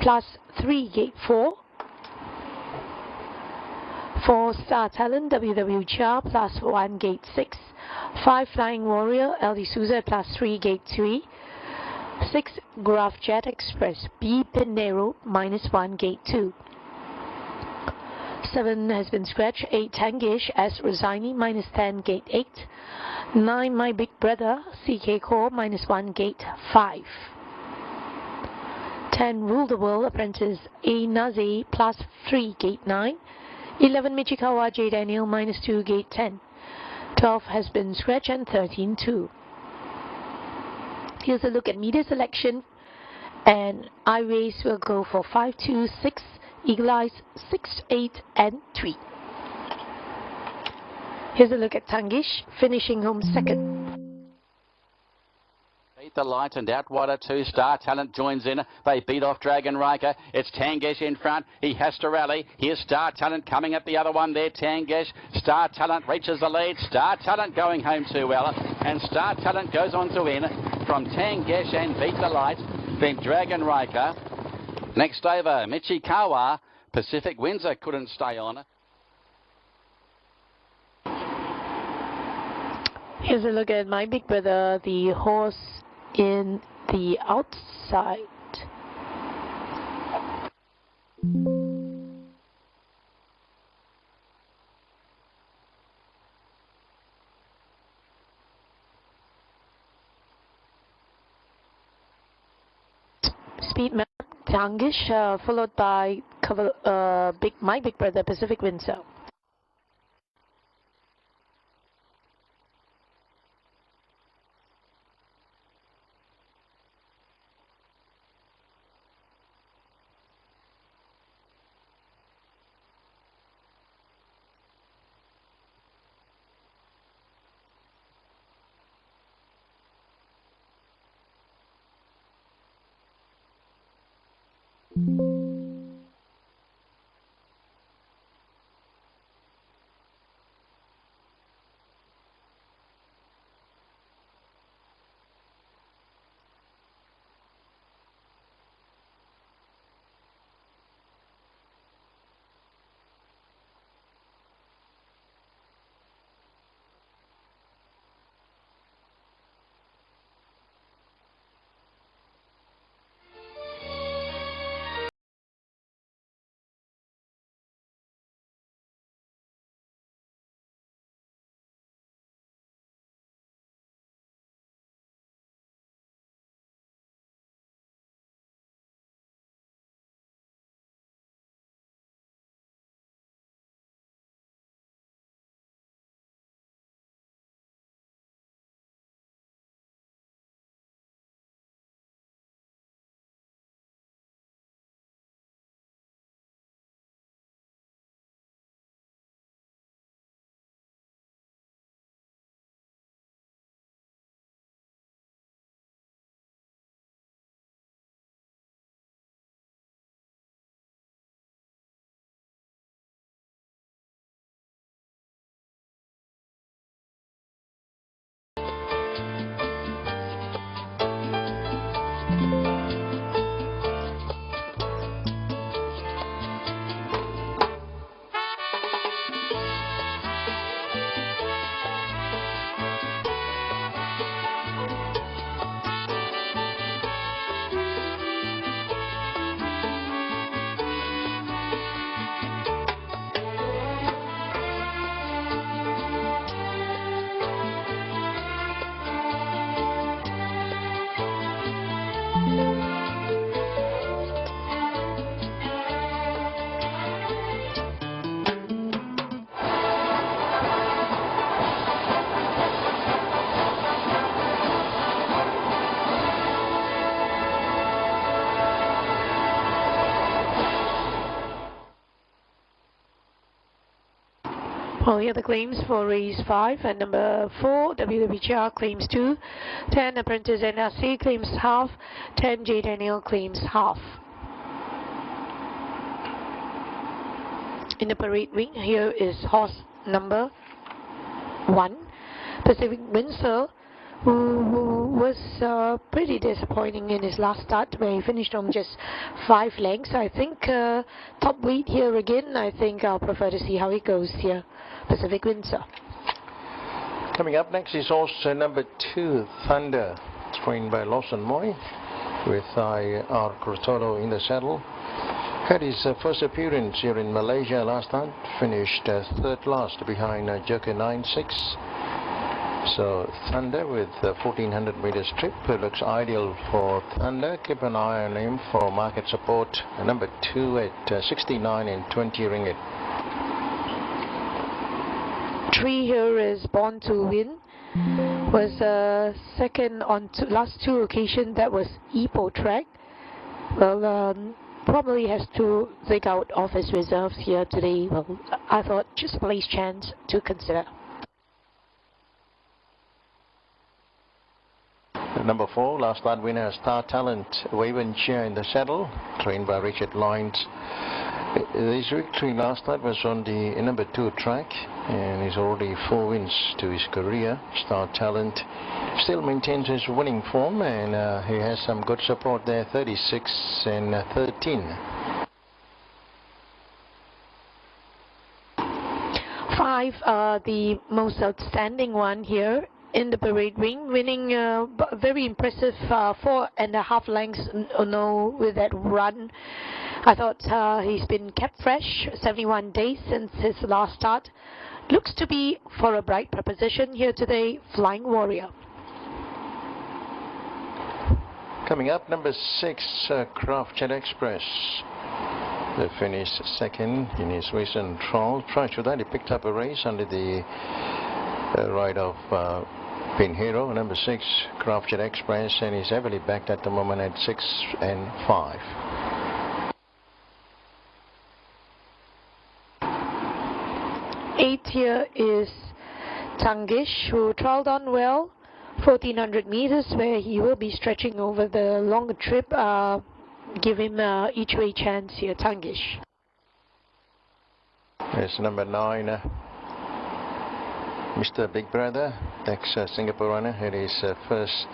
+3, gate 4. 4 Star Talent WW Cha +1, gate 6. 5 Flying Warrior LD Souza at +3, gate 3. 6 Graph Jet Express B Pinero -1, gate 2. 7 has been scratched. 8 Tangish S Rosini -10, gate 8. 9 My Big Brother CK Core -1, gate 5. 10 Rule the World Apprentice A Nazi +3, gate 9. 11 Michikawa J Daniel -2, gate 10. 12 has been scratched and 13 2. Here's a look at media selection, and I race will go for 5, 2, 6, Eagle Eyes 6, 8 and 3. Here's a look at Tangish finishing home second. Beat the light and out wider 2 Star Talent joins in. They beat off Dragon Riker. It's Tangesh in front. He has to rally. Here's Star Talent coming at the other one there. Tangesh. Star Talent reaches the lead. Star Talent going home too well. And Star Talent goes on to win from Tangesh and beat the light. Then Dragon Riker. Next over, Michikawa. Pacific Windsor couldn't stay on. Here's a look at My Big Brother, the horse in the outside. Speed map, Tangish, followed by My Big Brother, Pacific Windsor. Well, here are the claims for race 5 and number 4, WWGR claims 2, 10 Apprentice NRC claims half, 10 J Daniel claims half. In the parade ring, here is horse number 1, Pacific Windsor, who was pretty disappointing in his last start where he finished on just 5 lengths. I think top weight here again. I think I'll prefer to see how it goes here. Pacific Windsor. Coming up next is also number 2, Thunder, trained by Lawson Moy, with R. Cortado in the saddle. Had his first appearance here in Malaysia last time, finished 3rd last behind Joker 9-6. So Thunder with 1400 meters trip looks ideal for Thunder. Keep an eye on him for market support. Number 2 at 69 and 20 ringgit. 3 here is Born to Win. Was second on last 2 occasions. That was Ipoh track. Well, probably has to take out of his reserves here today. Well, I thought just a place chance to consider. Number 4, last start winner, Star Talent, Wavenshire in the saddle, trained by Richard Lyons. His victory last start was on the number 2 track, and he's already 4 wins to his career. Star Talent still maintains his winning form, and he has some good support there, 36 and 13. 5, the most outstanding one here in the parade ring, winning very impressive 4.5 lengths with that run. I thought he's been kept fresh, 71 days since his last start. Looks to be for a bright proposition here today, Flying Warrior. Coming up, number 6, Craft Jet Express. They finished 2nd in his recent trial. Prior to that, he picked up a race under the ride of Pinheiro, number 6, Craft Jet Express, and he's heavily backed at the moment at 6 and 5. Eighth here is Tangish, who trialled on well, 1400 meters, where he will be stretching over the longer trip. Give him each way chance here, Tangish. There's number 9, Mr. Big Brother, ex-Singapore runner, had his first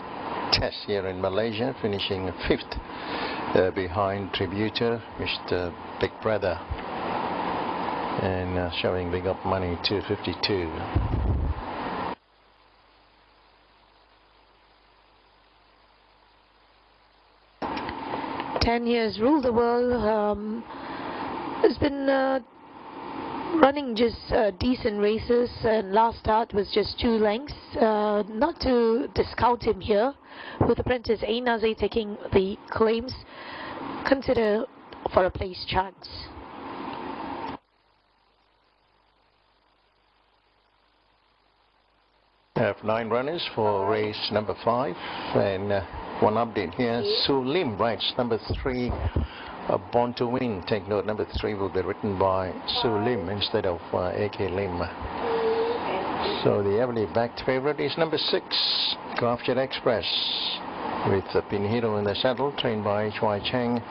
test here in Malaysia, finishing 5th behind Tributor, Mr. Big Brother, and showing big up money, 252. 10 years ruled the world. Has been running just decent races, and last start was just 2 lengths. Not to discount him here, with Apprentice Ainaze taking the claims. Consider for a place chance. I have 9 runners for race number 5, and one update here. Su Lim rides number 3, Born to Win. Take note, number 3 will be written by Su Lim instead of AK Lim. So the heavily backed favorite is number 6, Craft Jet Express, with Pinheiro in the saddle, trained by Choi Chang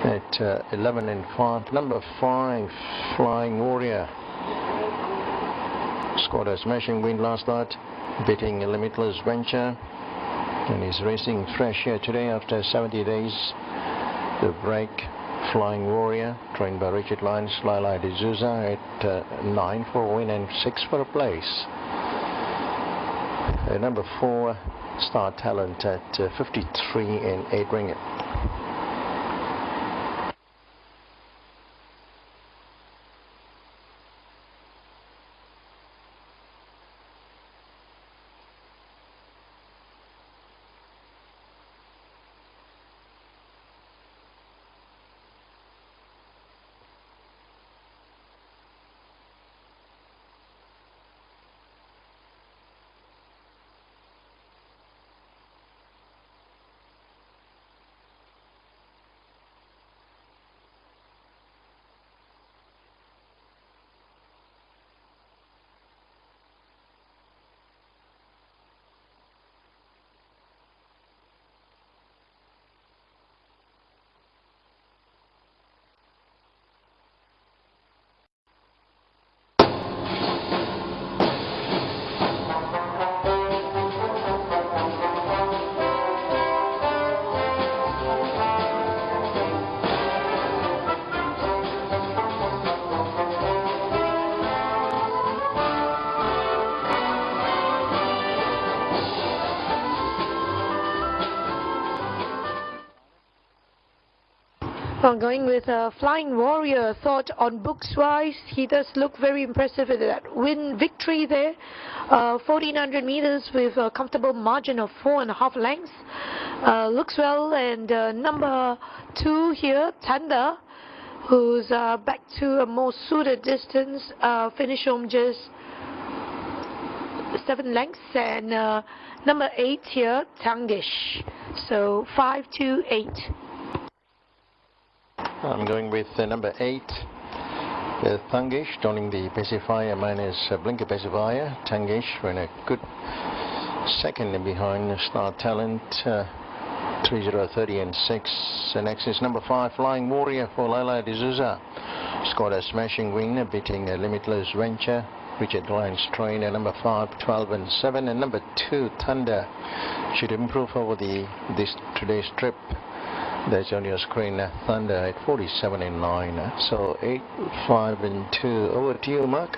at 11 and 5. Number 5, Flying Warrior, scored a smashing win last start, beating Limitless Venture, and he's racing fresh here today after 70 days. The break, Flying Warrior, trained by Richard Lyons, Lila D'Souza at 9 for a win and 6 for a place. Number 4, Star Talent at 53 and 8 ringgit. Going with Flying Warrior. Thought on books wise, he does look very impressive with that win victory there. 1400 meters with a comfortable margin of 4.5 lengths. Looks well. And number 2 here, Thunder, who's back to a more suited distance, finish home just 7 lengths. And number 8 here, Tangish. So 5, 2, 8. I'm going with number 8, Tangish, joining the pacifier minus blinker pacifier. Tangish in a good second behind Star Talent, 3030 and 6. The next is number 5, Flying Warrior for Laila D'Souza. Scored a smashing win, beating Limitless Venture. Richard Lyons train at number 5, 12 and 7. And number 2, Thunder, should improve over today's trip. There's on your screen, Thunder at 47 and 9. So 8, 5 and 2. Over to you, Mark.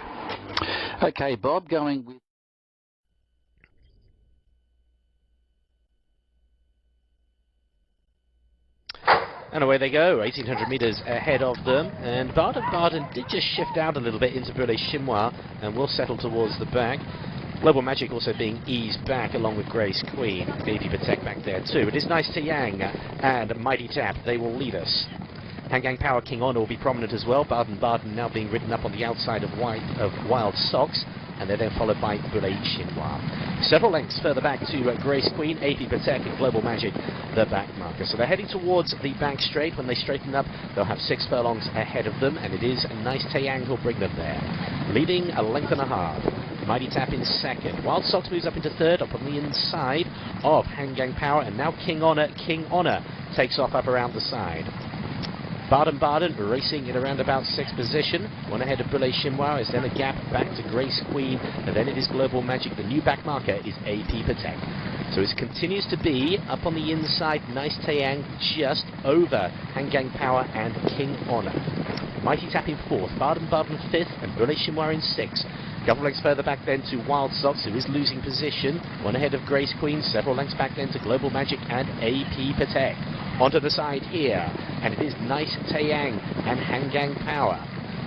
Okay, Bob, going with... And away they go, 1800 metres ahead of them, and Baden did just shift out a little bit into Brûlé Chinois and will settle towards the back. Global Magic also being eased back along with Grace Queen. AP Patek back there too. It is Nice Yang and Mighty Tap. They will lead us. Hanggang Power, King Honor will be prominent as well. Baden now being ridden up on the outside of Wild Socks, and they're then followed by Brûlé Chinois. Several lengths further back to Grace Queen, AP Patek and Global Magic, the back marker. So they're heading towards the back straight. When they straighten up, they'll have 6 furlongs ahead of them, and it is Nice Yang who'll bring them there. Leading a length and a half. Mighty Tap in second. Wild Socks moves up into third, up on the inside of Hanggang Power, and now King Honor. King Honor takes off up around the side. Baden racing in around about 6th position. One ahead of Brûlé Chinois, is then a gap back to Grace Queen, and then it is Global Magic. The new back marker is AP Patek. So it continues to be up on the inside, Nice Yang just over Hanggang Power and King Honor. Mighty Tap in 4th, Baden 5th, and Brûlé Chinois in 6th. Couple lengths further back then to Wild Socks, who is losing position. One ahead of Grace Queen, several lengths back then to Global Magic and AP Patek. Onto the side here, and it is Nice Yang and Hanggang Power.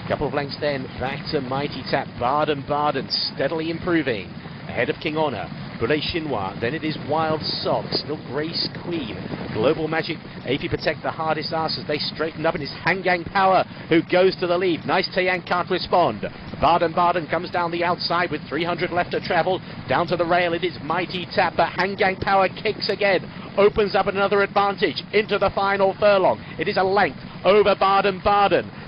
Couple of lengths then back to Mighty Tap. Baden steadily improving. Ahead of King Honor, Brûlé Chinois, then it is Wild Socks, still Grace Queen. Global Magic, AP Patek, the hardest ass as they straighten up, and it's Hanggang Power who goes to the lead. Nice Yang can't respond. Baden comes down the outside with 300 left to travel. Down to the rail, it is Mighty Tap, but Hanggang Power kicks again. Opens up another advantage into the final furlong. It is a length over Baden.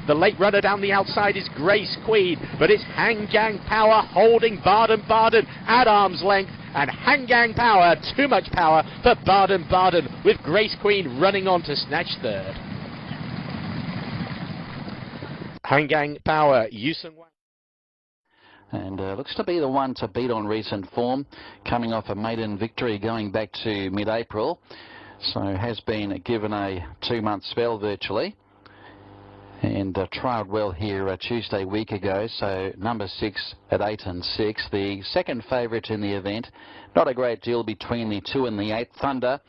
The late runner down the outside is Grace Queen, but it's Hanggang Power holding Baden at arm's length, and Hanggang Power, too much power for Baden with Grace Queen running on to snatch third. Hanggang Power, Yusen Wang. And looks to be the one to beat on recent form, coming off a maiden victory going back to mid-April. So has been given a 2-month spell virtually. And trialled well here Tuesday week ago, so number 6 at 8 and 6. The second favourite in the event. Not a great deal between the 2 and the 8. Thunder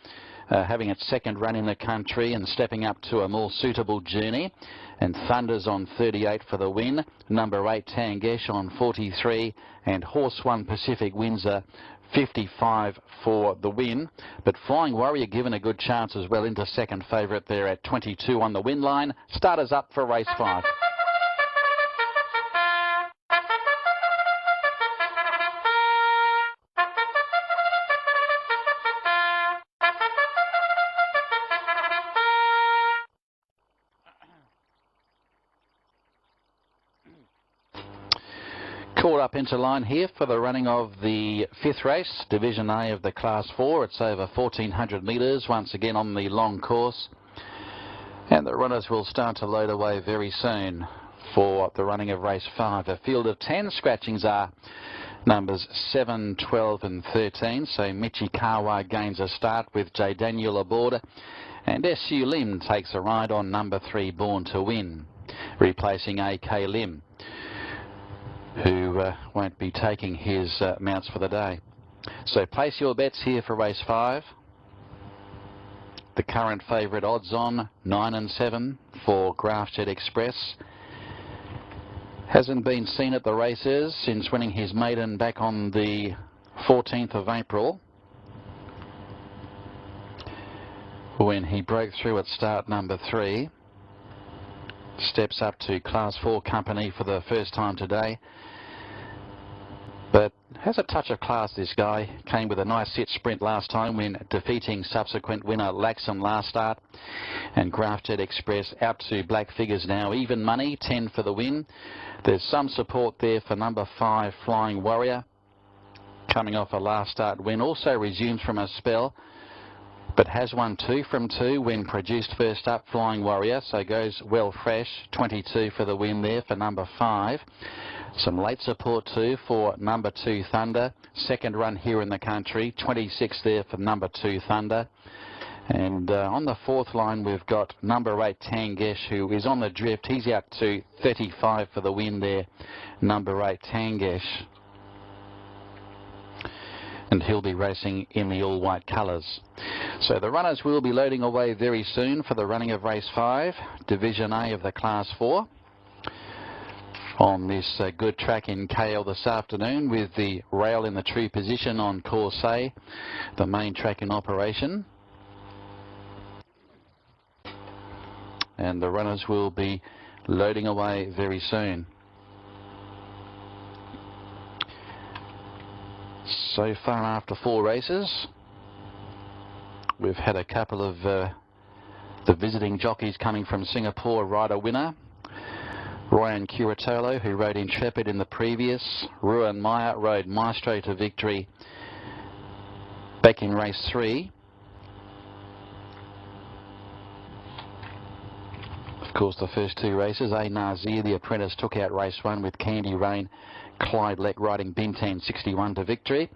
having its second run in the country and stepping up to a more suitable journey. And Thunder's on 38 for the win. Number 8 Tangesh on 43, and Horse 1 Pacific Windsor 55 for the win. But Flying Warrior given a good chance as well into second favourite there at 22 on the win line. Starters up for race 5. Caught up into line here for the running of the 5th race, Division A of the Class 4. It's over 1400 metres, once again on the long course. And the runners will start to load away very soon for the running of race 5. A field of 10 scratchings are numbers 7, 12 and 13. So Michikawa gains a start with J. Daniel aboard. And S.U. Lim takes a ride on number 3, Born to Win, replacing A.K. Lim, who won't be taking his mounts for the day. So place your bets here for race 5. The current favourite odds on 9 and 7 for Graftjet Express. Hasn't been seen at the races since winning his maiden back on the 14th of April, when he broke through at start number 3. Steps up to Class 4 company for the first time today. But has a touch of class, this guy. Came with a nice sit sprint last time when defeating subsequent winner Laxon last start. And Graftjet Express out to black figures now. Even money, 10 for the win. There's some support there for number 5, Flying Warrior. Coming off a last start win. Also resumes from a spell, but has won 2 from 2 when produced first up, Flying Warrior. So goes well fresh. 22 for the win there for number 5. Some late support too for number 2 Thunder. Second run here in the country. 26 there for number 2 Thunder. And on the 4th line we've got number 8 Tangesh, who is on the drift. He's out to 35 for the win there. Number 8 Tangesh. And he'll be racing in the all-white colours. So the runners will be loading away very soon for the running of race 5, Division A of the Class 4. On this good track in KL this afternoon, with the rail in the true position on course A, the main track in operation. And the runners will be loading away very soon. So far, after 4 races, we've had a couple of the visiting jockeys coming from Singapore. Rider winner Ryan Curatolo, who rode Intrepid in the previous. Ruan Meyer rode Maestro to victory back in race 3. Of course, the first 2 races, A Nazir, the apprentice, took out race 1 with Candy Rain. Clyde Leck riding Bintan 61 to victory.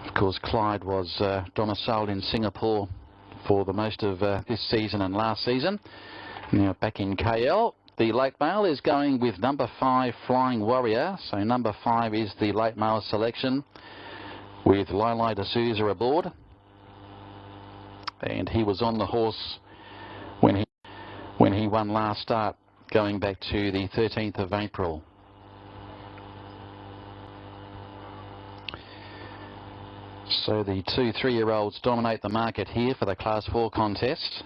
Of course, Clyde was domiciled in Singapore for the most of this season and last season. Now back in KL, the late mail is going with number 5 Flying Warrior. So number 5 is the late mail selection, with Lili D'Souza aboard. And he was on the horse when he won last start, going back to the 13th of April. So the 2 3-year-olds dominate the market here for the Class 4 contest.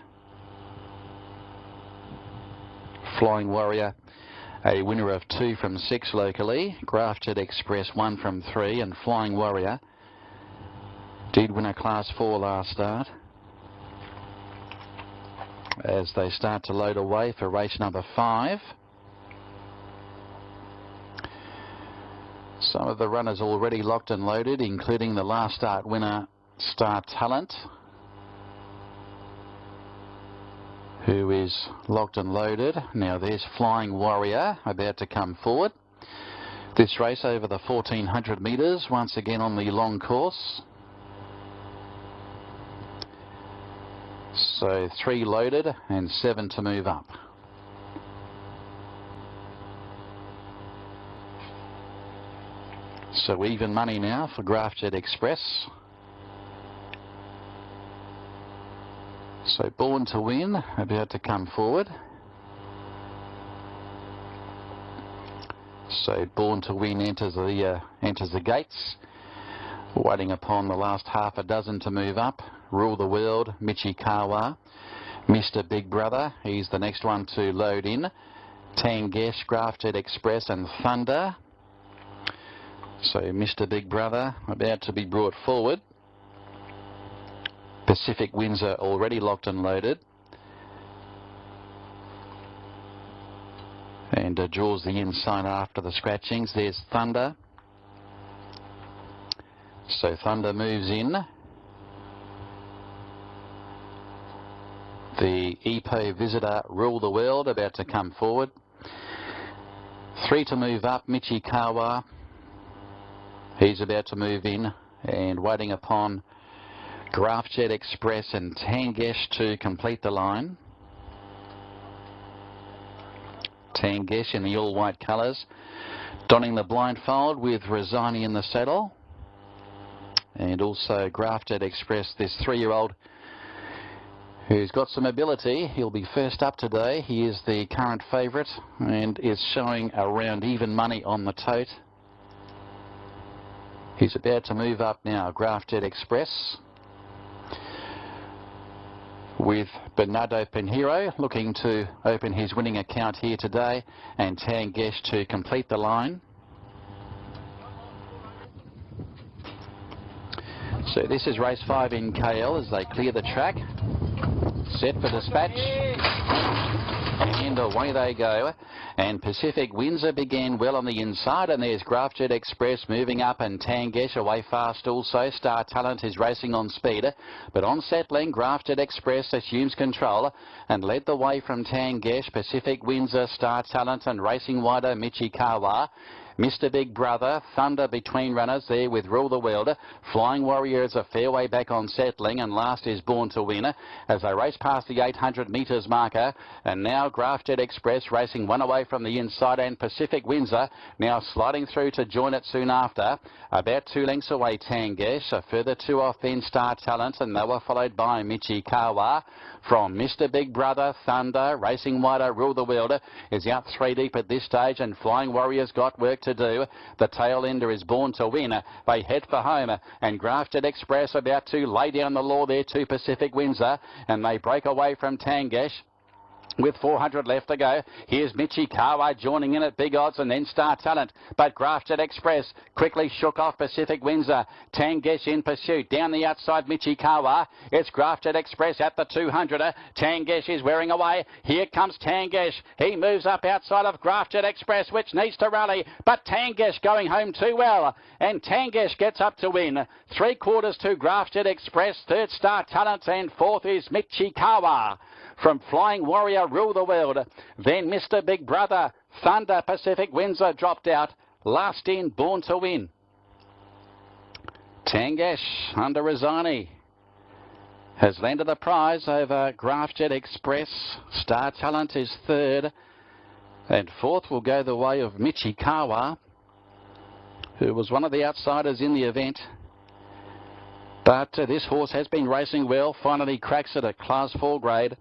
Flying Warrior, a winner of 2 from 6 locally. Graftjet Express 1 from 3, and Flying Warrior did win a Class 4 last start. As they start to load away for race number 5. Some of the runners already locked and loaded, including the last start winner, Star Talent, who is locked and loaded. Now there's Flying Warrior about to come forward. This race over the 1400 metres, once again on the long course. So 3 loaded and 7 to move up. So even money now for Graftjet Express. So Born to Win about to come forward. So Born to Win enters the gates, waiting upon the last half a dozen to move up. Rule the World, Michikawa, Mr. Big Brother, he's the next one to load in. Tangesh, Graftjet Express and Thunder. So Mr. Big Brother about to be brought forward. Pacific Windsor already locked and loaded. And draws the inside after the scratchings. There's Thunder. So Thunder moves in. The EPO Visitor, Rule the World, about to come forward. 3 to move up, Michikawa. He's about to move in, and waiting upon Graftjet Express and Tangesh to complete the line. Tangesh in the all-white colours, donning the blindfold with Rosani in the saddle. And also Graftjet Express, this 3-year-old, who's got some ability. He'll be first up today. He is the current favourite and is showing around even money on the tote. He's about to move up now, Grafted Express, with Bernardo Pinheiro looking to open his winning account here today, and Tangesh to complete the line. So this is race 5 in KL as they clear the track. Set for dispatch. And away they go. And Pacific Windsor began well on the inside, and there's Grafted Express moving up, and Tangesh away fast also. Star Talent is racing on speed, but on settling, Grafted Express assumes control and led the way from Tangesh. Pacific Windsor, Star Talent, and racing wider Michikawa. Mr. Big Brother, Thunder between runners there with Rule the World. Flying Warrior is a fair way back on settling, and last is Born to Win as they race past the 800 metres marker. And now Grafted Express racing one away from the inside, and Pacific Windsor now sliding through to join it soon after. About 2 lengths away Tangesh, a further 2 off then Star Talent, and they were followed by Michikawa. From Mr. Big Brother, Thunder, racing wider, Rule the World is out 3 deep at this stage, and Flying Warrior's got work to do. The tail ender is Born to Win. They head for home, and Grafted Express about to lay down the law there to Pacific Windsor, and they break away from Tangesh with 400 left to go. Here's Michikawa joining in at big odds, and then Star Talent. But Grafted Express quickly shook off Pacific Windsor. Tangesh in pursuit. Down the outside, Michikawa. It's Grafted Express at the 200. Tangesh is wearing away. Here comes Tangesh. He moves up outside of Grafted Express, which needs to rally. But Tangesh going home too well. And Tangesh gets up to win. 3/4 to Grafted Express. 3rd Star Talent, and 4th is Michikawa. From Flying Warrior, Rule the World. Then Mr. Big Brother, Thunder, Pacific Windsor dropped out. Last in, Born to Win. Tangesh under Rosani has landed the prize over Grafted Express. Star Talent is 3rd, and 4th will go the way of Michikawa, who was one of the outsiders in the event. But this horse has been racing well. Finally cracks at a Class 4 grade.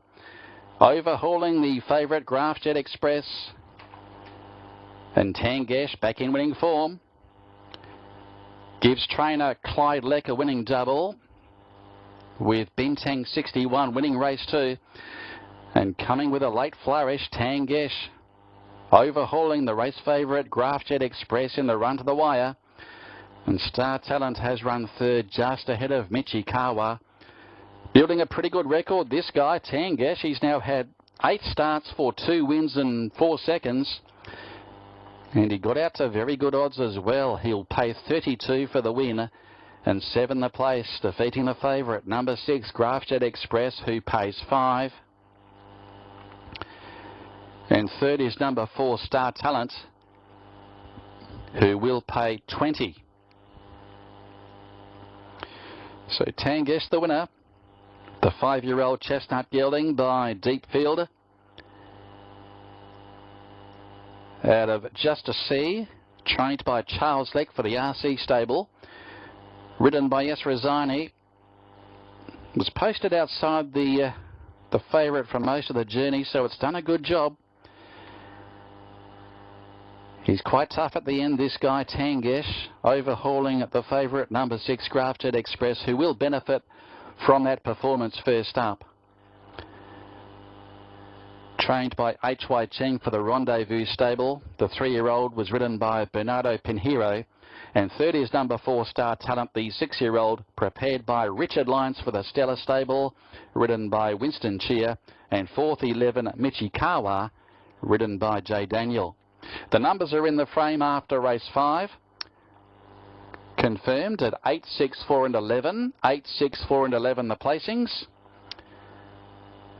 Overhauling the favourite Grafted Express, and Tangesh back in winning form. Gives trainer Clyde Leck a winning double, with Bintang 61 winning race 2, and coming with a late flourish, Tangesh overhauling the race favourite Grafted Express in the run to the wire, and Star Talent has run 3rd just ahead of Michikawa. Building a pretty good record, this guy, Tangesh. He's now had 8 starts for 2 wins and 4 seconds. And he got out to very good odds as well. He'll pay 32 for the win and 7 the place, defeating the favourite, number 6, Grafted Express, who pays 5. And 3rd is number 4, Star Talent, who will pay 20. So Tangesh the winner. The 5-year-old Chestnut gelding by Deep Field out of Just a Sea, trained by Charles Leck for the RC stable, ridden by S. Rosani, was posted outside the favourite for most of the journey, so it's done a good job. He's quite tough at the end, this guy Tangesh, overhauling at the favourite number 6 Grafted Express, who will benefit from that performance first up. Trained by H.Y. Cheng for the Rendezvous stable, the 3-year-old was ridden by Bernardo Pinheiro, and 3rd is number 4 Star Talent, the 6-year-old, prepared by Richard Lyons for the Stella stable, ridden by Winston Cheer, and 4th 11 Michikawa, ridden by J. Daniel. The numbers are in the frame after race 5. Confirmed at 8, 6, 4 and 11. 8, 6, 4 and 11 the placings.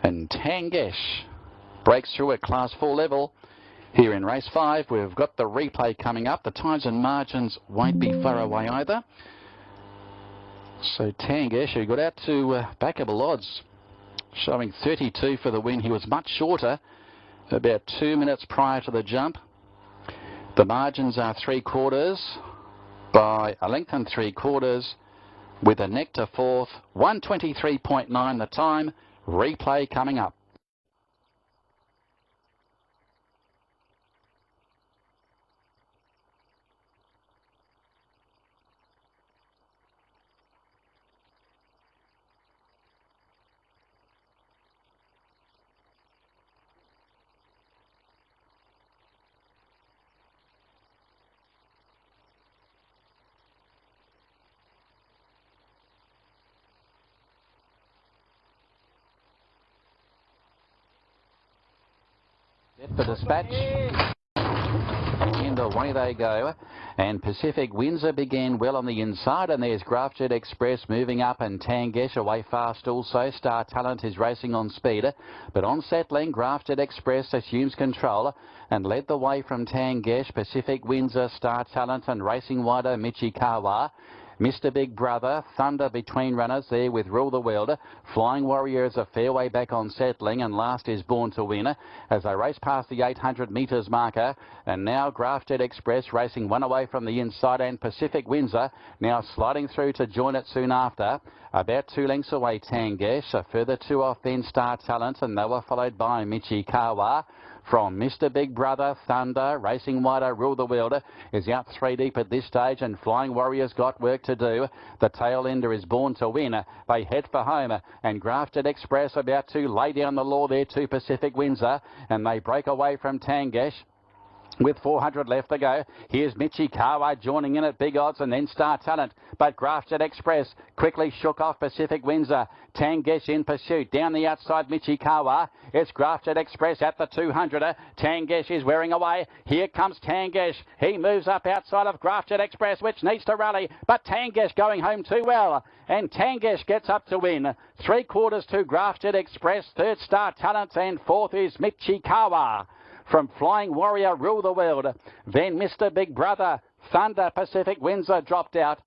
And Tangesh breaks through at Class 4 level. Here in race 5, we've got the replay coming up. The times and margins won't be far away either. So Tangesh, who got out to backable odds, showing 32 for the win. He was much shorter, about 2 minutes prior to the jump. The margins are 3/4 by a length and 3/4, with a neck to 4th. 1:23.9 the time. Replay coming up. For dispatch. And away they go. And Pacific Windsor began well on the inside, and there's Graftjet Express moving up, and Tangesh away fast also. Star Talent is racing on speed, but on settling, Graftjet Express assumes control and led the way from Tangesh. Pacific Windsor, Star Talent, and racing wider Michikawa. Mr. Big Brother, Thunder between runners there with Rule the World. Flying Warrior is a fair way back on settling, and last is Born to Win as they race past the 800 metres marker. And now Graftjet Express racing one away from the inside, and Pacific Windsor now sliding through to join it soon after. About 2 lengths away Tangesh, a further 2 off then Star Talent, and they were followed by Michikawa. From Mr. Big Brother, Thunder, racing wider, Rule the World is out 3 deep at this stage, and Flying Warrior's got work to do. The tail ender is Born to Win. They head for home, and Graftjet Express about to lay down the law there to Pacific Windsor, and they break away from Tangesh. With 400 left to go, here's Michikawa joining in at big odds, and then Star Talent. But Graftjet Express quickly shook off Pacific Windsor. Tangesh in pursuit. Down the outside, Michikawa. It's Graftjet Express at the 200. Tangesh is wearing away. Here comes Tangesh. He moves up outside of Graftjet Express, which needs to rally. But Tangesh going home too well. And Tangesh gets up to win. 3/4 to Graftjet Express. Third Star Talent, and fourth is Michikawa. From Flying Warrior, Rule the World. Then Mr. Big Brother, Thunder, Pacific Windsor dropped out.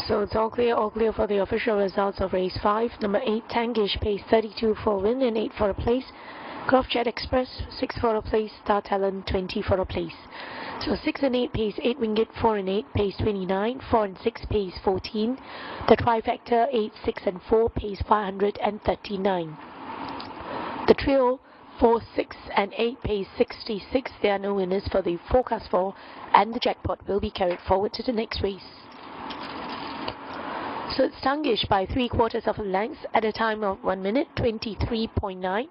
So it's all clear for the official results of race 5. Number 8, Tangesh, pace 32 for a win and 8 for a place. Graftjet Express, 6 for a place. Star Talent, 20 for a place. So 6 and 8 pace 8 ringgit, 4 and 8 pace 29, 4 and 6 pace 14. The trifecta 8, 6 and 4 pace 539. The trio 4, 6 and 8 pace 66. There are no winners for the forecast 4, and the jackpot will be carried forward to the next race. So it's Tangesh by 3/4 of a length at a time of 1 minute 23.9,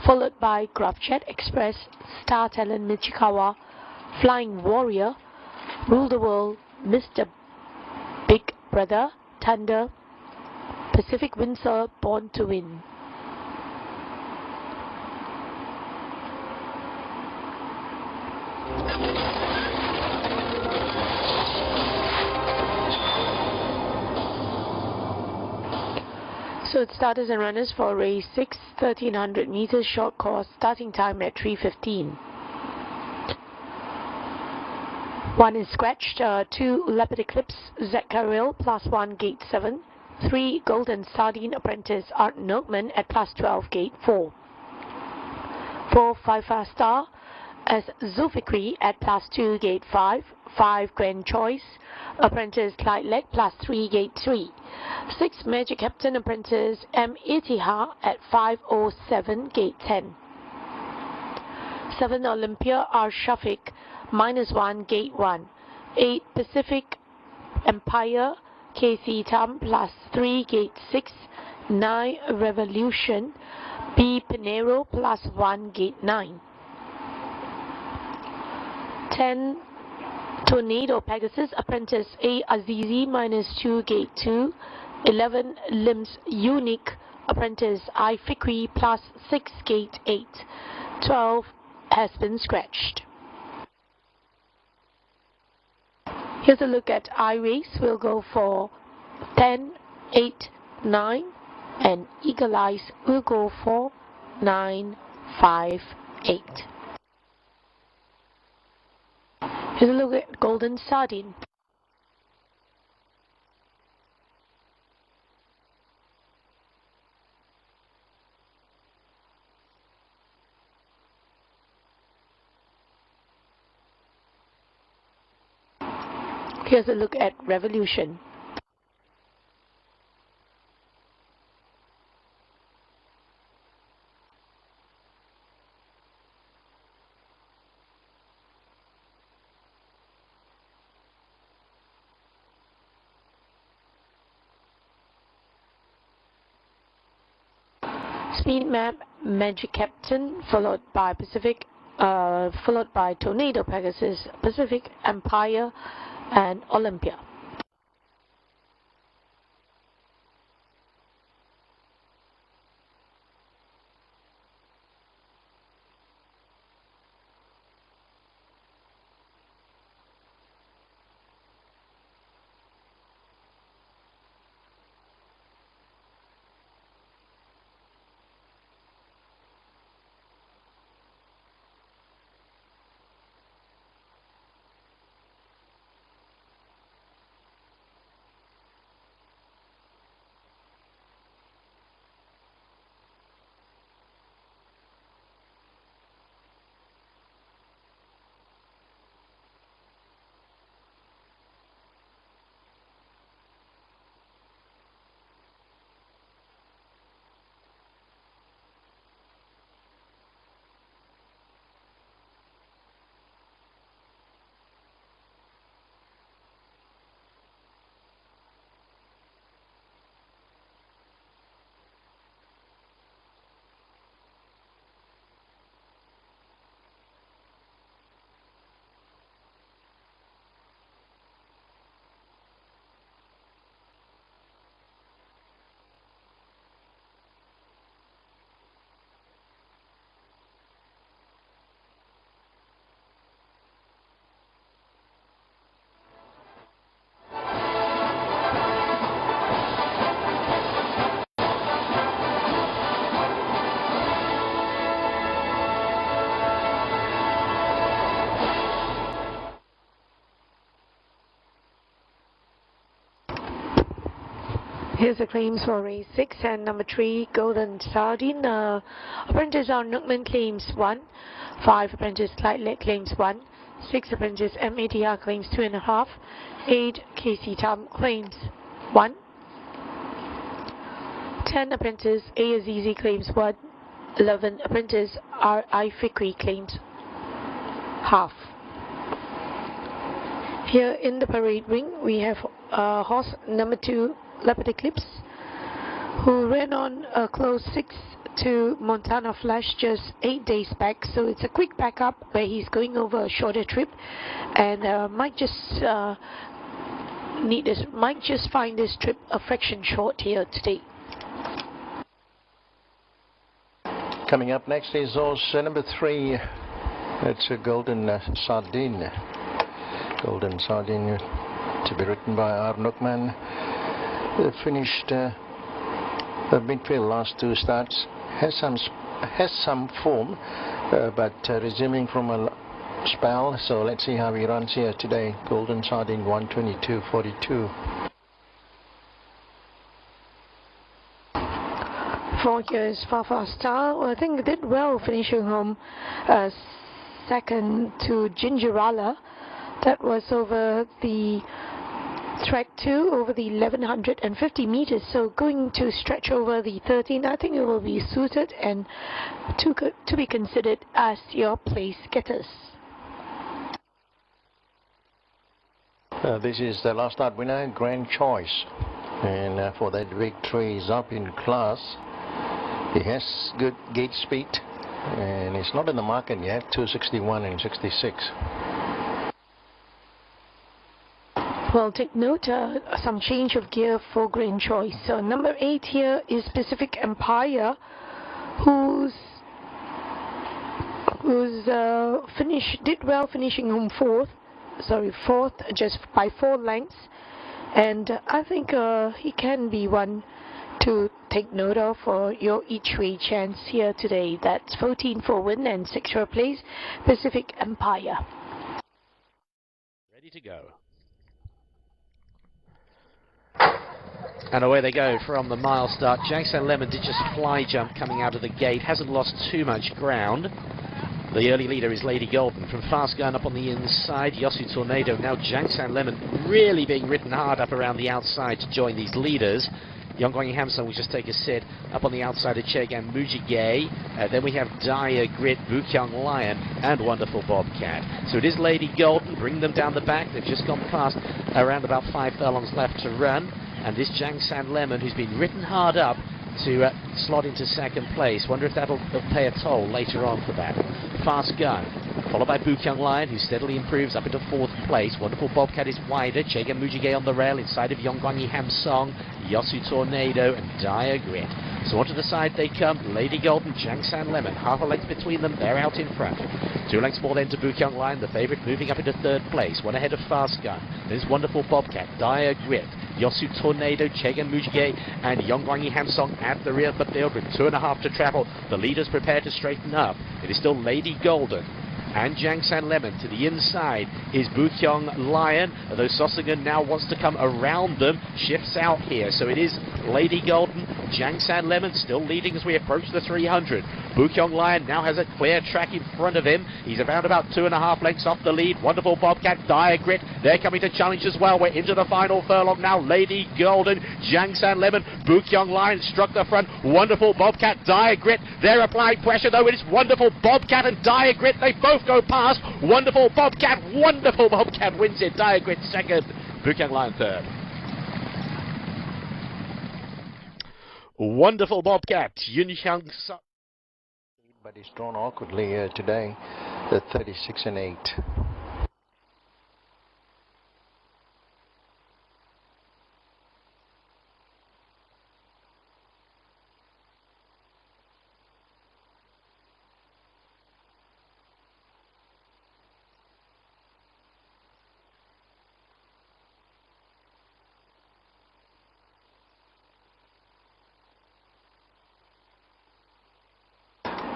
followed by Graftjet Express, Star Talent, Michikawa, Flying Warrior, Rule the World, Mr. Big Brother, Thunder, Pacific Windsor, Born to Win. So it's starters and runners for race 6, 1300 meters short course, starting time at 3:15. 1 is scratched, 2 Leopard Eclipse, Zachariel +1 gate 7, 3 Golden Sardine Apprentice Art Notman at +12 gate 4, 4 5 Star as Zulfikri at +2 gate 5, 5 Grand Choice Apprentice Clyde Leg +3 gate 3, 6 Magic Captain Apprentice M. Itiha at 507 gate 10, 7 Olympia R. Shafiq -1 gate 1, 8 Pacific Empire KC Tam +3 gate 6, 9 Revolution B. Pinero +1 gate 9, 10 Tornado Pegasus Apprentice A. Azizi -2 gate 2, 11 Limbs Unique Apprentice I. Fikri +6 gate 8, 12 has been scratched. Here's a look at I race. We'll go for 10, 8, 9, and Eagle Eyes will go for 9, 5, 8. Here's a look at Golden Sardine. Here's a look at Revolution. Speed Map Magic Captain, followed by followed by Tornado Pegasus, Pacific Empire, and Olympia. Here's the claims for race 6 and number 3, Golden Sardine. Apprentice R. Nookman claims 1, 5 Apprentice Clyde Leg claims 1, 6 Apprentice MATR claims 2.5, 8 KC Tam claims 1, 10 Apprentice A. Azizi claims 1, 11 Apprentice R. I. Fikri claims half. Here in the parade ring we have horse number 2, Leopard Eclipse, who ran on a close 6 to Montana Flash just 8 days back, so it's a quick backup where he's going over a shorter trip and might just find this trip a fraction short here today. Coming up next is horse number 3. It's a Golden Sardine. Golden Sardine to be written by R. Nookman. Finished midfield last 2 starts. Has some form, but resuming from a spell, so let's see how he runs here today. Golden Sardine 122.42. 4 years Fafa Star, well, I think did well finishing home second to Gingerala. That was over the track 2, over the 1150 meters, so going to stretch over the 13, I think it will be suited and to be considered as your place getters. This is the last start winner, Grand Choice, and for that victory is up in class. He has good gate speed and it's not in the market yet, 261 and 66. Well, take note, some change of gear for Grand Choice. So number 8 here is Pacific Empire, who's did well finishing home fourth, just by 4 lengths, and I think he can be one to take note of for your each way chance here today. That's 14 for win and 6 for place, Pacific Empire. Ready to go. And away they go from the mile start. Jiangsan Lemon did just fly jump coming out of the gate, hasn't lost too much ground. The early leader is Lady Golden. From Fast Gun up on the inside, Yosu Tornado. Now Jiangsan Lemon really being ridden hard up around the outside to join these leaders. Yongguang Hamsung will just take a sit up on the outside of Chegan Mujige. Then we have Dire Grit, Bukyong Lion, and Wonderful Bobcat. So it is Lady Golden, bring them down the back. They've just gone past around about 5 furlongs left to run. And this Jiangsan Lemon, who's been ridden hard up to slot into second place. Wonder if that'll pay a toll later on for that. Fast Gun, followed by Bukyong Lion, who steadily improves up into 4th place. Wonderful Bobcat is wider. Chegan Mujige on the rail inside of Yongguang Hamsong, Yosu Tornado, and Dire Grit. So onto the side they come. Lady Golden, Jiangsan Lemon, half a length between them. They're out in front. 2 lengths more then to Bukyong Lion, the favourite, moving up into 3rd place. 1 ahead of Fast Gun. There's Wonderful Bobcat, Dire Grit, Yosu Tornado, Chegan Mujige, and Yongguang Hamsong at the rear of the field with 2.5 to travel. The leaders prepare to straighten up. It is still Lady Golden and Jiangsan Lemon. To the inside is Bukyong Lion, although Sossagan now wants to come around them, shifts out here. So it is Lady Golden, Jiangsan Lemon still leading as we approach the 300. Bukyong Lion now has a clear track in front of him. He's around about 2.5 lengths off the lead. Wonderful Bobcat, Dire Grit, they're coming to challenge as well. We're into the final furlong now. Lady Golden, Jiangsan Lemon, Bukyong Lion struck the front. Wonderful Bobcat, Dire Grit, they're applying pressure though. It is Wonderful Bobcat and Dire Grit. They both go past. Wonderful Bobcat wins it. Dire Grit 2nd, Bukyong Lion 3rd. Wonderful Bobcat, Yun Hyang. But he's drawn awkwardly today, the 36 and 8.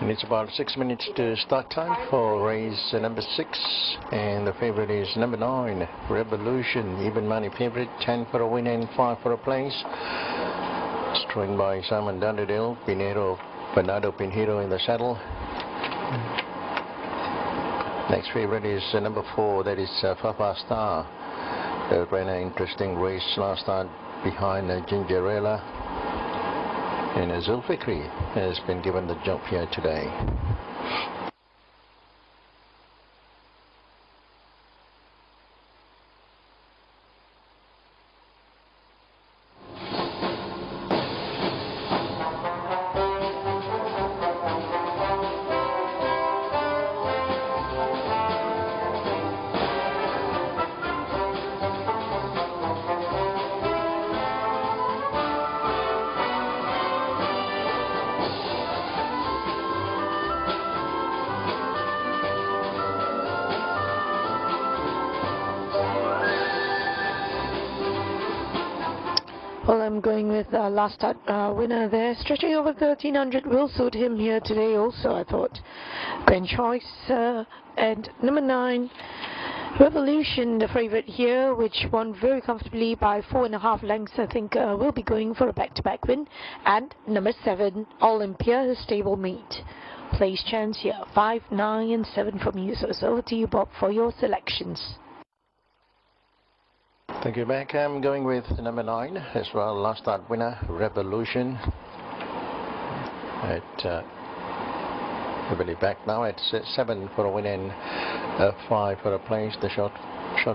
And it's about 6 minutes to start time for race number 6, and the favorite is number 9, Revolution, even money favorite, 10 for a win and 5 for a place. String by Simon Dunderdale, Bernardo Pinheiro in the saddle. Next favorite is number 4, that is Fafa Star. Ran an interesting race last start behind Gingerella. And Zulfikri has been given the jump here today. going with last start winner there. Stretching over 1300 will suit him here today also, I thought. Grand Choice and number 9, Revolution, the favourite here, which won very comfortably by 4.5 lengths, I think will be going for a back-to-back win. And number 7, Olympia, his stable mate. Place chance here, 5, 9 and 7 from you. So it's over to you, Bob, for your selections. Thank you, Beck. I'm going with number 9 as well. Last start winner, Revolution. Heavily back now at 7 for a win and 5 for a place. The short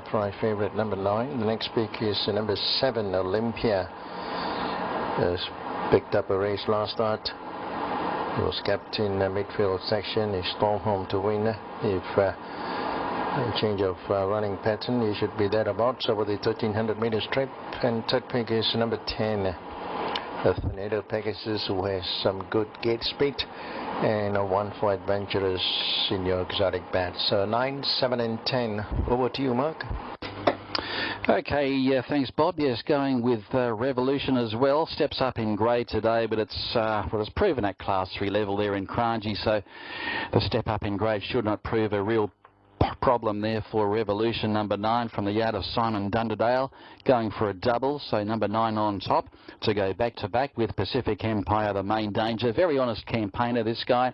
price favourite number 9. The next pick is number 7, Olympia. Has picked up a race last start. He was kept in the midfield section. He stormed home to win. If a change of running pattern, he should be thereabouts over the 1300 meter strip. And third pick is number 10, Tornado Pegasus, who has some good gate speed, and a 1 for adventurers in your exotic bats. So 9, 7 and 10. Over to you, Mark. Okay, thanks, Bob. Yes, going with Revolution as well. Steps up in grade today, but it's proven at Class 3 level there in Kranji, so the step up in grade should not prove a real problem there for Revolution. Number 9 from the yard of Simon Dunderdale, going for a double, so number 9 on top to go back-to-back with Pacific Empire, the main danger. Very honest campaigner, this guy.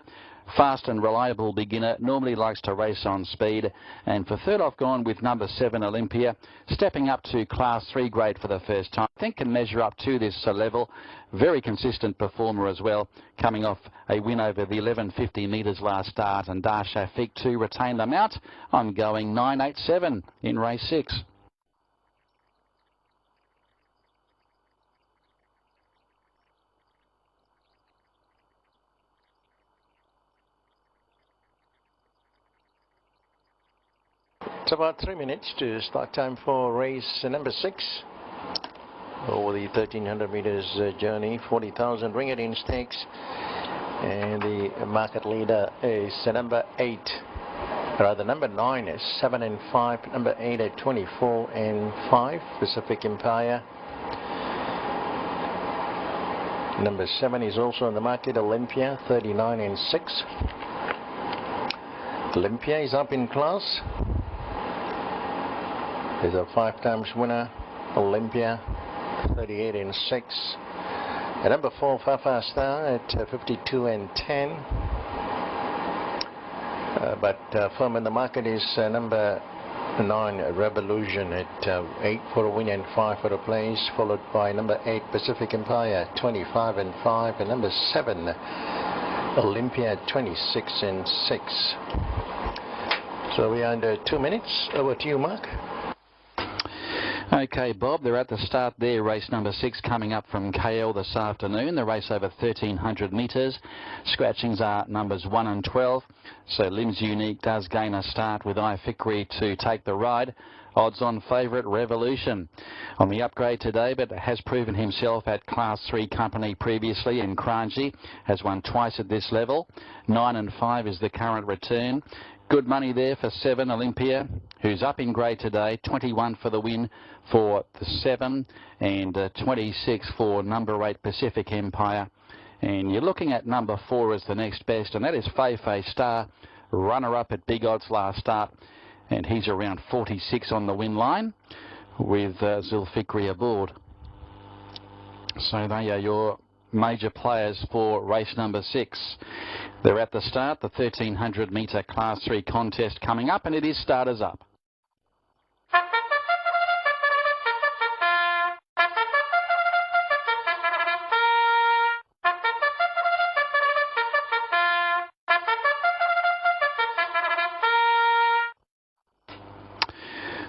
Fast and reliable beginner, normally likes to race on speed. And for third, I've gone with number 7, Olympia, stepping up to Class 3 grade for the first time. I think can measure up to this level. Very consistent performer as well, coming off a win over the 1150 metres last start. And Dar Shafiq to retain them out. I'm going 9-8-7 in race 6. It's about 3 minutes to start time for race number 6. Over the 1300 meters journey, 40,000 ringgit in stakes. And the market leader is number 8. Rather, number 9 is 7 and 5. Number 8 at 24 and 5, Pacific Empire. Number 7 is also in the market, Olympia, 39 and 6. Olympia is up in class. Is a 5 times winner, Olympia, 38 and 6. And number 4, Fafa Star at 52 and 10. But firm in the market is number 9, Revolution at 8 for a win and 5 for a place, followed by number 8, Pacific Empire, 25 and 5, and number 7, Olympia, 26 and 6. So we are under 2 minutes. Over to you, Mark. Okay, Bob, they're at the start there. Race number 6 coming up from KL this afternoon. The race over 1300 metres. Scratchings are numbers 1 and 12. So Lim's Unique does gain a start with Ifikri to take the ride. Odds on favourite, Revolution. On the upgrade today, but has proven himself at Class 3 company previously in Kranji. Has won twice at this level. 9 and 5 is the current return. Good money there for 7, Olympia, who's up in grade today. 21 for the win for the 7 and 26 for number 8, Pacific Empire. And you're looking at number 4 as the next best, and that is Fei Star, runner-up at big odds last start. And he's around 46 on the win line with Zulfikri aboard. So they are your major players for race number 6. They're at the start, the 1300 metre Class 3 contest coming up, and it is starters up.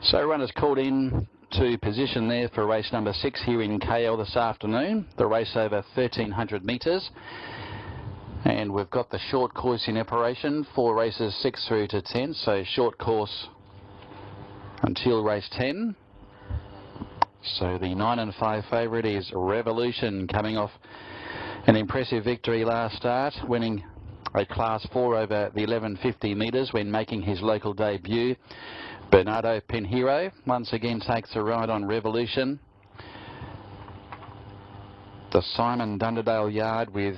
So runners called in to position there for race number 6 here in KL this afternoon. The race over 1300 metres. And we've got the short course in operation for races 6 through to 10. So short course until race 10. So the 9 and 5 favourite is Revolution, coming off an impressive victory last start, winning a Class 4 over the 1150 metres when making his local debut. Bernardo Pinheiro once again takes a ride on Revolution. The Simon Dunderdale yard with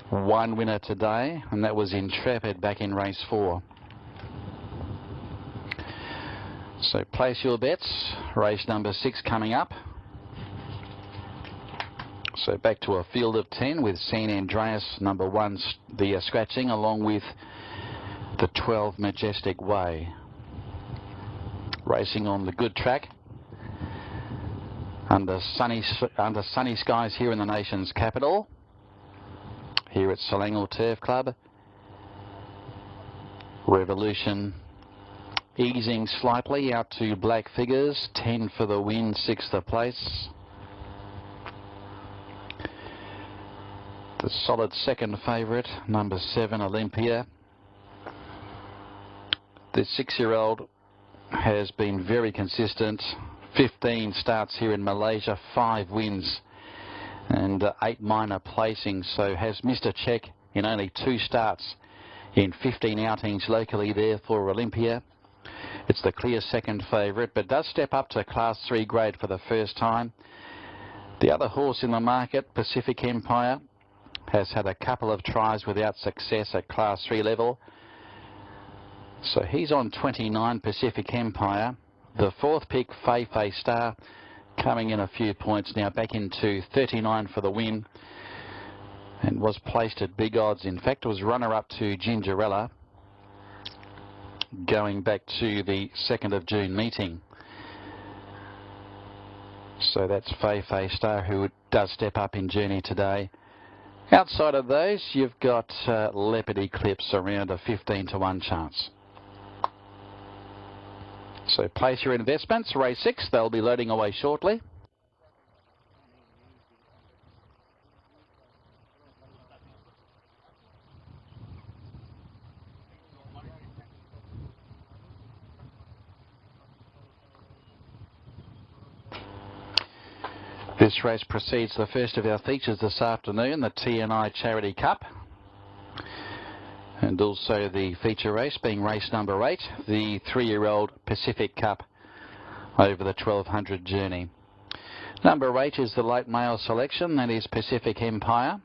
one winner today, and that was Intrepid back in race 4. So place your bets. Race number 6 coming up. So back to a field of 10 with San Andreas number 1, the scratching, along with the 12 Majestic Way. Racing on the good track under sunny skies here in the nation's capital, here at Selangor Turf Club. Revolution easing slightly out to black figures, 10 for the win, 6th the place. The solid second favourite, number 7 Olympia. The 6-year-old has been very consistent. 15 starts here in Malaysia, 5 wins and 8 minor placings, so has missed a check in only 2 starts in 15 outings locally there for Olympia. It's the clear second favourite, but does step up to Class 3 grade for the first time. The other horse in the market, Pacific Empire, has had a couple of tries without success at Class 3 level. So he's on 29, Pacific Empire. The 4th pick, Fei Fei Star, coming in a few points now, back into 39 for the win, and was placed at big odds. In fact, it was runner-up to Gingerella, going back to the 2nd of June meeting. So that's Fei Fei Star, who does step up in journey today. Outside of those, you've got Leopard Eclipse around a 15 to 1 chance. So place your investments. Race 6, they'll be loading away shortly. This race precedes the first of our features this afternoon, the TNI Charity Cup, and also the feature race being race number 8, the 3-year-old Pacific Cup over the 1200 journey. Number 8 is the late male selection, that is Pacific Empire,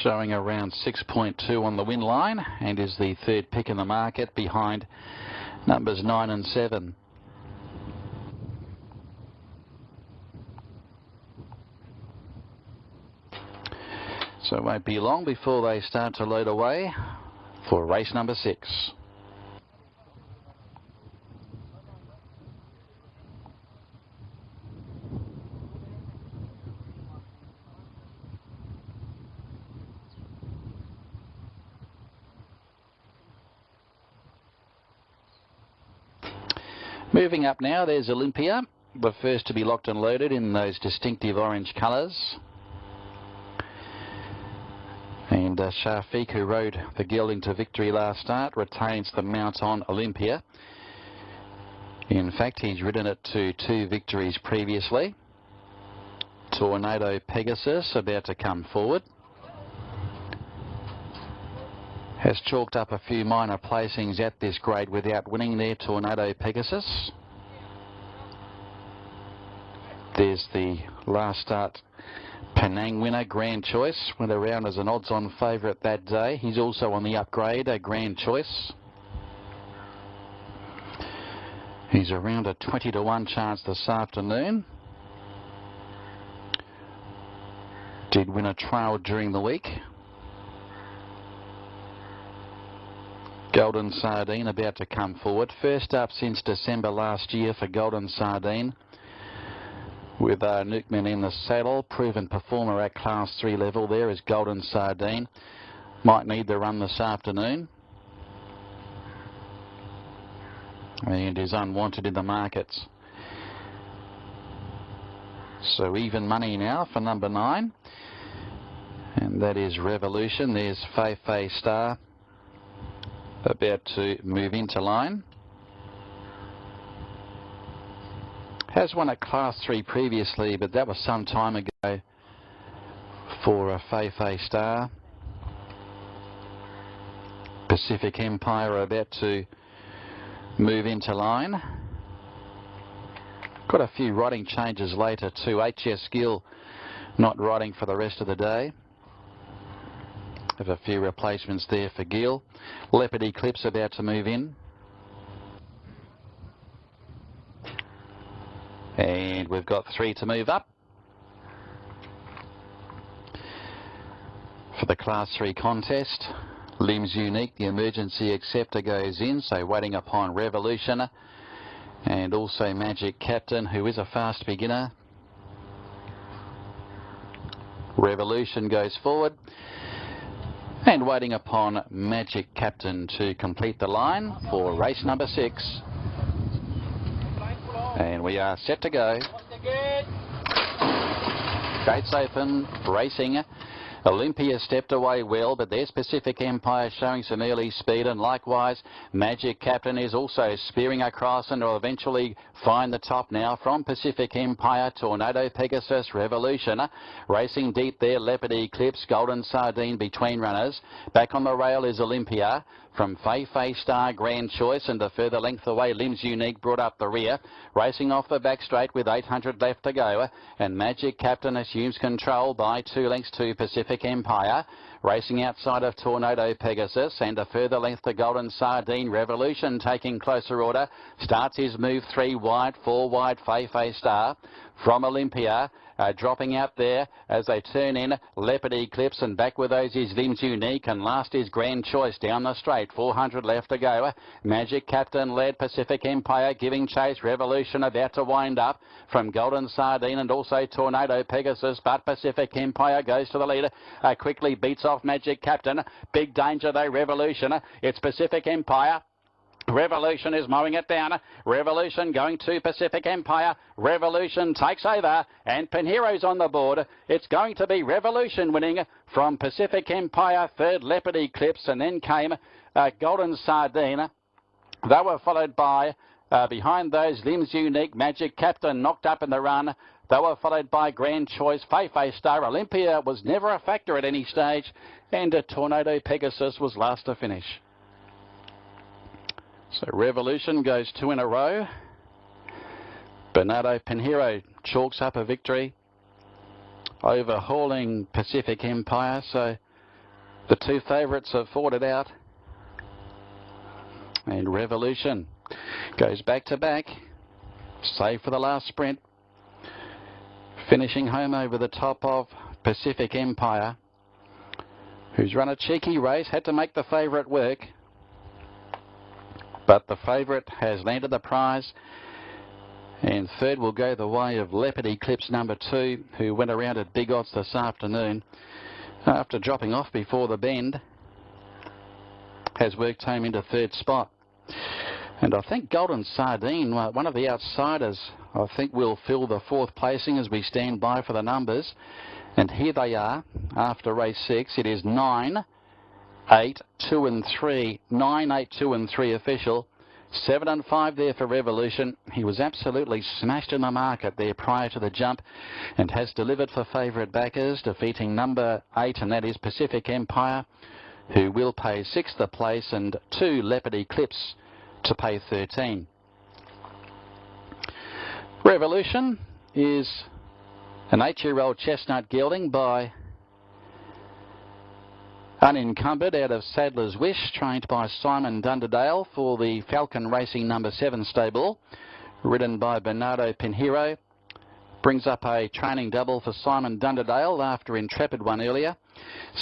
showing around 6.2 on the win line, and is the 3rd pick in the market behind numbers 9 and 7. So it won't be long before they start to load away for race number 6. Moving up now, there's Olympia, the first to be locked and loaded in those distinctive orange colours. And Shafiq, who rode the gelding to victory last start, retains the mount on Olympia. In fact, he's ridden it to 2 victories previously. Tornado Pegasus about to come forward. Has chalked up a few minor placings at this grade without winning there, Tornado Pegasus. There's the last start Penang winner, Grand Choice, went around as an odds-on favourite that day. He's also on the upgrade, a Grand Choice. He's around a 20 to 1 chance this afternoon. Did win a trial during the week. Golden Sardine about to come forward. First up since December last year for Golden Sardine, with Newkman in the saddle. Proven performer at Class 3 level there is Golden Sardine. Might need the run this afternoon, and is unwanted in the markets. So even money now for number 9, and that is Revolution. There's Fei Fei Star about to move into line. Has won at Class 3 previously, but that was some time ago for a Fei Fei Star. Pacific Empire are about to move into line. Of Got a few riding changes later too. HS Gill not riding for the rest of the day. Have a few replacements there for Gill. Leopard Eclipse about to move in. And we've got 3 to move up. For the Class 3 contest, Limbs Unique, the emergency acceptor goes in, so waiting upon Revolution. And also Magic Captain, who is a fast beginner. Revolution goes forward. And waiting upon Magic Captain to complete the line for race number 6. And we are set to go. Gates open, racing. Olympia stepped away well, but there's Pacific Empire showing some early speed, and likewise Magic Captain is also spearing across and will eventually find the top now from Pacific Empire. Tornado Pegasus, Revolution. Racing deep there, Leopard Eclipse, Golden Sardine between runners. Back on the rail is Olympia. From Fei Star, Grand Choice, and a further length away, Limbs Unique brought up the rear. Racing off the back straight with 800 left to go, and Magic Captain assumes control by 2 lengths to Pacific Empire. Racing outside of Tornado Pegasus, and a further length to Golden Sardine. Revolution taking closer order. Starts his move 3 wide, 4 wide, Fei Star. From Olympia, dropping out there as they turn in, Leopard Eclipse, and back with those is Limbs Unique, and last is Grand Choice down the straight. 400 left to go. Magic Captain led, Pacific Empire giving chase. Revolution about to wind up from Golden Sardine and also Tornado Pegasus, but Pacific Empire goes to the lead. Quickly beats off Magic Captain. Big danger though, Revolution. It's Pacific Empire. Revolution is mowing it down. Revolution going to Pacific Empire. Revolution takes over, and Pinheiro's on the board. It's going to be Revolution winning from Pacific Empire. Third, Leopard Eclipse, and then came Golden Sardine. They were followed by, behind those, Limbs Unique, Magic Captain knocked up in the run. They were followed by Grand Choice, Fei Star. Olympia was never a factor at any stage, and Tornado Pegasus was last to finish. So Revolution goes 2 in a row. Bernardo Pinheiro chalks up a victory, overhauling Pacific Empire. So the 2 favourites have fought it out. And Revolution goes back to back, save for the last sprint. Finishing home over the top of Pacific Empire, who's run a cheeky race, had to make the favourite work. But the favourite has landed the prize, and third will go the way of Leopard Eclipse number 2, who went around at big odds this afternoon after dropping off before the bend. Has worked home into third spot. And I think Golden Sardine, one of the outsiders, I think will fill the 4th placing as we stand by for the numbers. And here they are after race 6. It is 9, 8, 2 and 3, 9, 8, 2 and 3 official. 7 and 5 there for Revolution. He was absolutely smashed in the market there prior to the jump, and has delivered for favourite backers, defeating number 8, and that is Pacific Empire, who will pay 6th place, and 2 Leopard Eclipse to pay 13. Revolution is an 8-year-old chestnut gelding by Unencumbered out of Sadler's Wish, trained by Simon Dunderdale for the Falcon Racing number 7 stable, ridden by Bernardo Pinheiro. Brings up a training double for Simon Dunderdale after Intrepid won earlier.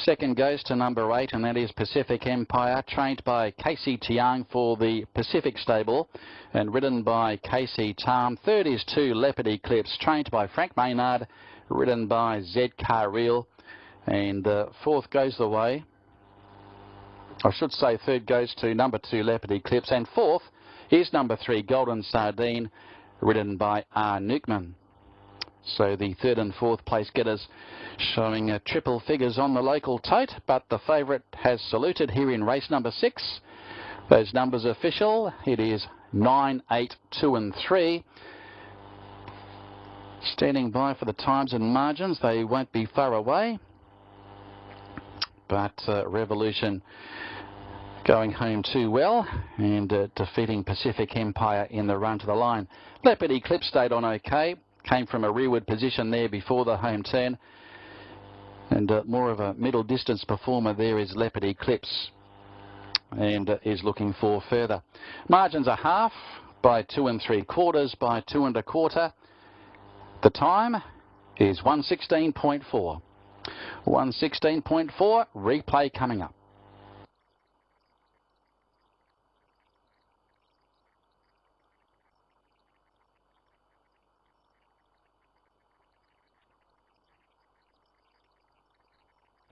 Second goes to number 8, and that is Pacific Empire, trained by Casey Tiang for the Pacific stable and ridden by Casey Tam. Third is 2 Leopard Eclipse, trained by Frank Maynard, ridden by Zed Carreel. And fourth goes the way, I should say third goes to number 2 Leopard Eclipse, and fourth is number 3 Golden Sardine, ridden by R. Newkman. So the 3rd and 4th place getters showing triple figures on the local tote, but the favourite has saluted here in race number 6. Those numbers official. It is 9, 8, 2 and 3. Standing by for the times and margins. They won't be far away. But Revolution going home too well and defeating Pacific Empire in the run to the line. Leopard Eclipse stayed on okay, came from a rearward position there before the home turn, and more of a middle distance performer there is Leopard Eclipse, and is looking for further. Margins are half by 2 3/4 by 2 1/4. The time is 1:16.4. 1:16.4, replay coming up.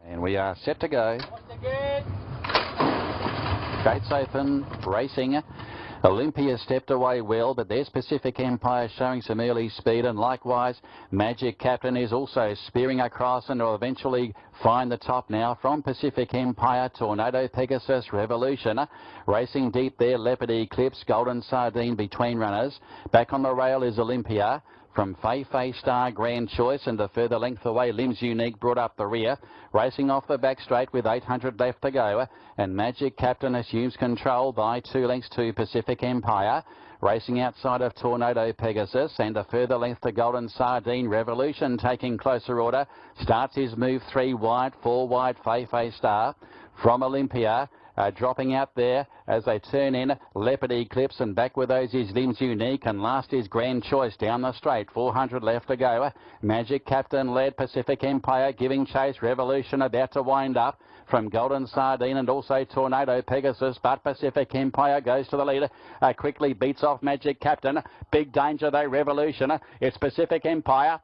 And we are set to go. Gates open, racing. Olympia stepped away well, but there's Pacific Empire showing some early speed, and likewise Magic Captain is also spearing across and will eventually find the top now from Pacific Empire. Tornado, Pegasus, Revolution. Racing deep there, Leopard Eclipse, Golden Sardine between runners. Back on the rail is Olympia. From Fei Star, Grand Choice, and a further length away, Limbs Unique brought up the rear. Racing off the back straight with 800 left to go, and Magic Captain assumes control by 2 lengths to Pacific Empire. Racing outside of Tornado, Pegasus, and a further length to Golden Sardine. Revolution taking closer order. Starts his move 3 wide, 4 wide, Fei Star. From Olympia, dropping out there as they turn in, Leopard Eclipse, and back with those is Limbs Unique, and last is Grand Choice down the straight, 400 left to go. Magic Captain led, Pacific Empire giving chase, Revolution about to wind up from Golden Sardine and also Tornado, Pegasus, but Pacific Empire goes to the lead, quickly beats off Magic Captain. Big danger though, Revolution. It's Pacific Empire.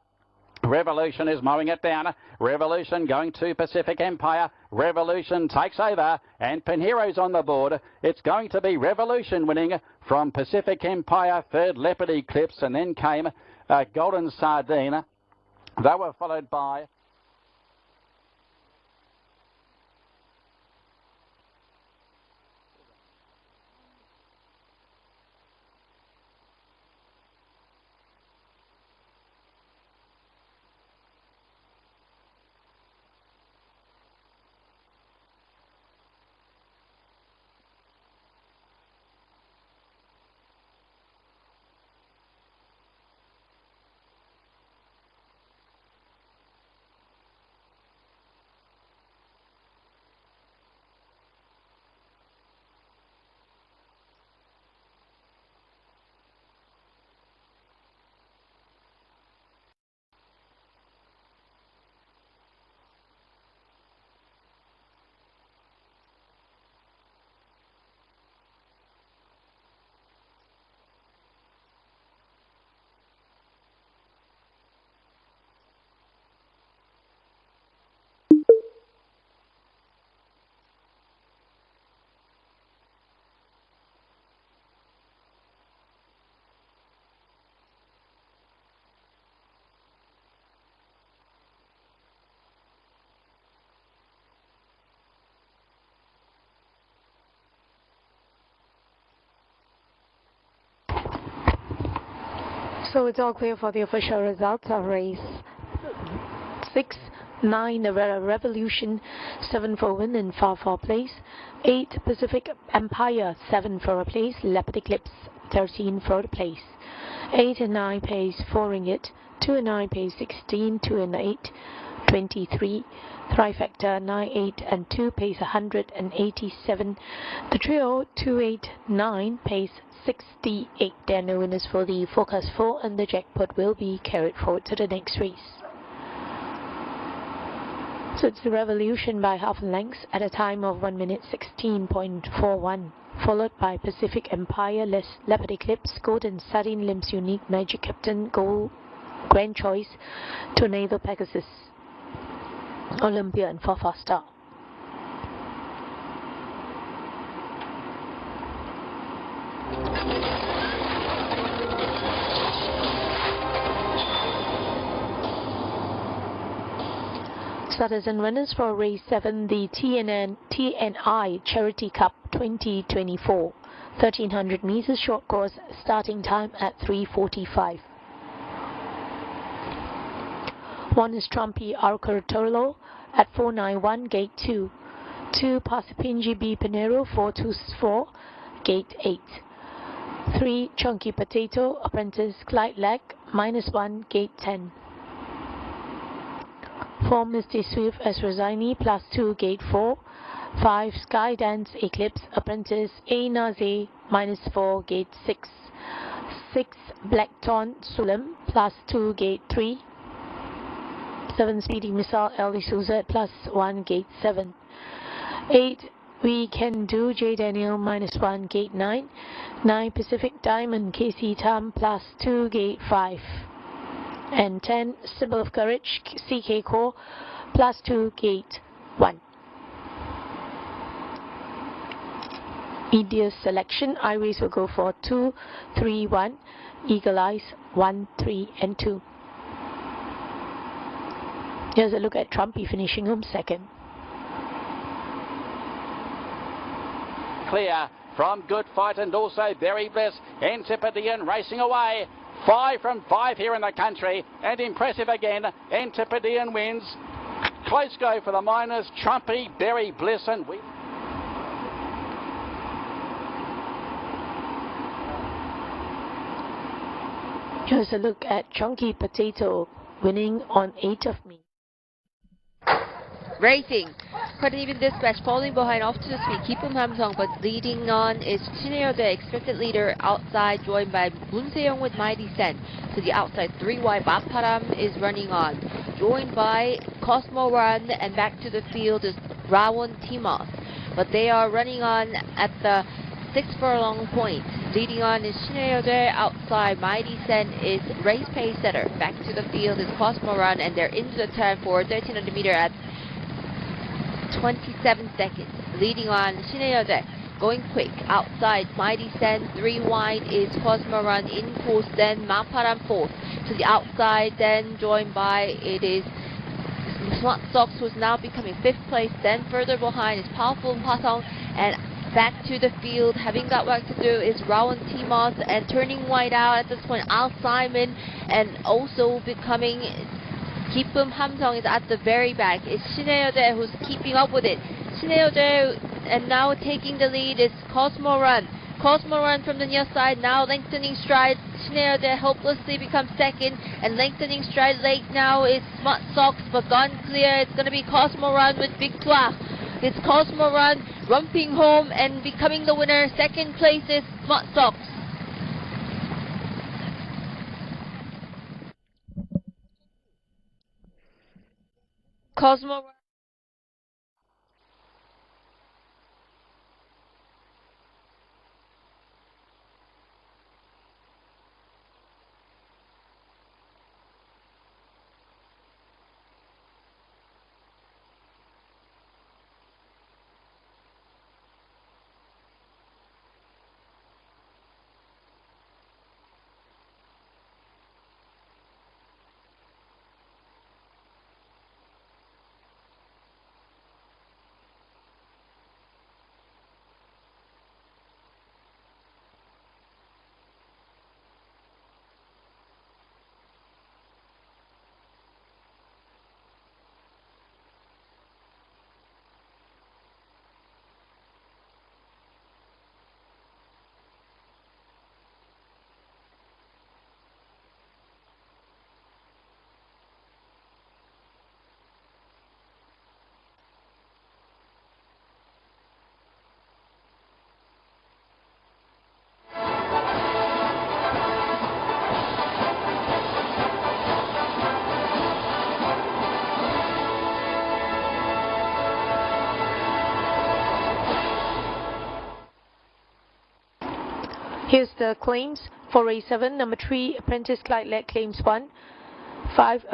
Revolution is mowing it down. Revolution going to Pacific Empire. Revolution takes over, and Pinheiro's on the board. It's going to be Revolution winning from Pacific Empire, third Leopard Eclipse, and then came Golden Sardine. They were followed by So it's all clear for the official results of race 6, 9 the Revolution, 7 for win and 4 for place, 8 Pacific Empire, 7 for a place, Leopard Eclipse 13 for the place, 8 and 9 pays 4 ringgit, 2 and 9 pays 16, 2 and 8 23, trifecta 9, 8 and 2 pays 187, the trio 2, 8, 9 pays 68. There are no winners for the forecast 4, and the jackpot will be carried forward to the next race. So it's the Revolution by half a length at a time of 1 minute 16.41, followed by Pacific Empire, Leopard Eclipse, Golden Sardine, Limbs Unique, Magic Captain, Grand Choice, Tornado, Pegasus, Olympia, and 4 Star. Starters and winners for race 7, the TNI Charity Cup 2024, 1300 meters short course, starting time at 3:45. 1 is Trumpy Arcurtolo at 491, gate 2. 2 Pasipinji B Pinero 424, gate 8. 3 Chunky Potato Apprentice Clyde Leg -1, gate 10. 4 Misty Swift S Rosini +2, gate 4. 5 Skydance Eclipse Apprentice A Naze -4, gate 6. 6 Blackthorn Sulam +2, gate 3. 7 Speedy Missile L Souza +1, gate 7. 8 We Can Do J Daniel -1, gate 9. 9 Pacific Diamond KC Tam +2, gate 5. And 10 Symbol of Courage CK Core +2, gate 1. Media's selection, Iris will go for 2, 3, 1. Eagle Eyes 1, 3 and 2. Here's a look at Trumpy finishing home second. Clear from Good Fight and also Berry Bliss. Antipodean racing away. 5 from 5 here in the country, and impressive again. Antipodean wins. Close go for the miners. Trumpy, Berry Bliss and we. Here's a look at Chunky Potato winning on 8 of May. Racing. Credit even dispatch falling behind off to the speed. Keep him Hamsong, but leading on is Chineo, the expected leader outside, joined by Moon Se-young with Mighty Sen. To the outside, 3 wide, Maparam is running on, joined by Cosmo Run, and back to the field is Rawon Timos. But they are running on at the 6 furlong point. Leading on is Chineo, outside Mighty Sen is race pace setter. Back to the field is Cosmo Run, and they're into the turn for 1300 meter at 27 seconds. Leading on Chineo, going quick. Outside Mighty Sen, 3 wide is Cosmo Run, in fourth, then Maparam fourth. To the outside, then joined by it is Smart Socks, who's now becoming 5th place. Then further behind is Powerful Pasong, and back to the field, having got work to do, is Rowan Timos, and turning wide out at this point, Al Simon, and also becoming Kipum Hamsong is at the very back. It's Chineo who's keeping up with it. Chineo, and now taking the lead is Cosmo Run. Cosmo Run from the near side, now lengthening stride. Chineo hopelessly becomes second, and lengthening stride late now is Smart Socks, but gone clear. It's going to be Cosmo Run with Victoire. It's Cosmo Run romping home and becoming the winner. Second place is Smart Socks. Cosmo Run. Here's the claims for race 7. Number 3, Apprentice Clyde Leg claims 1. 5,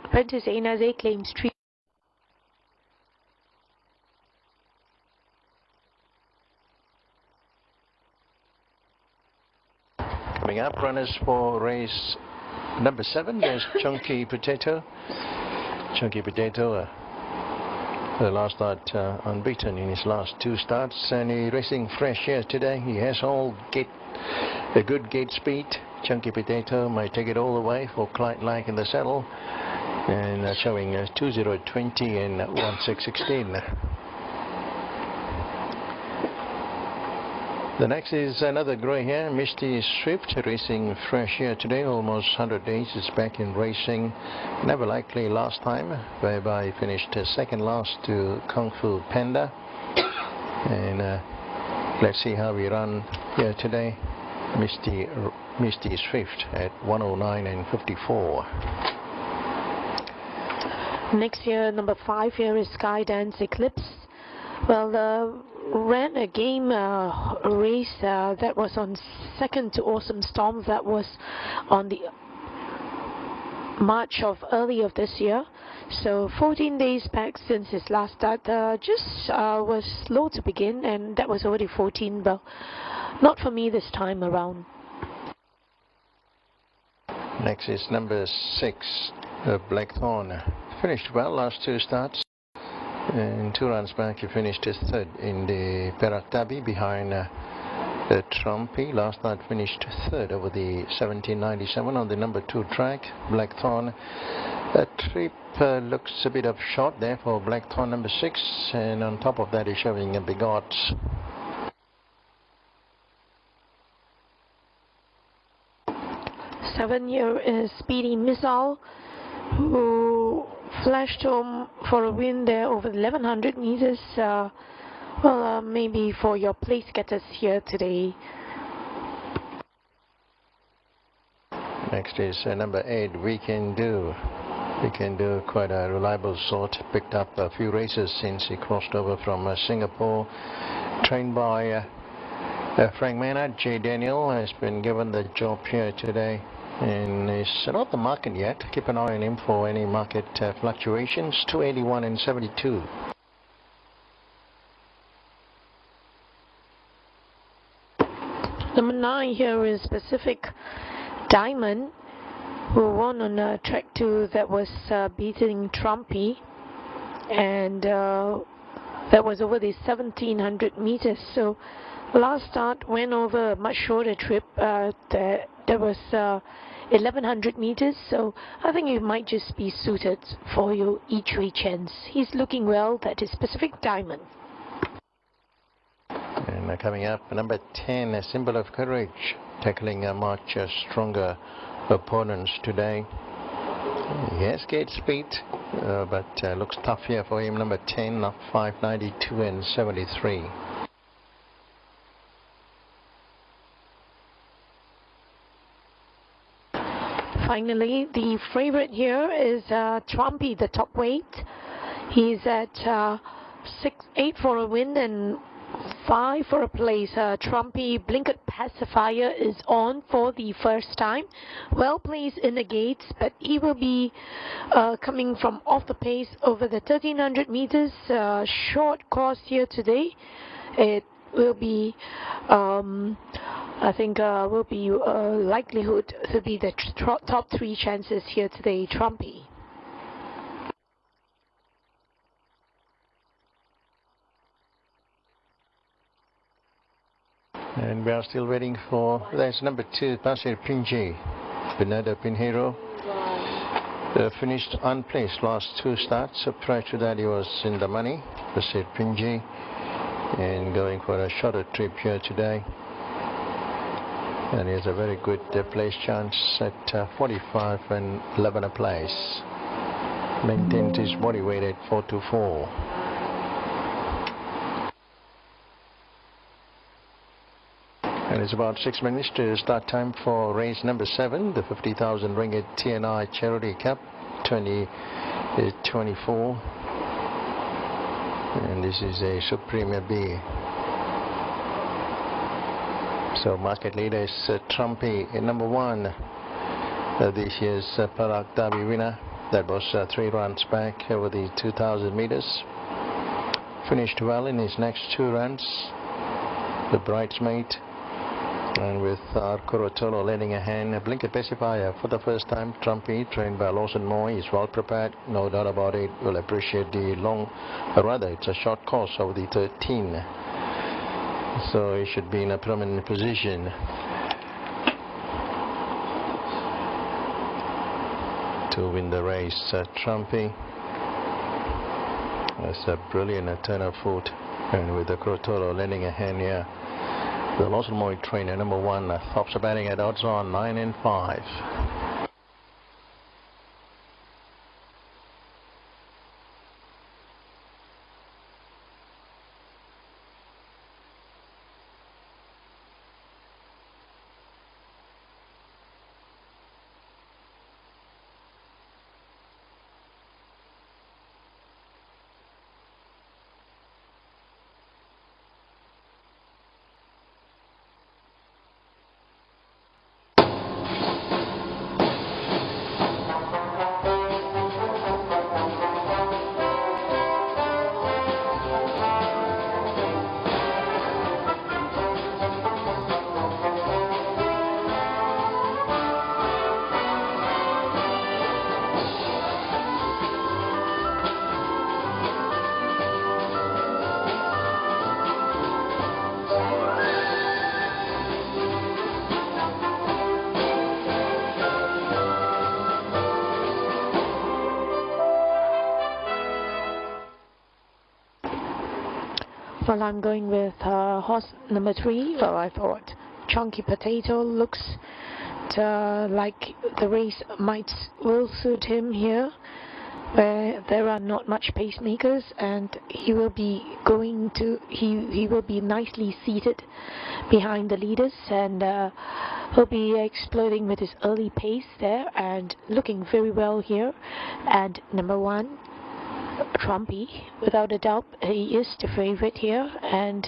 Apprentice Ainaze claims 3. Coming up, runners for race number 7. There's Chunky Potato. Chunky Potato, the last start unbeaten in his last 2 starts, and he's racing fresh here today. He has a good gate speed. Chunky Potato might take it all the way for Clyde Leg in the saddle, and showing 2020 and 1616. The next is another grey here, Misty Swift, racing fresh here today, almost 100 days. It's back in racing. Never likely last time, whereby he finished second last to Kung Fu Panda. And let's see how we run here today. Misty Swift at 109 and 54. Next year, number 5 here is Skydance Eclipse. Well, ran a game race that was on second to Awesome Storm. That was on the March of early of this year. So 14 days back since his last start. Just was slow to begin, and that was already 14, but not for me this time around. Next is number 6, Blackthorn. Finished well last 2 starts. And 2 runs back, he finished his third in the Perak Derby behind Trumpy. Last night finished third over the 1797 on the number 2 track. Blackthorn. A trip looks a bit of short there for Blackthorn number 6, and on top of that he's showing a big odds. Seven here is Speedy Missile, who flashed home for a win there over 1100 meters. Maybe for your place getters here today. Next is number 8, We Can Do. We Can Do, quite a reliable sort. Picked up a few races since he crossed over from Singapore. Trained by Frank Maynard. J. Daniel has been given the job here today. And he's not the market yet. Keep an eye on him for any market fluctuations. 281 and 72. Number 9 here is Pacific Diamond, who won on track 2 that was beating Trumpy, and that was over the 1700 meters. So last start went over a much shorter trip. There was 1100 meters, so I think it might just be suited for your each way chance. He's looking well. That is Pacific Diamond. And coming up, number 10, a Symbol of Courage, tackling a much stronger opponents today. He has gate speed, but looks tough here for him. Number 10, 592 and 73. Finally, the favorite here is Trumpy, the top weight. He's at 6-8 for a win and 5 for a place. Trumpy Blinkered Pacifier is on for the first time. Well placed in the gates, but he will be coming from off the pace over the 1300 meters. Short course here today. It will be, I think, will be likelihood to be the top 3 chances here today. Trumpy. And we are still waiting for, there's number 2, Pasir Pinji, Bernardo Pinheiro. Finished unplaced last 2 starts, so prior to that he was in the money, Pasir Pinji, and going for a shorter trip here today. And he has a very good place chance at 45 and 11 a place. Maintained his body weight at 424. And it's about 6 minutes to start time for race number 7, the 50,000 ringgit TNI Charity Cup 2024. And this is a Suprema B. So market leader is Trumpy in number 1. This year's Perak Derby winner. That was 3 runs back over the 2,000 meters. Finished well in his next 2 runs. The bridesmaid. And with Kurotolo lending a hand, a Blinkered Pacifier for the first time. Trumpy, trained by Lawson Moy, is well prepared, no doubt about it. Will appreciate the it's a short course over the 13. So he should be in a prominent position. To win the race. Trumpy. That's a brilliant turn of foot. And with the Kurotolo lending a hand here. The Loselmoy trainer, number 1, tops are batting at odds on 9 and 5. Well, I'm going with horse number 3. Well, I thought Chunky Potato looks like the race will suit him here, where there are not much pacemakers, and he will be he will be nicely seated behind the leaders, and he'll be exploding with his early pace there and looking very well here. And number 1, Trumpy, without a doubt, he is the favorite here, and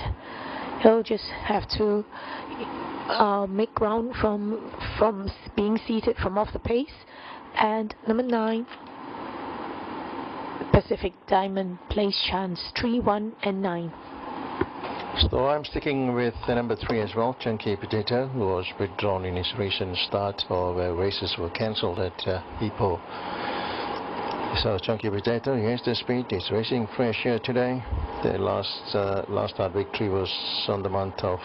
he'll just have to make ground from being seated from off the pace. And number 9, Pacific Diamond plays chance 3, 1 and 9. So I'm sticking with the number 3 as well, Chunky Potato, who was withdrawn in his recent start, or where races were cancelled at Ipoh. So Chunky Potato, here's the speed. He's racing fresh here today. The last start victory was on the month of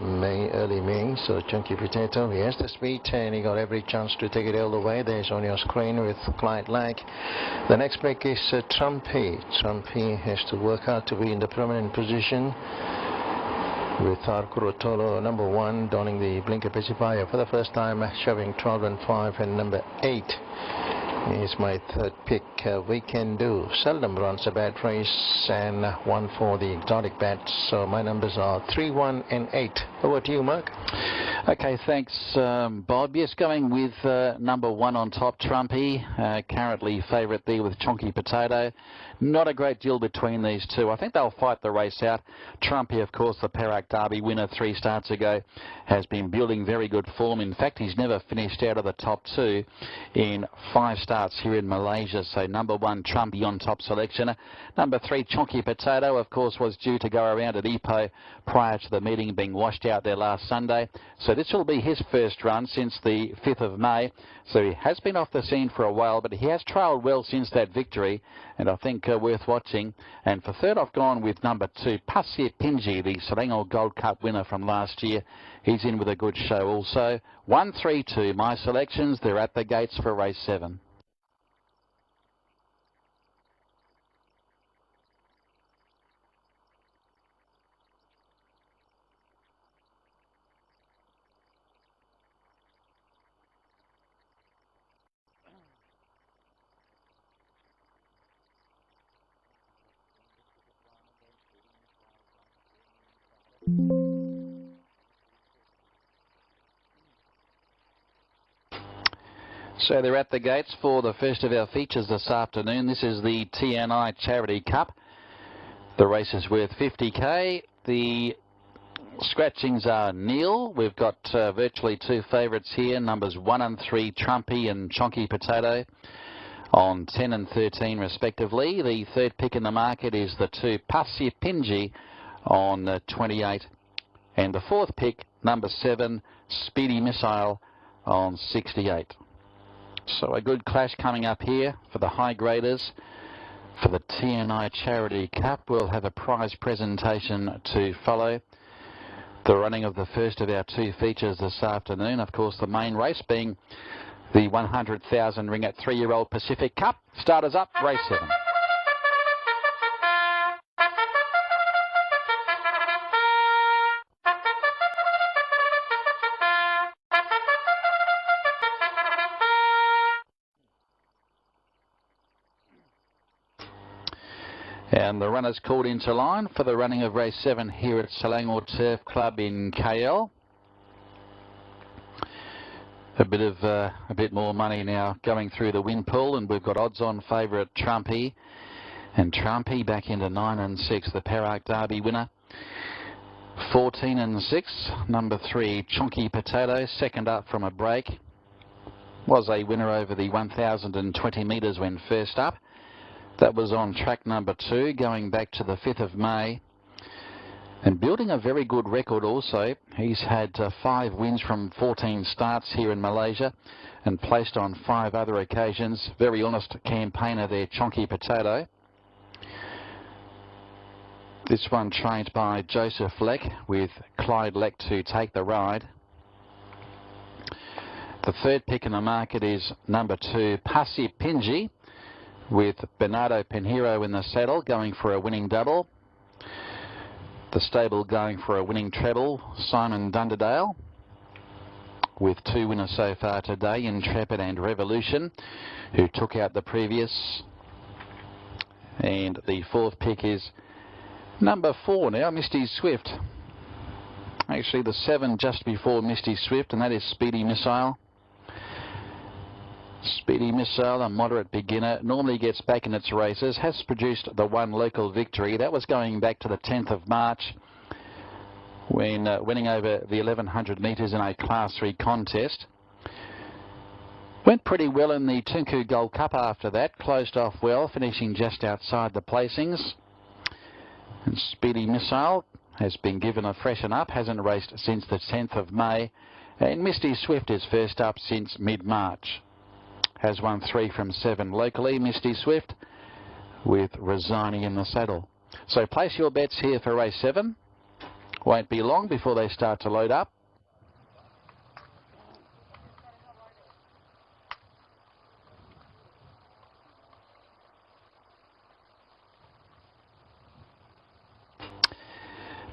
May, early May. So Chunky Potato, he has the speed, and he got every chance to take it all the way. There's on your screen with Clyde Lack. The next pick is Trumpy. Trumpy has to work hard to be in the permanent position, with Arkurotolo, number 1, donning the blinker pacifier for the first time, shoving 12 and 5, and number 8 is my third pick. We Can Do seldom runs a bad race, and 1 for the exotic bats. So my numbers are 3, 1 and 8. Over to you, Mark. Okay, thanks, Bob. Yes, going with number 1 on top, Trumpy, currently favourite there with Chunky Potato. Not a great deal between these two. I think they'll fight the race out. Trumpy, of course, the Perak Derby winner 3 starts ago, has been building very good form. In fact, he's never finished out of the top 2 in 5 starts here in Malaysia. So number 1, Trumpy on top selection. Number 3, Chunky Potato, of course, was due to go around at Ipoh prior to the meeting being washed out there last Sunday. So this will be his first run since the 5th of May. So he has been off the scene for a while, but he has trailed well since that victory, and I think worth watching. And for third, I've gone with number 2, Pasir Pinji, the Selangor Gold Cup winner from last year. He's in with a good show also. 1, 3, 2, my selections. They're at the gates for race 7. So they're at the gates for the first of our features this afternoon. This is the TNI Charity Cup. The race is worth 50k. The scratchings are nil. We've got virtually 2 favourites here, numbers 1 and 3, Trumpy and Chunky Potato, on 10 and 13 respectively. The third pick in the market is the 2, Pasir Pinji, on 28. And the fourth pick, number 7, Speedy Missile, on 68. So a good clash coming up here for the high graders. For the TNI Charity Cup, we'll have a prize presentation to follow the running of the first of our 2 features this afternoon. Of course, the main race being the 100,000 ringgit 3-year-old Pacific Cup. Starters up, race 7. And the runners called into line for the running of race 7 here at Selangor Turf Club in KL. A bit more money now going through the win pool, and we've got odds-on favourite Trumpy, and Trumpy back into 9 and 6, the Perak Derby winner. 14 and 6, number 3 Chonky Potato, second up from a break, was a winner over the 1,020 metres when first up. That was on track number 2, going back to the 5th of May. And building a very good record also. He's had 5 wins from 14 starts here in Malaysia and placed on 5 other occasions. Very honest campaigner there, Chonky Potato. This one trained by Joseph Leck with Clyde Leck to take the ride. The third pick in the market is number 2 Pasi Pinji with Bernardo Pinheiro in the saddle, going for a winning double. The stable going for a winning treble, Simon Dunderdale, with 2 winners so far today, Intrepid and Revolution, who took out the previous. And the fourth pick is number 4 now, Misty Swift. Actually the 7 just before Misty Swift, and that is Speedy Missile. Speedy Missile, a moderate beginner, normally gets back in its races, has produced the 1 local victory. That was going back to the 10th of March when winning over the 1100 metres in a Class 3 contest. Went pretty well in the Tunku Gold Cup after that, closed off well, finishing just outside the placings. And Speedy Missile has been given a freshen up, hasn't raced since the 10th of May. And Misty Swift is first up since mid-March. Has won 3 from 7 locally, Misty Swift, with Rosani in the saddle. So place your bets here for race 7. Won't be long before they start to load up.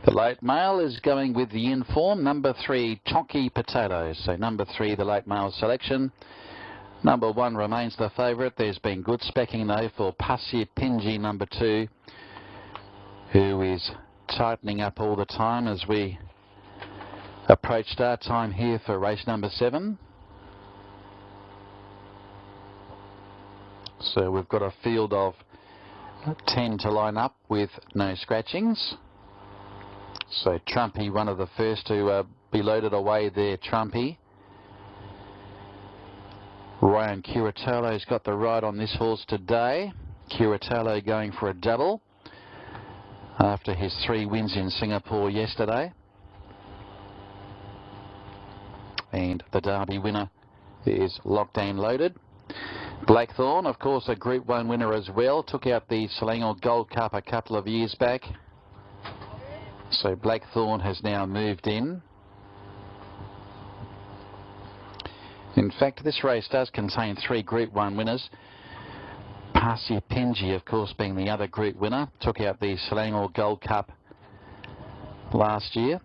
The late mail is going with the inform, number 3 Chonky Potato. So number 3, the late mail selection. Number 1 remains the favourite. There's been good specking though for Pasi Pinji, number 2, who is tightening up all the time as we approach start time here for race number 7. So we've got a field of 10 to line up with no scratchings. So Trumpy, one of the first to be loaded away there, Trumpy. Ryan Curatolo's got the ride on this horse today. Curatolo going for a double after his 3 wins in Singapore yesterday. And the Derby winner is locked and loaded. Blackthorn, of course, a Group 1 winner as well. Took out the Selangor Gold Cup a couple of years back. So Blackthorn has now moved in. In fact, this race does contain 3 Group 1 winners. Pasi Pinji, of course, being the other Group winner. Took out the Selangor Gold Cup last year.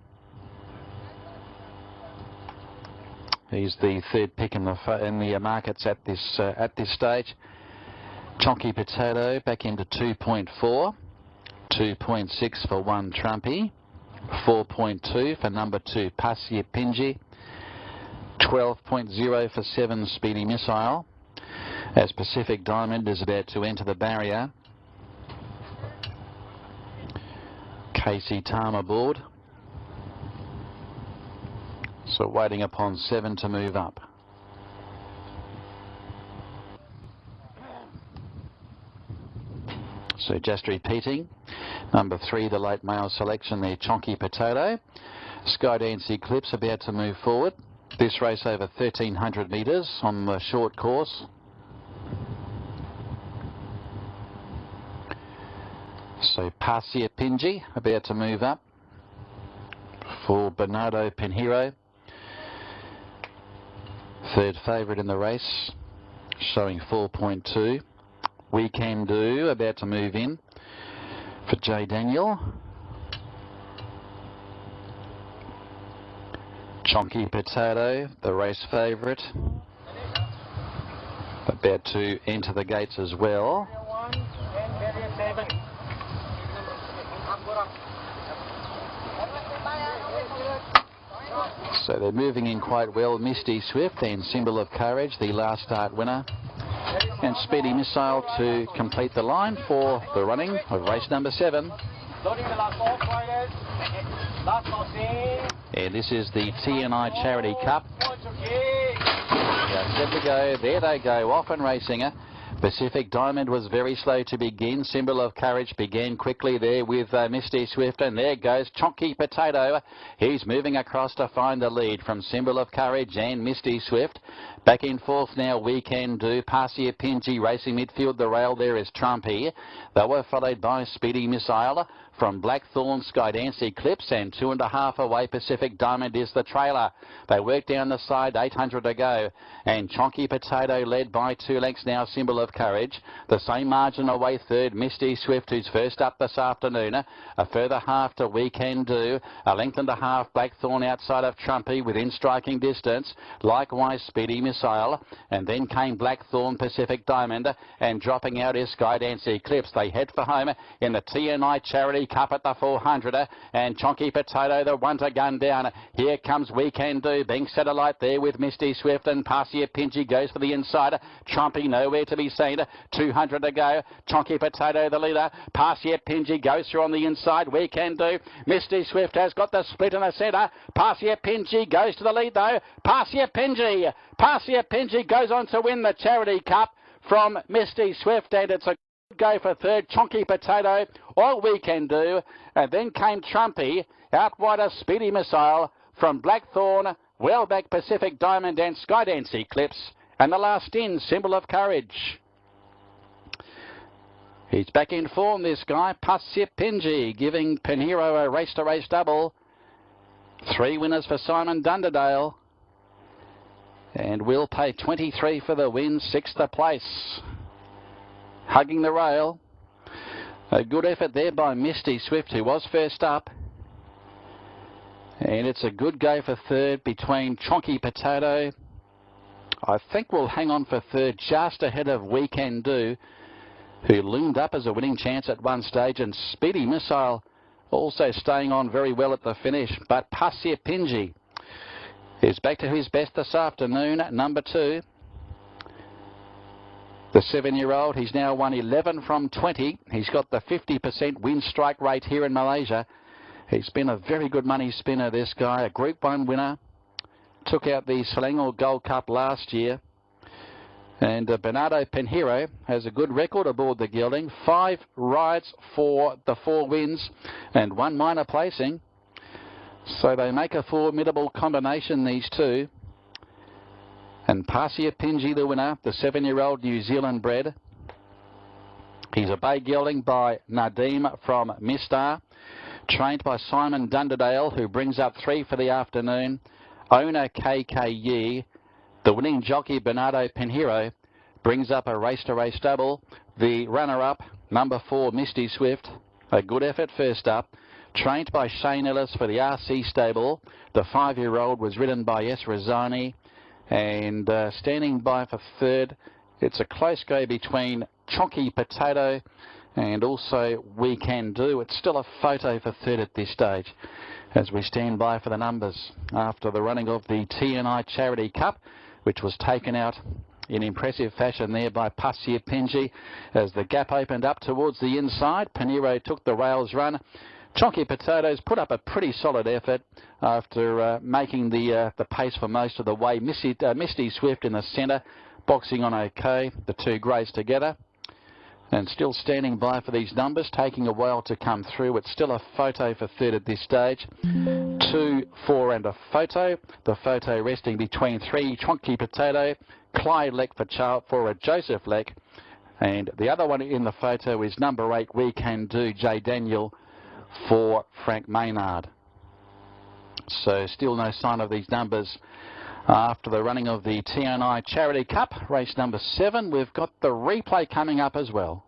He's the third pick in the markets at this stage. Chonky Potato back into 2.4. 2.6 for 1 Trumpy. 4.2 for number 2 Pasi Pinji. 12.0 for 7 Speedy Missile, as Pacific Diamond is about to enter the barrier. Casey Tam aboard. So waiting upon 7 to move up. So just repeating, number 3, the late mail selection there, Chonky Potato. Skydance Eclipse about to move forward. This race over 1,300 metres on the short course. So Pasi Pinji about to move up for Bernardo Pinheiro. Third favourite in the race, showing 4.2. We Can Do about to move in for J. Daniel. Chonky Potato, the race favourite, about to enter the gates as well. So they're moving in quite well. Misty Swift and Symbol of Courage, the last start winner. And Speedy Missile to complete the line for the running of race number 7. And this is the TNI Charity Cup. Set to go. There they go. Off and racing. Pacific Diamond was very slow to begin. Symbol of Courage began quickly there with Misty Swift, and there goes Chonky Potato. He's moving across to find the lead from Symbol of Courage and Misty Swift. Back in fourth now, We Can Do. Parsia Pinji racing midfield. The rail there is Trumpy. They were followed by Speedy Missile. From Blackthorn, Skydance Eclipse, and 2.5 away Pacific Diamond is the trailer. They work down the side, 800 to go. And Chonky Potato led by 2 lengths now, Symbol of Courage. The same margin away third, Misty Swift, who's first up this afternoon. A further half to We Can Do. A length and a half, Blackthorn outside of Trumpy within striking distance. Likewise, Speedy Missile. And then came Blackthorn, Pacific Diamond. And dropping out is Skydance Eclipse. They head for home in the TNI Charity Cup at the 400, and Chonky Potato, the one to gun down. Here comes We Can Do, being satellite there with Misty Swift, and Parsia Pinji goes for the inside. Trumpy nowhere to be seen. 200 to go. Chonky Potato the leader. Parsia Pinji goes through on the inside. We Can Do. Misty Swift has got the split in the centre. Parsia Pinji goes to the lead though. Parsia Pinji goes on to win the Charity Cup from Misty Swift, and it's a go for third, Chonky Potato, All We Can Do, and then came Trumpy, out wide a Speedy Missile from Blackthorn, well back Pacific Diamond and Skydance Eclipse, and the last in, Symbol of Courage. He's back in form, this guy, Parsia Pinji, giving Pinheiro a race-to-race double. 3 winners for Simon Dunderdale, and we'll pay 23 for the win, 6th place. Hugging the rail. A good effort there by Misty Swift, who was first up. And it's a good go for third between Chonky Potato. I think we'll hang on for third just ahead of We Can Do, who loomed up as a winning chance at one stage, and Speedy Missile also staying on very well at the finish. But Parsia Pinji is back to his best this afternoon, number 2. The 7-year-old, he's now won 11 from 20. He's got the 50% win strike rate here in Malaysia. He's been a very good money spinner, this guy, a Group 1 winner. Took out the Selangor Gold Cup last year. And Bernardo Pinheiro has a good record aboard the gelding. 5 rides for the 4 wins and 1 minor placing. So they make a formidable combination, these two. And Parsia Pinji, the winner, the 7-year-old New Zealand bred. He's a bay gelding by Nadim from Mistar, trained by Simon Dunderdale, who brings up 3 for the afternoon. Owner KKE, the winning jockey Bernardo Pinheiro, brings up a race-to-race double. The runner-up, number 4, Misty Swift, a good effort first up. Trained by Shane Ellis for the RC stable. The 5-year-old was ridden by S. Razani. And standing by for third, it's a close go between Chonky Potato and also We Can Do. It's still a photo for third at this stage as we stand by for the numbers after the running of the TNI Charity Cup, which was taken out in impressive fashion there by Parsia Pinji as the gap opened up towards the inside. Pinheiro took the rails run. Chonky Potatoes put up a pretty solid effort after making the pace for most of the way. Misty Swift in the centre, boxing on okay, the 2 greys together. And still standing by for these numbers, taking a while to come through. It's still a photo for third at this stage. 2, 4 and a photo. The photo resting between 3, Chonky Potato, Clyde Leck for a Joseph Leck. And the other one in the photo is number 8, We Can Do, J. Daniel, for Frank Maynard. So still no sign of these numbers after the running of the TNI Charity Cup, race number 7. We've got the replay coming up as well.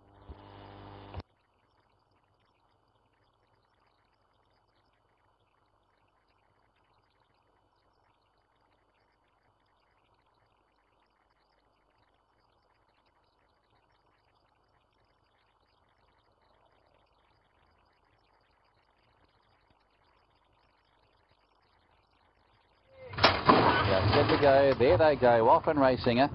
Set to go. There they go. Off and racing.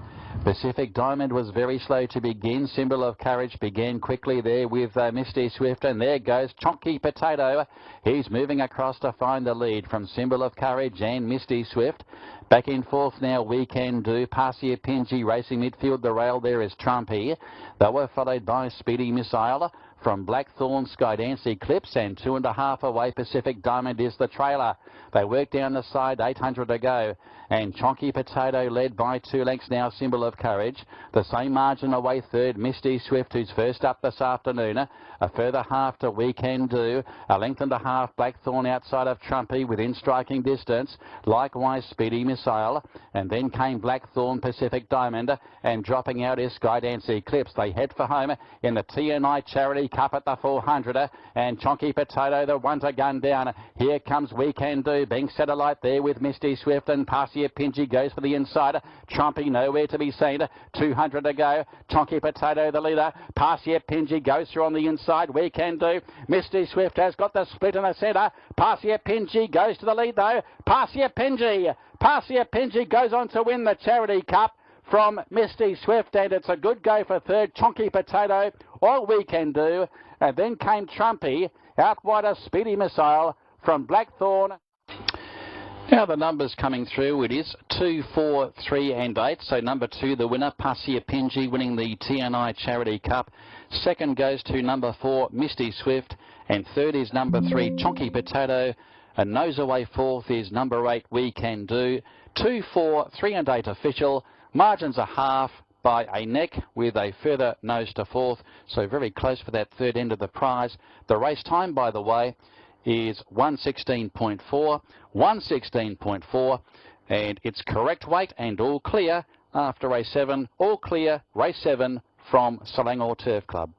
Pacific Diamond was very slow to begin. Symbol of Courage began quickly there with Misty Swift, and there goes Chonky Potato. He's moving across to find the lead from Symbol of Courage and Misty Swift. Back in fourth now, We Can Do. Parsia Pinji racing midfield. The rail there is Trumpy. They were followed by Speedy Missile. From Blackthorn, Skydance Eclipse, and 2.5 away Pacific Diamond is the trailer. They work down the side, 800 to go. And Chonky Potato led by 2 lengths now, Symbol of Courage. The same margin away third, Misty Swift, who's first up this afternoon. A further half to We Can Do. A length and a half, Blackthorn outside of Trumpy within striking distance. Likewise, Speedy Missile. And then came Blackthorn, Pacific Diamond. And dropping out is Skydance Eclipse. They head for home in the TNI Charity Cup at the 400, and Chonky Potato, the one to gun down. Here comes We Can Do, being Satellite there with Misty Swift, and Parsia Pinji goes for the inside. Trumpy nowhere to be seen. 200 to go. Chonky Potato the leader. Parsia Pinji goes through on the inside. We Can Do. Misty Swift has got the split in the centre. Parsia Pinji goes to the lead though. Parsia Pinji goes on to win the Charity Cup from Misty Swift, and it's a good go for third. Chonky Potato, All We Can Do, and then came Trumpy, out wide of Speedy Missile from Blackthorn. Now the numbers coming through, it is 2, 4, 3 and 8. So number 2, the winner, Parsia Pinji, winning the TNI Charity Cup. Second goes to number 4, Misty Swift, and third is number 3, Chonky Potato. And nose away fourth is number 8, We Can Do. 2, 4, 3 and 8 official. Margins are half by a neck with a further nose to fourth, so very close for that third end of the prize. The race time, by the way, is 1:16.4, and it's correct weight and all clear after race 7. All clear, race 7 from Selangor Turf Club.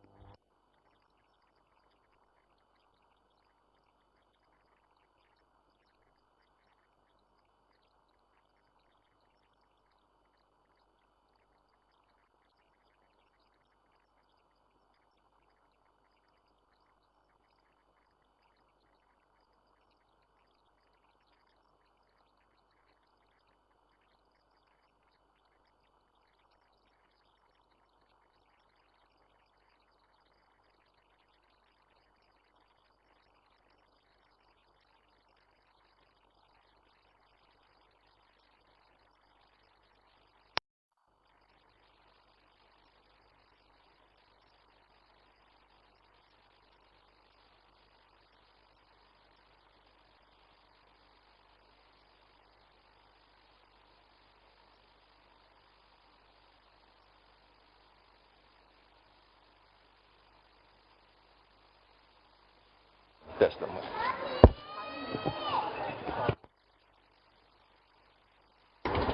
That's the one.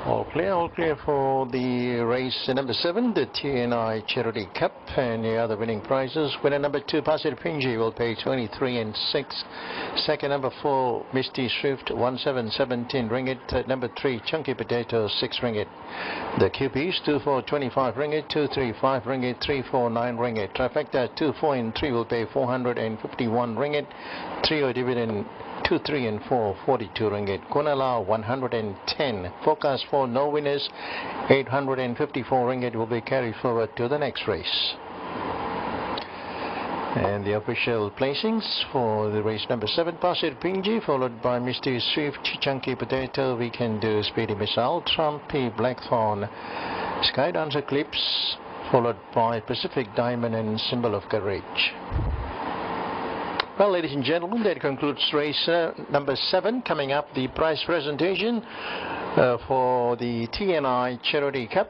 All clear for the race number 7, the TNI Charity Cup, and the other winning prizes. Winner number 2, Parsia Pinji, will pay 23 and 6. Second, number 4, Misty Swift, 1717 ringgit. Number 3, Chonky Potato, 6 ringgit. The QPs, 2425 ringgit, 235 ringgit, 349 ringgit. Trifecta, 2, 4 and 3 will pay 451 ringgit. Trio dividend, 2, 3 and 4, 42 ringgit. Kunala, 110. Forecast for no winners, 854 ringgit will be carried forward to the next race. And the official placings for the race number 7, Parsia Pinji, followed by Misty Swift, Chonky Potato, We Can Do, Speedy Missile, Trumpy, Blackthorn, Skydance Eclipse, followed by Pacific Diamond and Symbol of Courage. Well, ladies and gentlemen, that concludes race number 7. Coming up, the prize presentation for the TNI Charity Cup.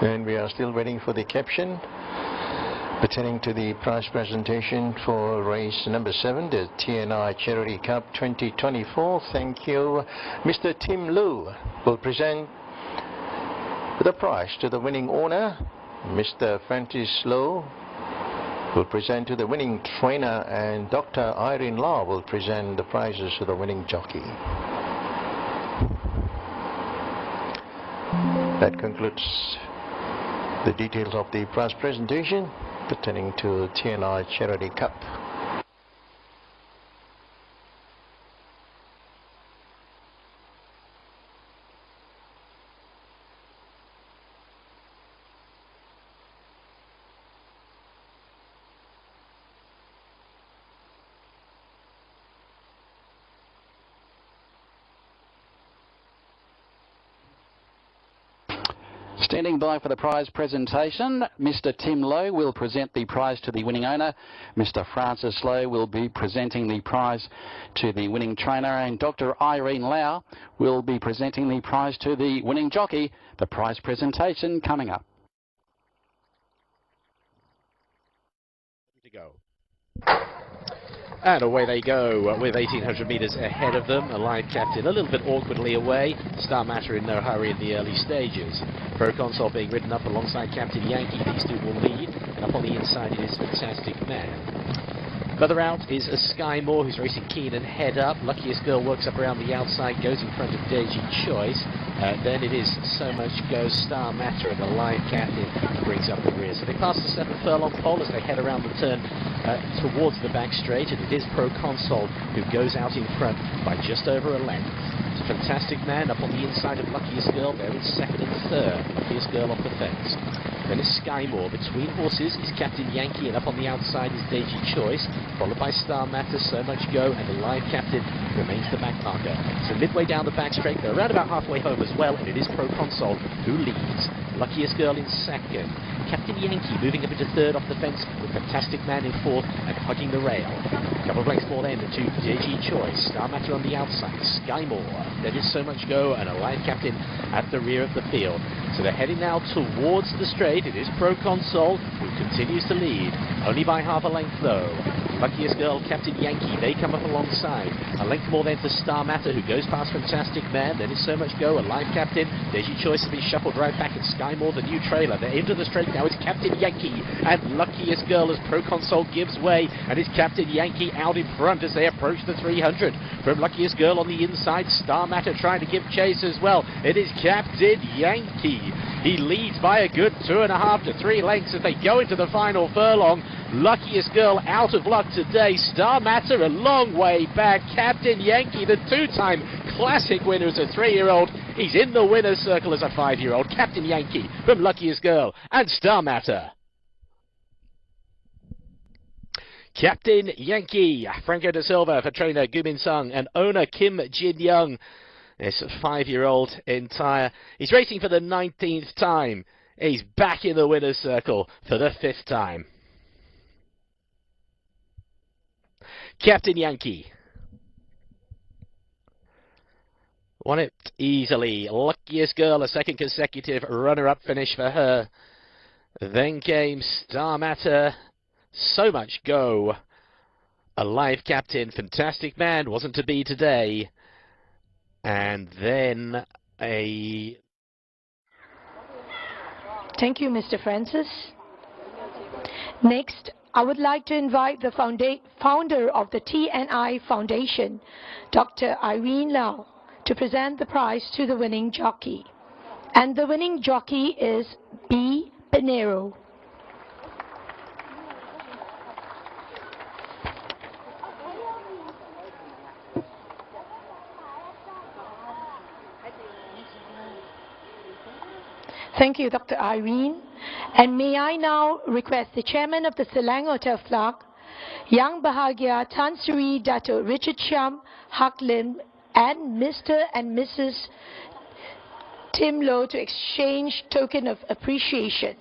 And we are still waiting for the caption. Pertaining to the prize presentation for race number 7, the TNI Charity Cup 2024, thank you. Mr. Tim Liu will present the prize to the winning owner. Mr. Francis Lowe will present to the winning trainer, and Dr. Irene Law will present the prizes to the winning jockey. That concludes the details of the prize presentation pertaining to TNI Charity Cup. Standing by for the prize presentation, Mr. Tim Lowe will present the prize to the winning owner. Mr. Francis Lowe will be presenting the prize to the winning trainer, and Dr. Irene Lau will be presenting the prize to the winning jockey. The prize presentation coming up. To go. And away they go with 1,800 metres ahead of them. A live captain a little bit awkwardly away. Star Matter in no hurry in the early stages. Proconsol being ridden up alongside Captain Yankee. These two will lead. And up on the inside it is Fantastic Man. Further out is a Sky Moore, who's racing keen and head up. Luckiest Girl works up around the outside, goes in front of Deji Choice. Then it is So Much Goes Star Matter, and the live captain brings up the rear. So they pass the 7 furlong pole as they head around the turn towards the back straight, and it is Proconsol who goes out in front by just over a length. It's a Fantastic Man up on the inside of Luckiest Girl, there in second and third. Luckiest Girl off the fence. Then is Sky Moore. Between horses is Captain Yankee, and up on the outside is Deji Choice, followed by Star Matter, So Much Go, and the live captain remains the back marker. So midway down the back straight, they're around about halfway home as well, and it is Proconsol who leads. Luckiest Girl in second. Captain Yankee moving up into third off the fence, with Fantastic Man in fourth and hugging the rail. A couple of lengths more then to Deji Choice. Star Matter on the outside. Sky Moore. There is So Much Go, and a live captain at the rear of the field. So they're heading now towards the straight. It is Proconsol who continues to lead, only by half a length though. Luckiest Girl, Captain Yankee, they come up alongside. A length more then to Star Matter, who goes past Fantastic Man. Then is So Much Go, a live captain. Deji Choice has been shuffled right back, and Sky Moore, the new trailer. They're into the straight now. It's Captain Yankee and Luckiest Girl as Proconsol gives way, and it's Captain Yankee out in front as they approach the 300. From Luckiest Girl on the inside, Star Matter trying to give chase as well. It is Captain Yankee. He leads by a good 2.5 to 3 lengths as they go into the final furlong. Luckiest Girl out of luck today. Star Matter a long way back. Captain Yankee, the 2-time classic winner as a 3-year-old. He's in the winner's circle as a 5-year-old. Captain Yankee from Luckiest Girl and Star Matter. Captain Yankee, Franco da Silva for trainer Gumin Sung and owner Kim Jin Young. This 5-year-old entire. He's racing for the 19th time. He's back in the winner's circle for the 5th time. Captain Yankee won it easily. Luckiest Girl, a second consecutive runner-up finish for her. Then came Star Matter, So Much Go, a live captain. Fantastic Man wasn't to be today. And then a... Thank you, Mr. Francis. Next, I would like to invite the founder of the TNI Foundation, Dr. Irene Lau, to present the prize to the winning jockey. And the winning jockey is B. Pinero. Thank you, Dr. Irene. And may I now request the chairman of the Selang Hotel Flag, Yang Bahagia Tan Sri Dato Richard Sham Hak Lim, and Mr. and Mrs. Tim Lowe to exchange token of appreciation.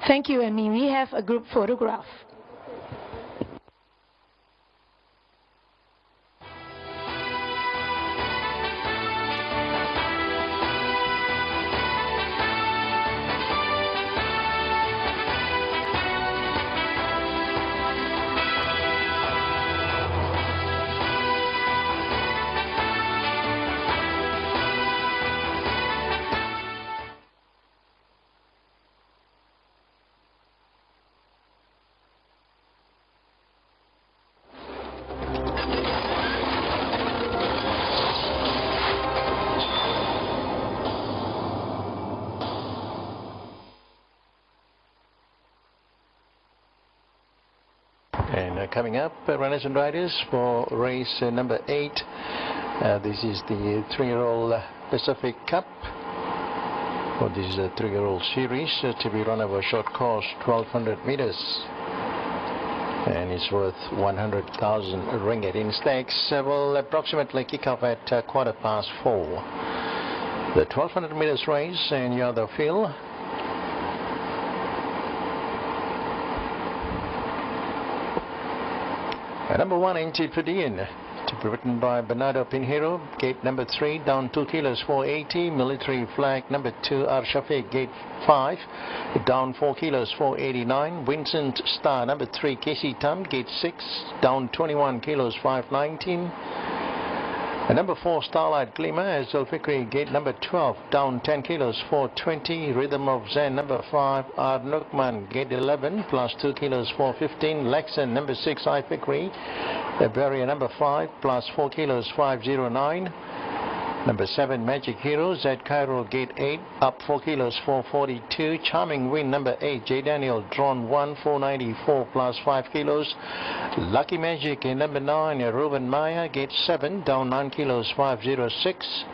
Thank you, and may we have a group photograph? And coming up, runners and riders for race number 8. This is the 3-year-old Pacific Cup. Well, this is a 3-year-old series to be run over a short course, 1200 meters. And it's worth 100,000 ringgit in stakes. Will approximately kick off at 4:15. The 1200 meters race, and you are the field. Number 1, Antipodean, to be written by Bernardo Pinheiro, gate number 3, down 2 kilos 480, military flag. Number 2, Arshafiq, gate 5, down 4 kilos 489, Vincent Star, number 3, Casey Tam, gate 6, down 21 kilos 519. Number 4, Starlight Glimmer, Zulfikri, gate number 12, down 10 kilos 420, Rhythm of Zen, number 5, Nukman, gate 11, plus 2 kilos 415, Lexan, number 6, Ifikri, Barrier number 5, plus 4 kilos 509, number 7, Magic Hero, Z Cairo, gate 8, up 4 kilos 442, Charming Wind, number 8, J Daniel, drawn 1, 494, plus 5 kilos, Lucky Magic in number 9, Ruben Maya, gate 7, down 9 kilos 506,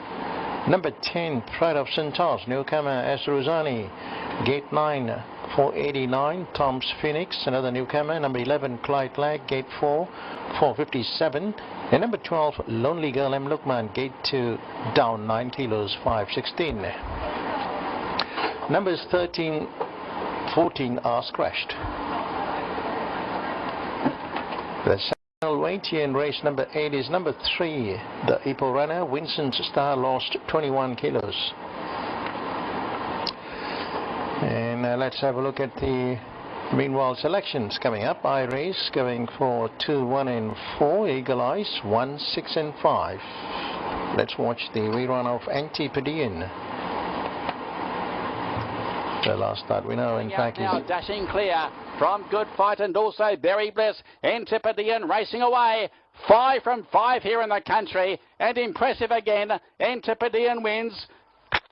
number 10, Pride of Centaurs, newcomer Asruzani, gate 9, 489, Tom's Phoenix, another newcomer. Number 11, Clyde Lag, gate 4, 457. And number 12, Lonely Girl M. Lukman, gate 2, down 9 kilos 516. Numbers 13, 14 are scratched. The final weight here in race number 8 is number 3, the Ipo runner, Vincent Star, lost 21 kilos. And let's have a look at the meanwhile selections coming up. I race going for 2, 1 and 4, Eagle Eyes 1, 6 and 5. Let's watch the rerun of Antipodean. The last start we know, in fact, now dashing clear from Good Fight and also Berry Bliss. Antipodean racing away. 5 from 5 here in the country, and impressive again. Antipodean wins.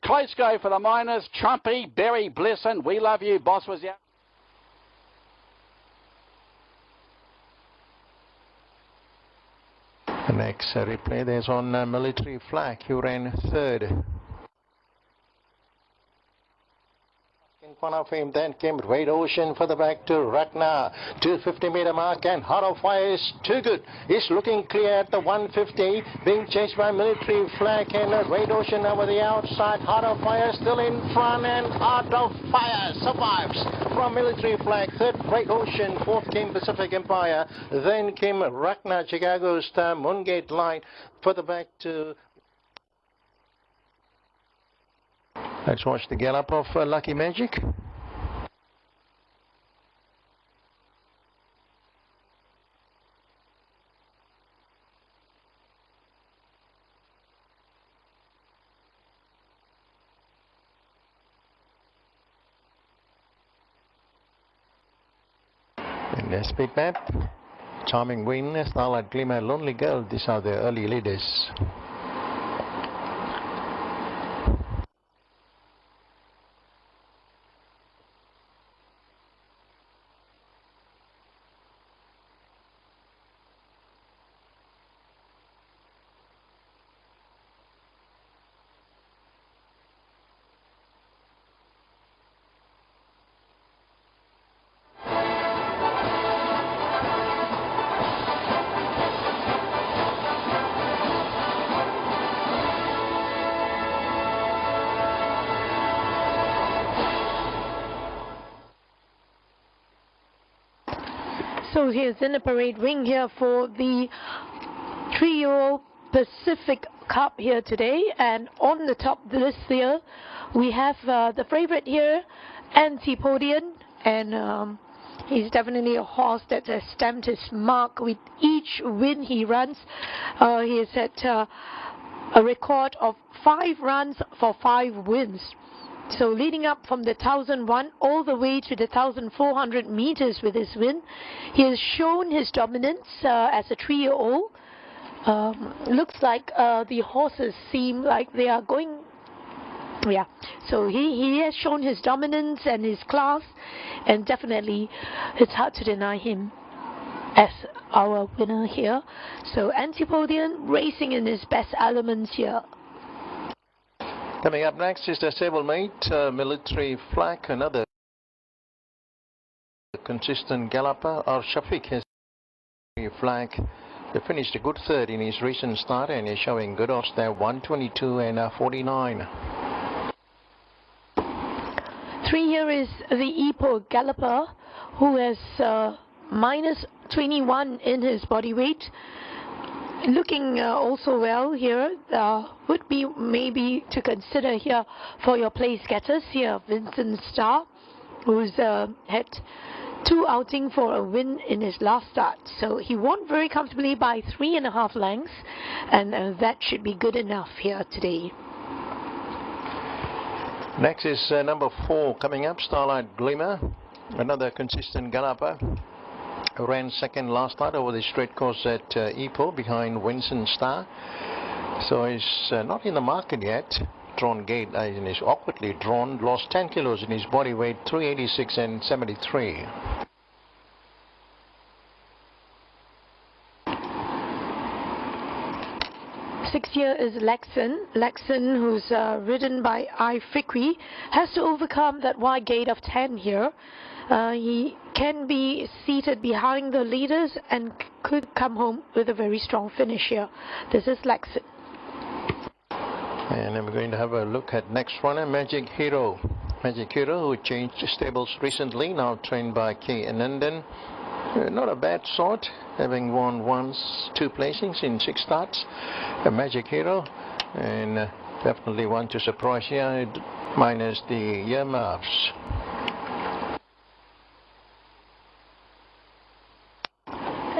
Close go for the miners. Trumpy, Berry Bliss, and We Love You. Boss was out. The next replay, there's on Military Flag, who ran 3rd. In front of him then came Red Ocean for the back to Ratna, 250-meter mark, and Heart of Fire is too good. It's looking clear at the 150, being chased by Military Flag, and Red Ocean over the outside. Heart of Fire still in front, and Heart of Fire survives from Military Flag. 3rd, Red Ocean. 4th came Pacific Empire. Then came Ratna, Chicago Star, Moongate Line for the back to... Let's watch the gallop of Lucky Magic. In the speed map, Charming Wind, Starlight Glimmer, Lonely Girl, these are the early leaders. So here's in the parade ring here for the trio Pacific Cup here today, and on the top list here we have the favorite here, Antipodian, and he's definitely a horse that has stamped his mark with each win he runs. He has set a record of 5 runs for 5 wins. So leading up from the 1001 all the way to the 1400 meters with his win, he has shown his dominance as a 3-year-old. Looks like the horses seem like they are going, yeah, so he has shown his dominance and his class, and definitely it's hard to deny him as our winner here. So Antipodian racing in his best elements here. Coming up next is the stablemate Military Flag, another consistent galloper. Our Shafiq has a flag. He finished a good third in his recent start and is showing good odds there, 122 and 49. 3 here is the Ipoh galloper, who has minus 21 in his body weight. Looking also well here, would be maybe to consider here for your place getters here. Vincent Starr, who's had 2 outing for a win in his last start, so he won very comfortably by 3.5 lengths, and that should be good enough here today. Next is number 4 coming up, Starlight Glimmer, another consistent galloper. Ran second last start over the straight course at Ipoh behind Vincent Starr, so he's not in the market yet. Drawn gate and is awkwardly drawn, lost 10 kilos in his body weight, 386 and 73. Sixth here is Lexon, who's ridden by Ifikri, has to overcome that wide gate of 10 here. He can be seated behind the leaders and could come home with a very strong finish here. This is Lexon. And I'm going to have a look at next runner, Magic Hero. Magic Hero, who changed stables recently, now trained by K. Anandan. Not a bad sort, having won once 2 placings in 6 starts. A Magic Hero, and definitely one to surprise here, minus the earmuffs.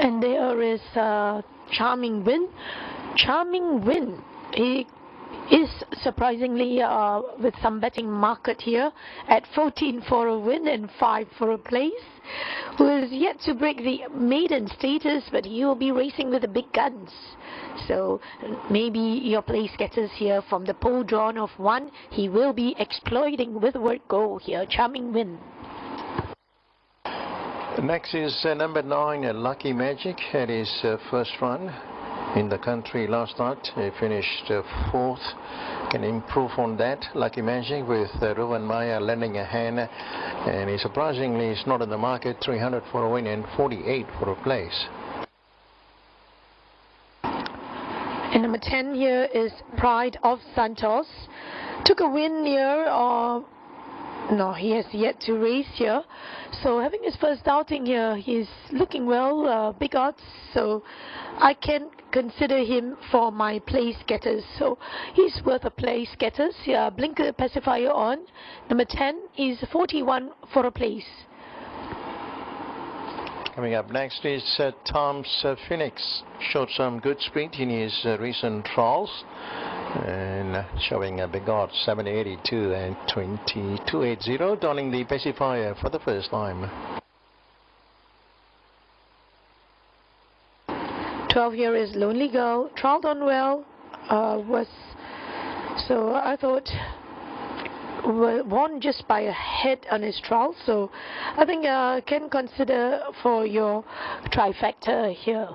And there is Charming Win. Charming Win, he is surprisingly with some betting market here at 14 for a win and 5 for a place, who is yet to break the maiden status, but he will be racing with the big guns. So maybe your place getters here from the pole drawn of 1, he will be exploiting with word go here. Charming Win. Next is number 9, Lucky Magic. Had his first run in the country last start. He finished 4th. Can improve on that. Lucky Magic with Ruben Maya lending a hand, and he surprisingly is not in the market. 300 for a win and 48 for a place. And number 10 here is Pride of Santos. Took a win here, no, he has yet to race here. So having his first outing here, he's looking well, big odds. So I can consider him for my place getters. So he's worth a place getters. Yeah, blinker pacifier on. Number 10 is 41 for a place. Coming up next is Tom's Phoenix. Showed some good speed in his recent trials, and showing a big odds, 782 and 2280, donning the pacifier for the first time. 12 here is Lonely Girl. Trialed on well, so I thought won just by a head on his trial, so I think can consider for your trifecta here.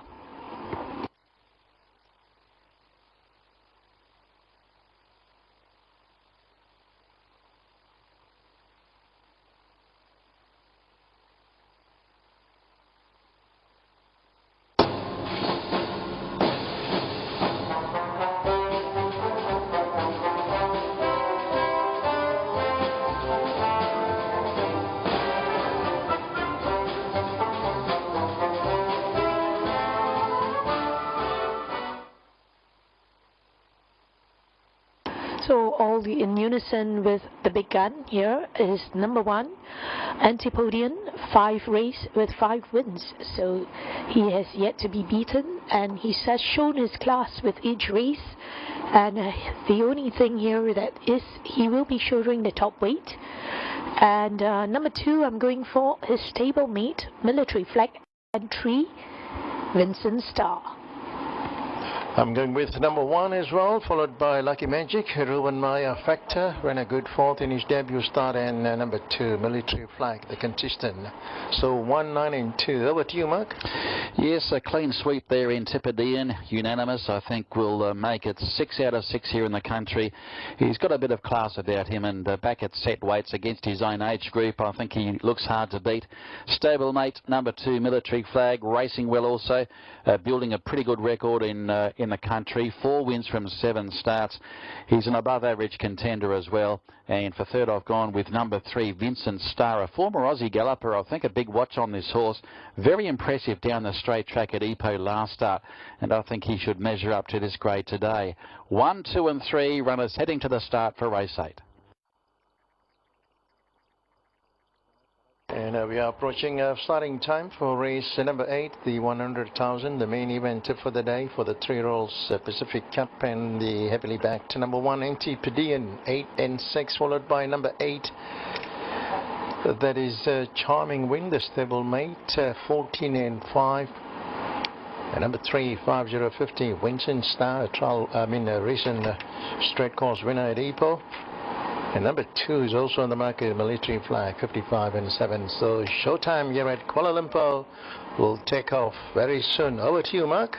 also all in unison with the big gun here is number 1, Antipodean, 5 race with 5 wins. So he has yet to be beaten, and he has shown his class with each race. And the only thing here that is he will be shouldering the top weight. And number 2, I'm going for his stablemate, Military Flag Entry, Vincent Starr. I'm going with number 1 as well, followed by Lucky Magic. Ruben Maya Factor ran a good 4th in his debut start, and number 2, Military Flag, the consistent. So 1, 9 and 2. Over to you, Mark. Yes, a clean sweep there in Antipodean, unanimous. I think we'll make it 6 out of 6 here in the country. He's got a bit of class about him, and back at set weights against his own age group, I think he looks hard to beat. Stablemate, number 2, Military Flag, racing well also, building a pretty good record in the country. 4 wins from 7 starts. He's an above average contender as well. And for third, I've gone with number 3, Vincent Starr, a former Aussie galloper. I think a big watch on this horse. Very impressive down the straight track at Ipoh last start, and I think he should measure up to this grade today. 1, 2 and 3 runners heading to the start for race 8. And we are approaching starting time for race number 8, the 100,000, the main event for the day for the 3-year-olds Pacific Cup, and the heavily backed number 1, Antipodean, 8 and 6, followed by number 8. That is Charming Wind, the stablemate, 14 and 5. And number 3, 5050, Vincent Starr, a recent straight course winner at Ipoh. And number 2 is also on the market, Military Flag, 55 and 7. So showtime here at Kuala Lumpur will take off very soon. Over to you, Mark.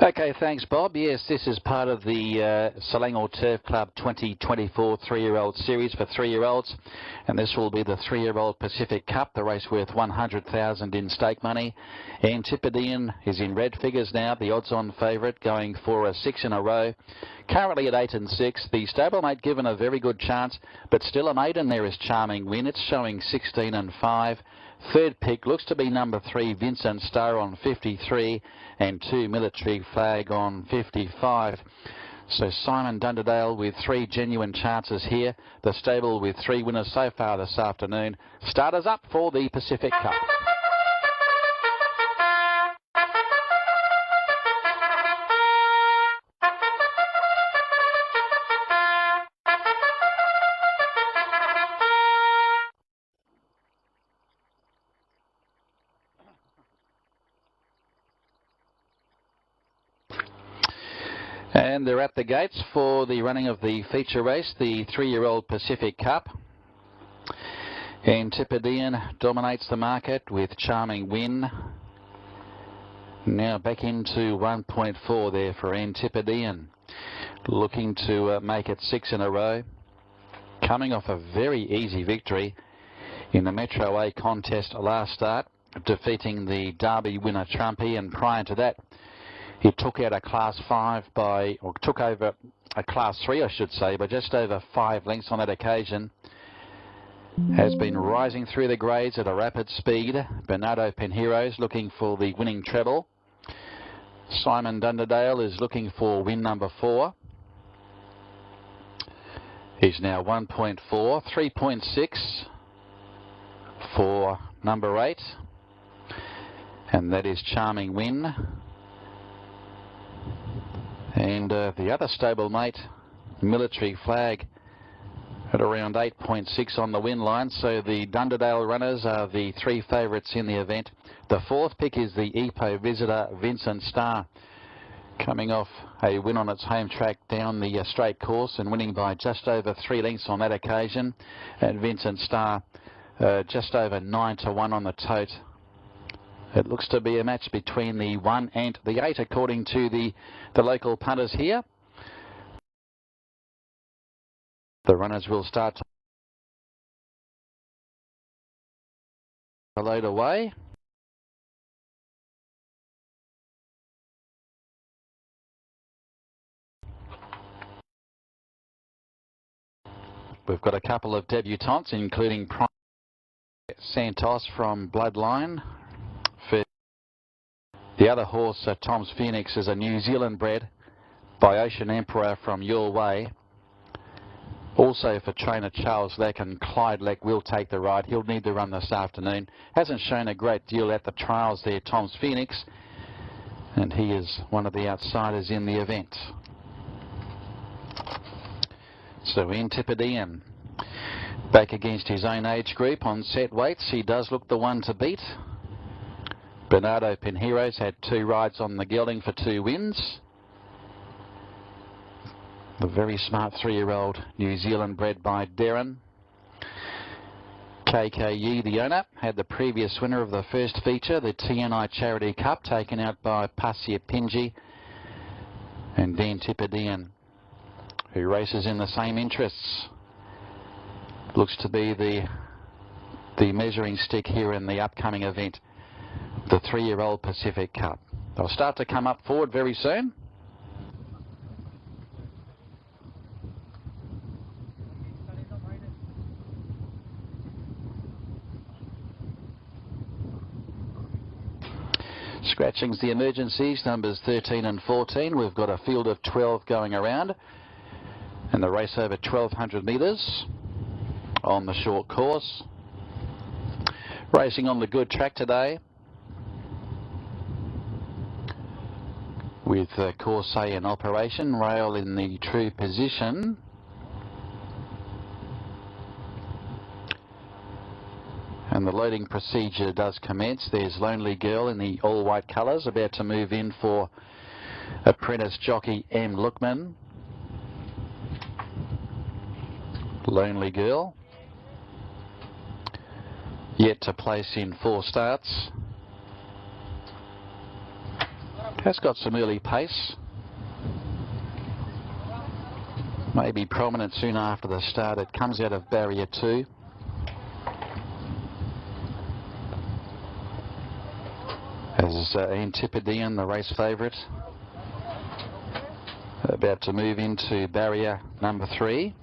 Okay, thanks, Bob. Yes, this is part of the Selangor Turf Club 2024 3-year-old series for 3-year-olds, and this will be the 3-year-old Pacific Cup, the race worth 100,000 in stake money. Antipodean is in red figures now, the odds-on favourite, going for a 6 in a row. Currently at 8 and 6, the stablemate given a very good chance, but still a maiden there is Charming Win. It's showing 16 and 5. Third pick looks to be number 3, Vincent Starr on 53, and 2, Military Flag on 55. So Simon Dunderdale with 3 genuine chances here. The stable with 3 winners so far this afternoon. Starters up for the Pacific Cup. And they're at the gates for the running of the feature race, the 3-year-old Pacific Cup. Antipodean dominates the market with Charming Win. Now back into 1.4 there for Antipodean. Looking to make it 6 in a row. Coming off a very easy victory in the Metro A contest last start, defeating the Derby winner Trumpy, and prior to that he took out a Class 5 took over a Class 3 I should say, by just over 5 lengths on that occasion. Has been rising through the grades at a rapid speed. Bernardo Penheiros looking for the winning treble. Simon Dunderdale is looking for win number 4. He's now 1.4, 3.6 for number 8, and that is Charming Win. And the other stablemate, Military Flag, at around 8.6 on the win line. So the Dunderdale runners are the 3 favourites in the event. The 4th pick is the Ipoh visitor, Vincent Starr, coming off a win on its home track down the straight course and winning by just over 3 lengths on that occasion. And Vincent Starr just over 9 to 1 on the tote. It looks to be a match between the 1 and the 8 according to the local punters here. The runners will start to load away. We've got a couple of debutantes, including Santos from Bloodline. The other horse, Tom's Phoenix, is a New Zealand bred, by Ocean Emperor from Your Way. Also for trainer Charles Leck, and Clyde Leck will take the ride. He'll need to run this afternoon. Hasn't shown a great deal at the trials there, Tom's Phoenix, and he is one of the outsiders in the event. So Antipodean back against his own age group on set weights. He does look the one to beat. Bernardo Pinheiro's had 2 rides on the gelding for 2 wins. The very smart 3-year-old New Zealand bred by Darren. KKU, the owner, had the previous winner of the first feature, the TNI Charity Cup, taken out by Passia Pinji and Dan Tipidian, who races in the same interests. Looks to be the measuring stick here in the upcoming event, the 3-year-old Pacific Cup. They'll start to come up forward very soon. Scratchings the emergencies, numbers 13 and 14. We've got a field of 12 going around, and the race over 1,200 metres on the short course. Racing on the good track today, with course A in operation, rail in the true position. And the loading procedure does commence. There's Lonely Girl in the all-white colours, about to move in for apprentice jockey M. Lookman. Lonely Girl, yet to place in 4 starts. Has got some early pace. May be prominent soon after the start. It comes out of barrier 2. As Antipodean, the race favourite, about to move into barrier number 3.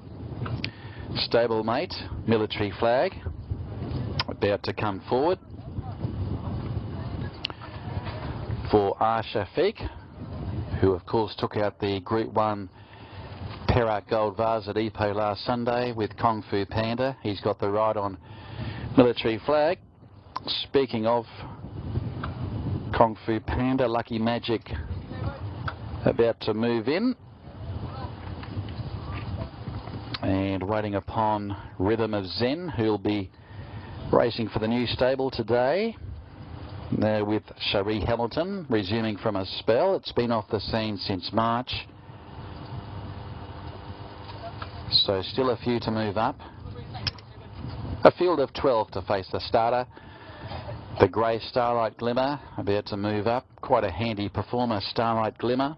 Stablemate, Military Flag, about to come forward. For Shafiq, who of course took out the Group 1 Perak Gold Vase at Ipoh last Sunday with Kung Fu Panda. He's got the ride on Military Flag. Speaking of Kung Fu Panda, Lucky Magic about to move in, and waiting upon Rhythm of Zen, who'll be racing for the new stable today. Now with Cherie Hamilton resuming from a spell. It's been off the scene since March, so still a few to move up. A field of 12 to face the starter. The grey Starlight Glimmer about to move up. Quite a handy performer, Starlight Glimmer.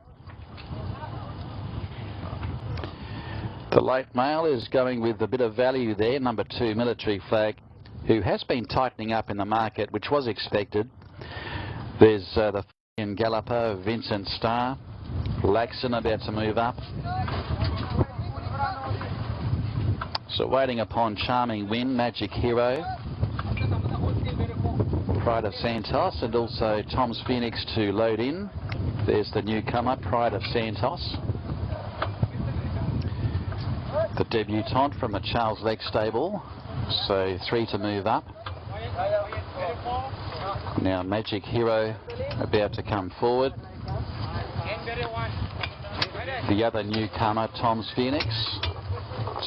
The late male is going with a bit of value there, number 2 Military Flag, who has been tightening up in the market, which was expected. There's the Galloper, Vincent Starr. Laxon about to move up. So waiting upon Charming Win, Magic Hero, Pride of Santos, and also Tom's Phoenix to load in. There's the newcomer, Pride of Santos. The debutante from the Charles Leck stable, so 3 to move up. Now Magic Hero about to come forward. The other newcomer, Tom's Phoenix,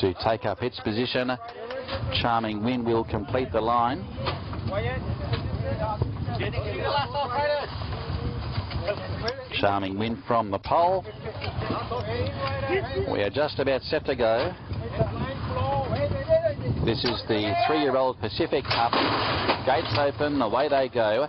to take up its position. Charming Win will complete the line. Charming Win from the pole. We are just about set to go. This is the 3-year-old Pacific Cup. Gates open, away they go.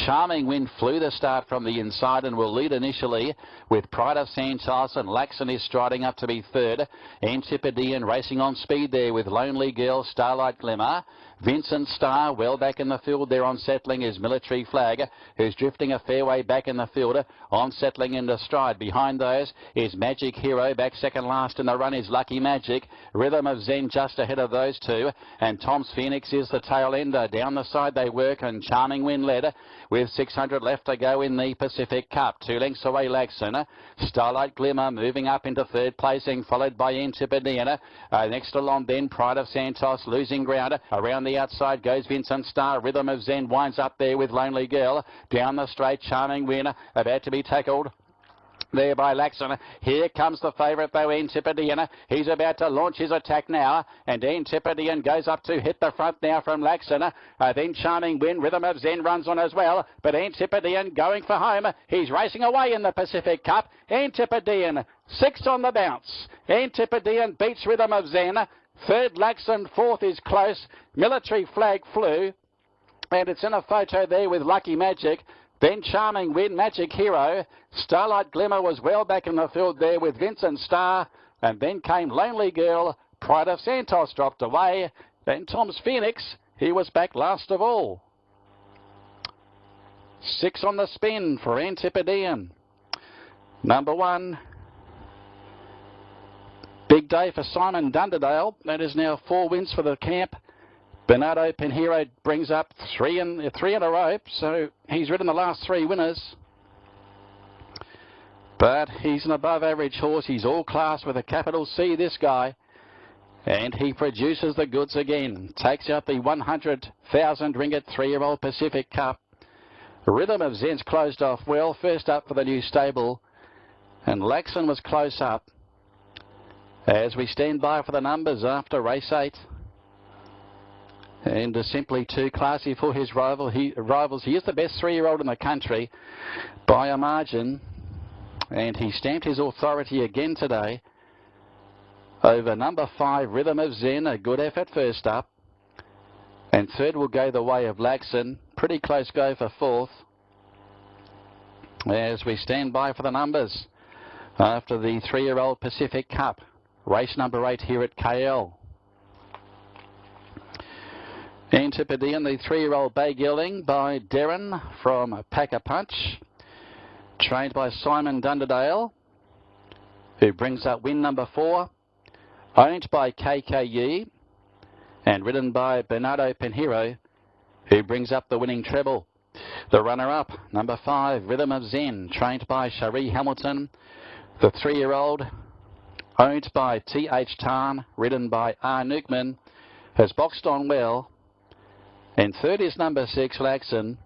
Charming Win flew the start from the inside and will lead initially with Pride of Santos, and Laxon is striding up to be 3rd. Antipodean racing on speed there with Lonely Girl, Starlight Glimmer. Vincent Starr well back in the field there. On settling is Military Flag, who's drifting a fair way back in the field. On settling into stride. Behind those is Magic Hero. Back second last in the run is Lucky Magic. Rhythm of Zen just ahead of those two. And Tom's Phoenix is the tail ender. Down the side they work, and Charming Wind led with 600 left to go in the Pacific Cup. 2 lengths away Laxon. Starlight Glimmer moving up into third placing, followed by Antipodean. Next along then Pride of Santos losing ground. Around the outside goes Vincent Starr. Rhythm of Zen winds up there with Lonely Girl. Down the straight Charming Wind about to be tackled there by Laxon. Here comes the favourite though, Antipodean. He's about to launch his attack now, and Antipodean goes up to hit the front now from Laxon. Then Charming Wind, Rhythm of Zen runs on as well, but Antipodean going for home. He's racing away in the Pacific Cup. Antipodean 6 on the bounce. Antipodean beats Rhythm of Zen. Third Laxon, fourth is close. Military Flag flew, and it's in a photo there with Lucky Magic. Then Charming Wind, Magic Hero. Starlight Glimmer was well back in the field there with Vincent Starr. And then came Lonely Girl. Pride of Santos dropped away. Then Tom's Phoenix, he was back last of all. 6 on the spin for Antipodean. Number 1. Big day for Simon Dunderdale. That is now 4 wins for the camp. Bernardo Pinheiro brings up 3 in a row, so he's ridden the last 3 winners. But he's an above average horse. He's all class with a capital C, this guy. And he produces the goods again. Takes out the 100,000 ringgit 3-year-old Pacific Cup. Rhythm of Zen's closed off well. First up for the new stable. And Laxon was close up. As we stand by for the numbers after race 8. And simply too classy for his rivals. He is the best 3-year-old in the country by a margin. And he stamped his authority again today over number 5, Rhythm of Zen. A good effort first up. And third will go the way of Laxon. Pretty close go for fourth. As we stand by for the numbers after the 3-year-old Pacific Cup. Race number 8 here at KL. Antipodean, the 3-year-old bay gelding by Darren from Packer Punch. Trained by Simon Dunderdale, who brings up win number 4. Owned by KKE and ridden by Bernardo Pinheiro, who brings up the winning treble. The runner-up, number 5, Rhythm of Zen, trained by Cherie Hamilton. The 3-year-old, owned by T.H. Tarn, ridden by R. Newkman, has boxed on well. And third is number 6, Laxon,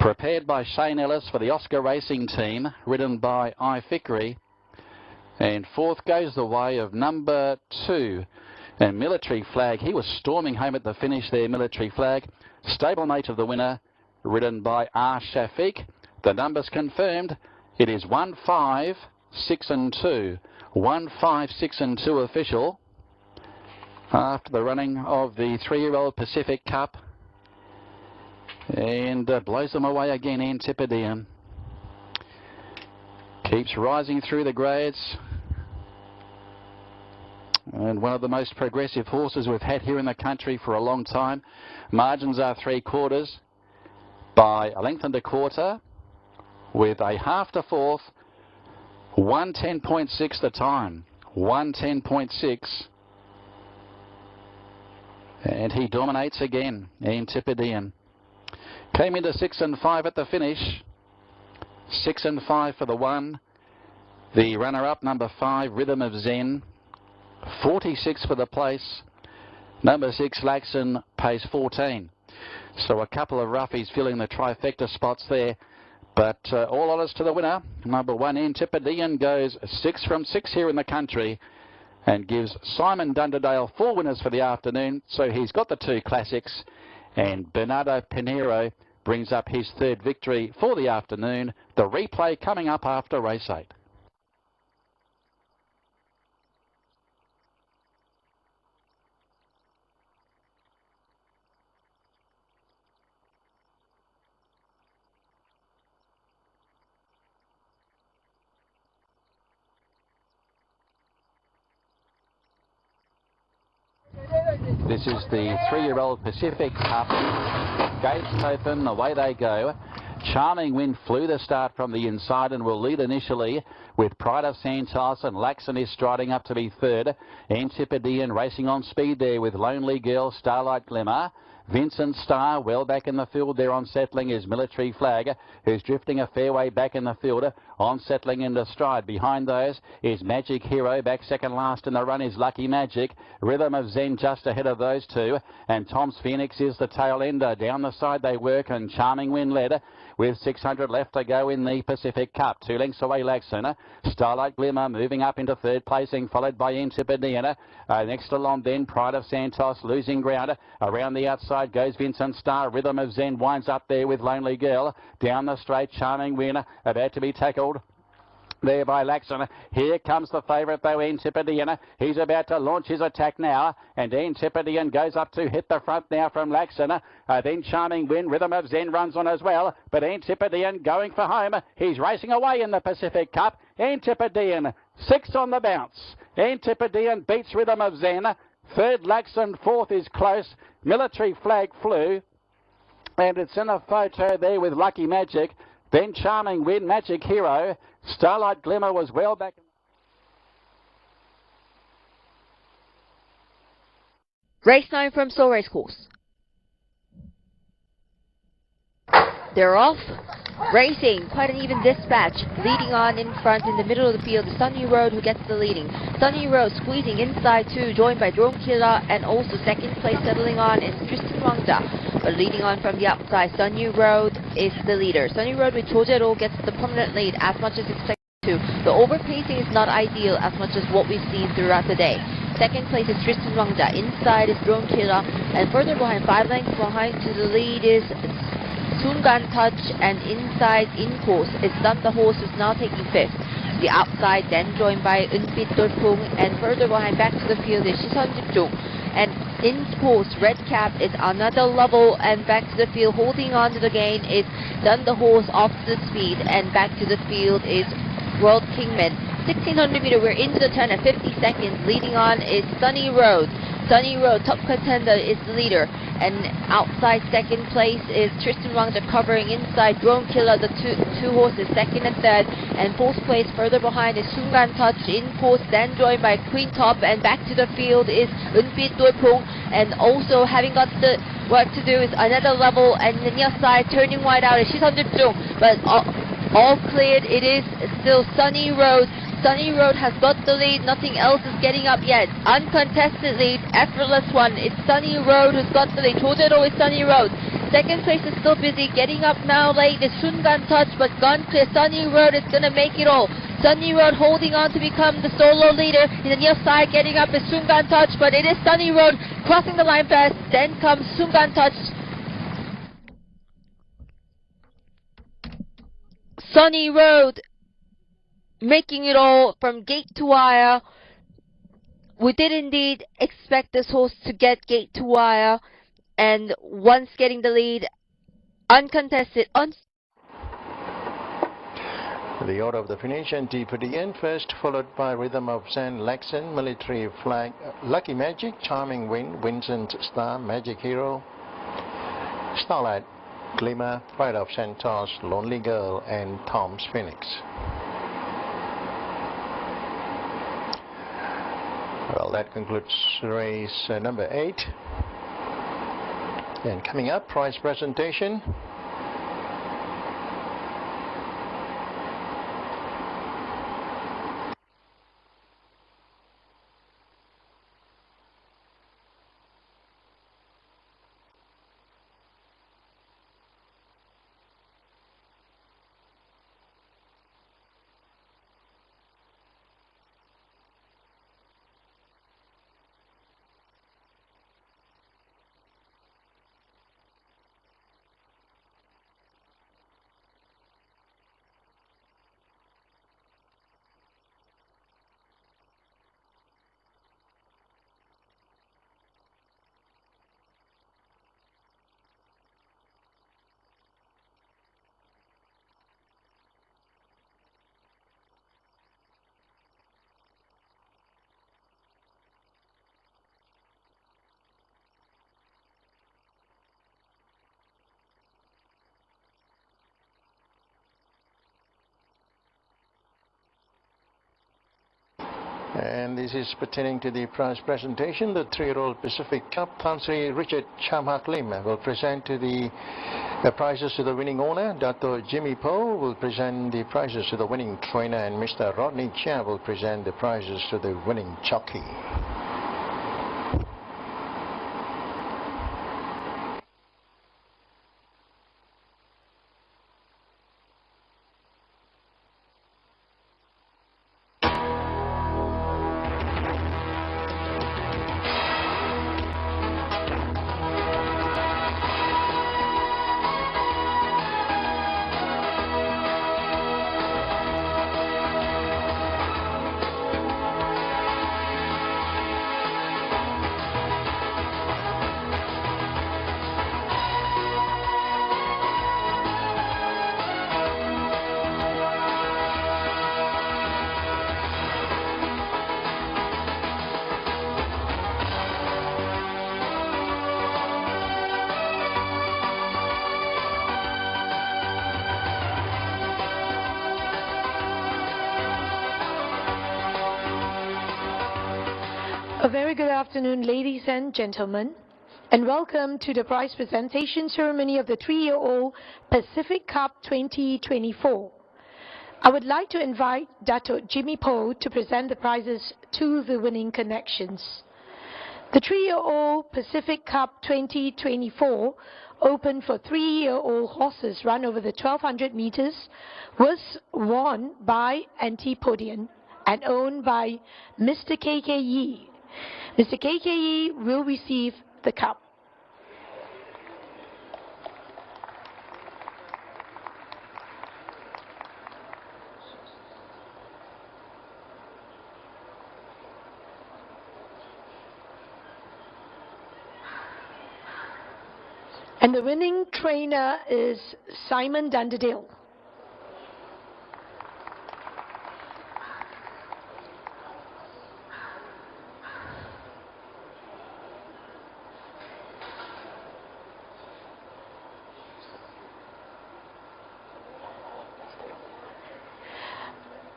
prepared by Shane Ellis for the Oscar Racing Team, ridden by I. Fickery. And fourth goes the way of number 2, and Military Flag. He was storming home at the finish there, Military Flag. Stablemate of the winner, ridden by R. Shafiq. The numbers confirmed. It is 1, 5, 6 and 2. 1, 5, 6 and 2 official. After the running of the 3-year-old Pacific Cup. And blows them away again, Antipodean. Keeps rising through the grades. And one of the most progressive horses we've had here in the country for a long time. Margins are 3/4 by a length and a quarter, with a half to fourth. 110.6 the time. 110.6. And he dominates again, Antipodean. Came into 6 and 5 at the finish. 6 and 5 for the 1. The runner-up, number 5, Rhythm of Zen. 46 for the place. Number 6, Laxon, pays 14. So a couple of roughies filling the trifecta spots there. But all honours to the winner. Number 1, Antipodean, goes 6 from 6 here in the country and gives Simon Dunderdale 4 winners for the afternoon. So he's got the 2 classics. And Bernardo Pinheiro brings up his 3rd victory for the afternoon. The replay coming up after race 8. This is the 3-year-old Pacific Cup. Gates open, away they go. Charming Wind flew the start from the inside and will lead initially with Pride of Santos, and Laxon is striding up to be third. Antipodean racing on speed there with Lonely Girl, Starlight Glimmer. Vincent Star well back in the field there. On settling is Military Flag, who's drifting a fair way back in the field. On settling into stride. Behind those is Magic Hero. Back second last in the run is Lucky Magic. Rhythm of Zen just ahead of those two. And Tom's Phoenix is the tail ender. Down the side they work, and Charming Wind led with 600 left to go in the Pacific Cup. 2 lengths away Laxon. Starlight Glimmer moving up into third placing, followed by Antipodean. Next along then Pride of Santos losing ground. Around the outside goes Vincent Star. Rhythm of Zen winds up there with Lonely Girl. Down the straight Charming Wind about to be tackled there by Laxon. Here comes the favourite though, Antipodean. He's about to launch his attack now, and Antipodean goes up to hit the front now from Laxon. Then Charming Wind, Rhythm of Zen runs on as well, but Antipodean going for home. He's racing away in the Pacific Cup. Antipodean 6 on the bounce. Antipodean beats Rhythm of Zen. Third Laxon, fourth is close. Military Flag flew, and it's in a photo there with Lucky Magic. Then Charming Wind, Magic Hero. Starlight Glimmer was well back. Race 9 from Soul Race Course. They're off. Racing, quite an even dispatch. Leading on in front in the middle of the field is Sunny Road, who gets the leading. Sunny Road squeezing inside too, joined by Drone Killer, and also second place settling on is Tristan Wangda. But leading on from the outside, Sunny Road is the leader. Sunny Road with Chojero gets the prominent lead as much as expected to. The overpacing is not ideal as much as what we've seen throughout the day. Second place is Tristan Wangda. Inside is Drone Killer, and further behind, 5 lengths behind to the lead is Sungan Touch, and inside in course is Dun the Horse, who's now taking 5th. The outside then joined by Unbit Dorpung, and further behind back to the field is Shisan Jipjung. And in course, Red Cap is another level, and back to the field holding on to the gain is Dun the Horse off the speed, and back to the field is World Kingman. 1600 meter, we're into the turn at 50 seconds. Leading on is Sunny Road. Sunny Road, top contender, is the leader. And outside second place is Tristan Wangda, covering inside Drone Killer, the two horses, second and third. And fourth place further behind is Sungan Touch in course, then joined by Queen Top. And back to the field is Unbit Dorpung. And also having got the work to do is another level. And the near side turning wide out is Shisan Jipjung. But all cleared, it is still Sunny Road. Sunny Road has got the lead, nothing else is getting up yet. Uncontested lead, effortless one. It's Sunny Road who's got the lead. Chojero is Sunny Road. Second place is still busy, getting up now late is Sungan Touch, but gone clear. Sunny Road is going to make it all. Sunny Road holding on to become the solo leader. In the near side, getting up is Sungan Touch, but it is Sunny Road crossing the line first. Then comes Sungan Touch. Sunny Road making it all from gate to wire. We did indeed expect this horse to get gate to wire, and once getting the lead, uncontested. The order of the finish: Antipodean first, followed by Rhythm of Zen, Laxon, Military Flag, Lucky Magic, Charming Wind, Vincent Star, Magic Hero, Starlight Glimmer, Pride of Santos, Lonely Girl, and Tom's Phoenix. Well, that concludes race number 8. And coming up, prize presentation. And this is pertaining to the prize presentation. The 3-year-old Pacific Cup, Thansri Richard Chamhak Lim will present to the prizes to the winning owner. Dato Jimmy Poe will present the prizes to the winning trainer, and Mr. Rodney Chia will present the prizes to the winning jockey. A very good afternoon, ladies and gentlemen, and welcome to the prize presentation ceremony of the 3-year-old Pacific Cup 2024. I would like to invite Dato Jimmy Poe to present the prizes to the winning connections. The 3-year-old Pacific Cup 2024, open for 3-year-old horses run over the 1200 meters, was won by Antipodian and owned by Mr. KK Yee. Mr. KK Yee will receive the cup. And the winning trainer is Simon Dunderdale.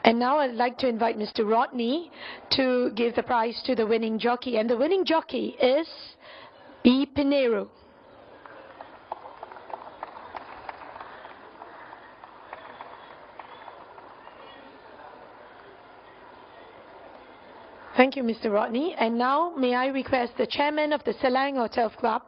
And now I'd like to invite Mr. Rodney to give the prize to the winning jockey. And the winning jockey is B. Pinero. Thank you, Mr. Rodney. And now may I request the chairman of the Selang or Turf Club,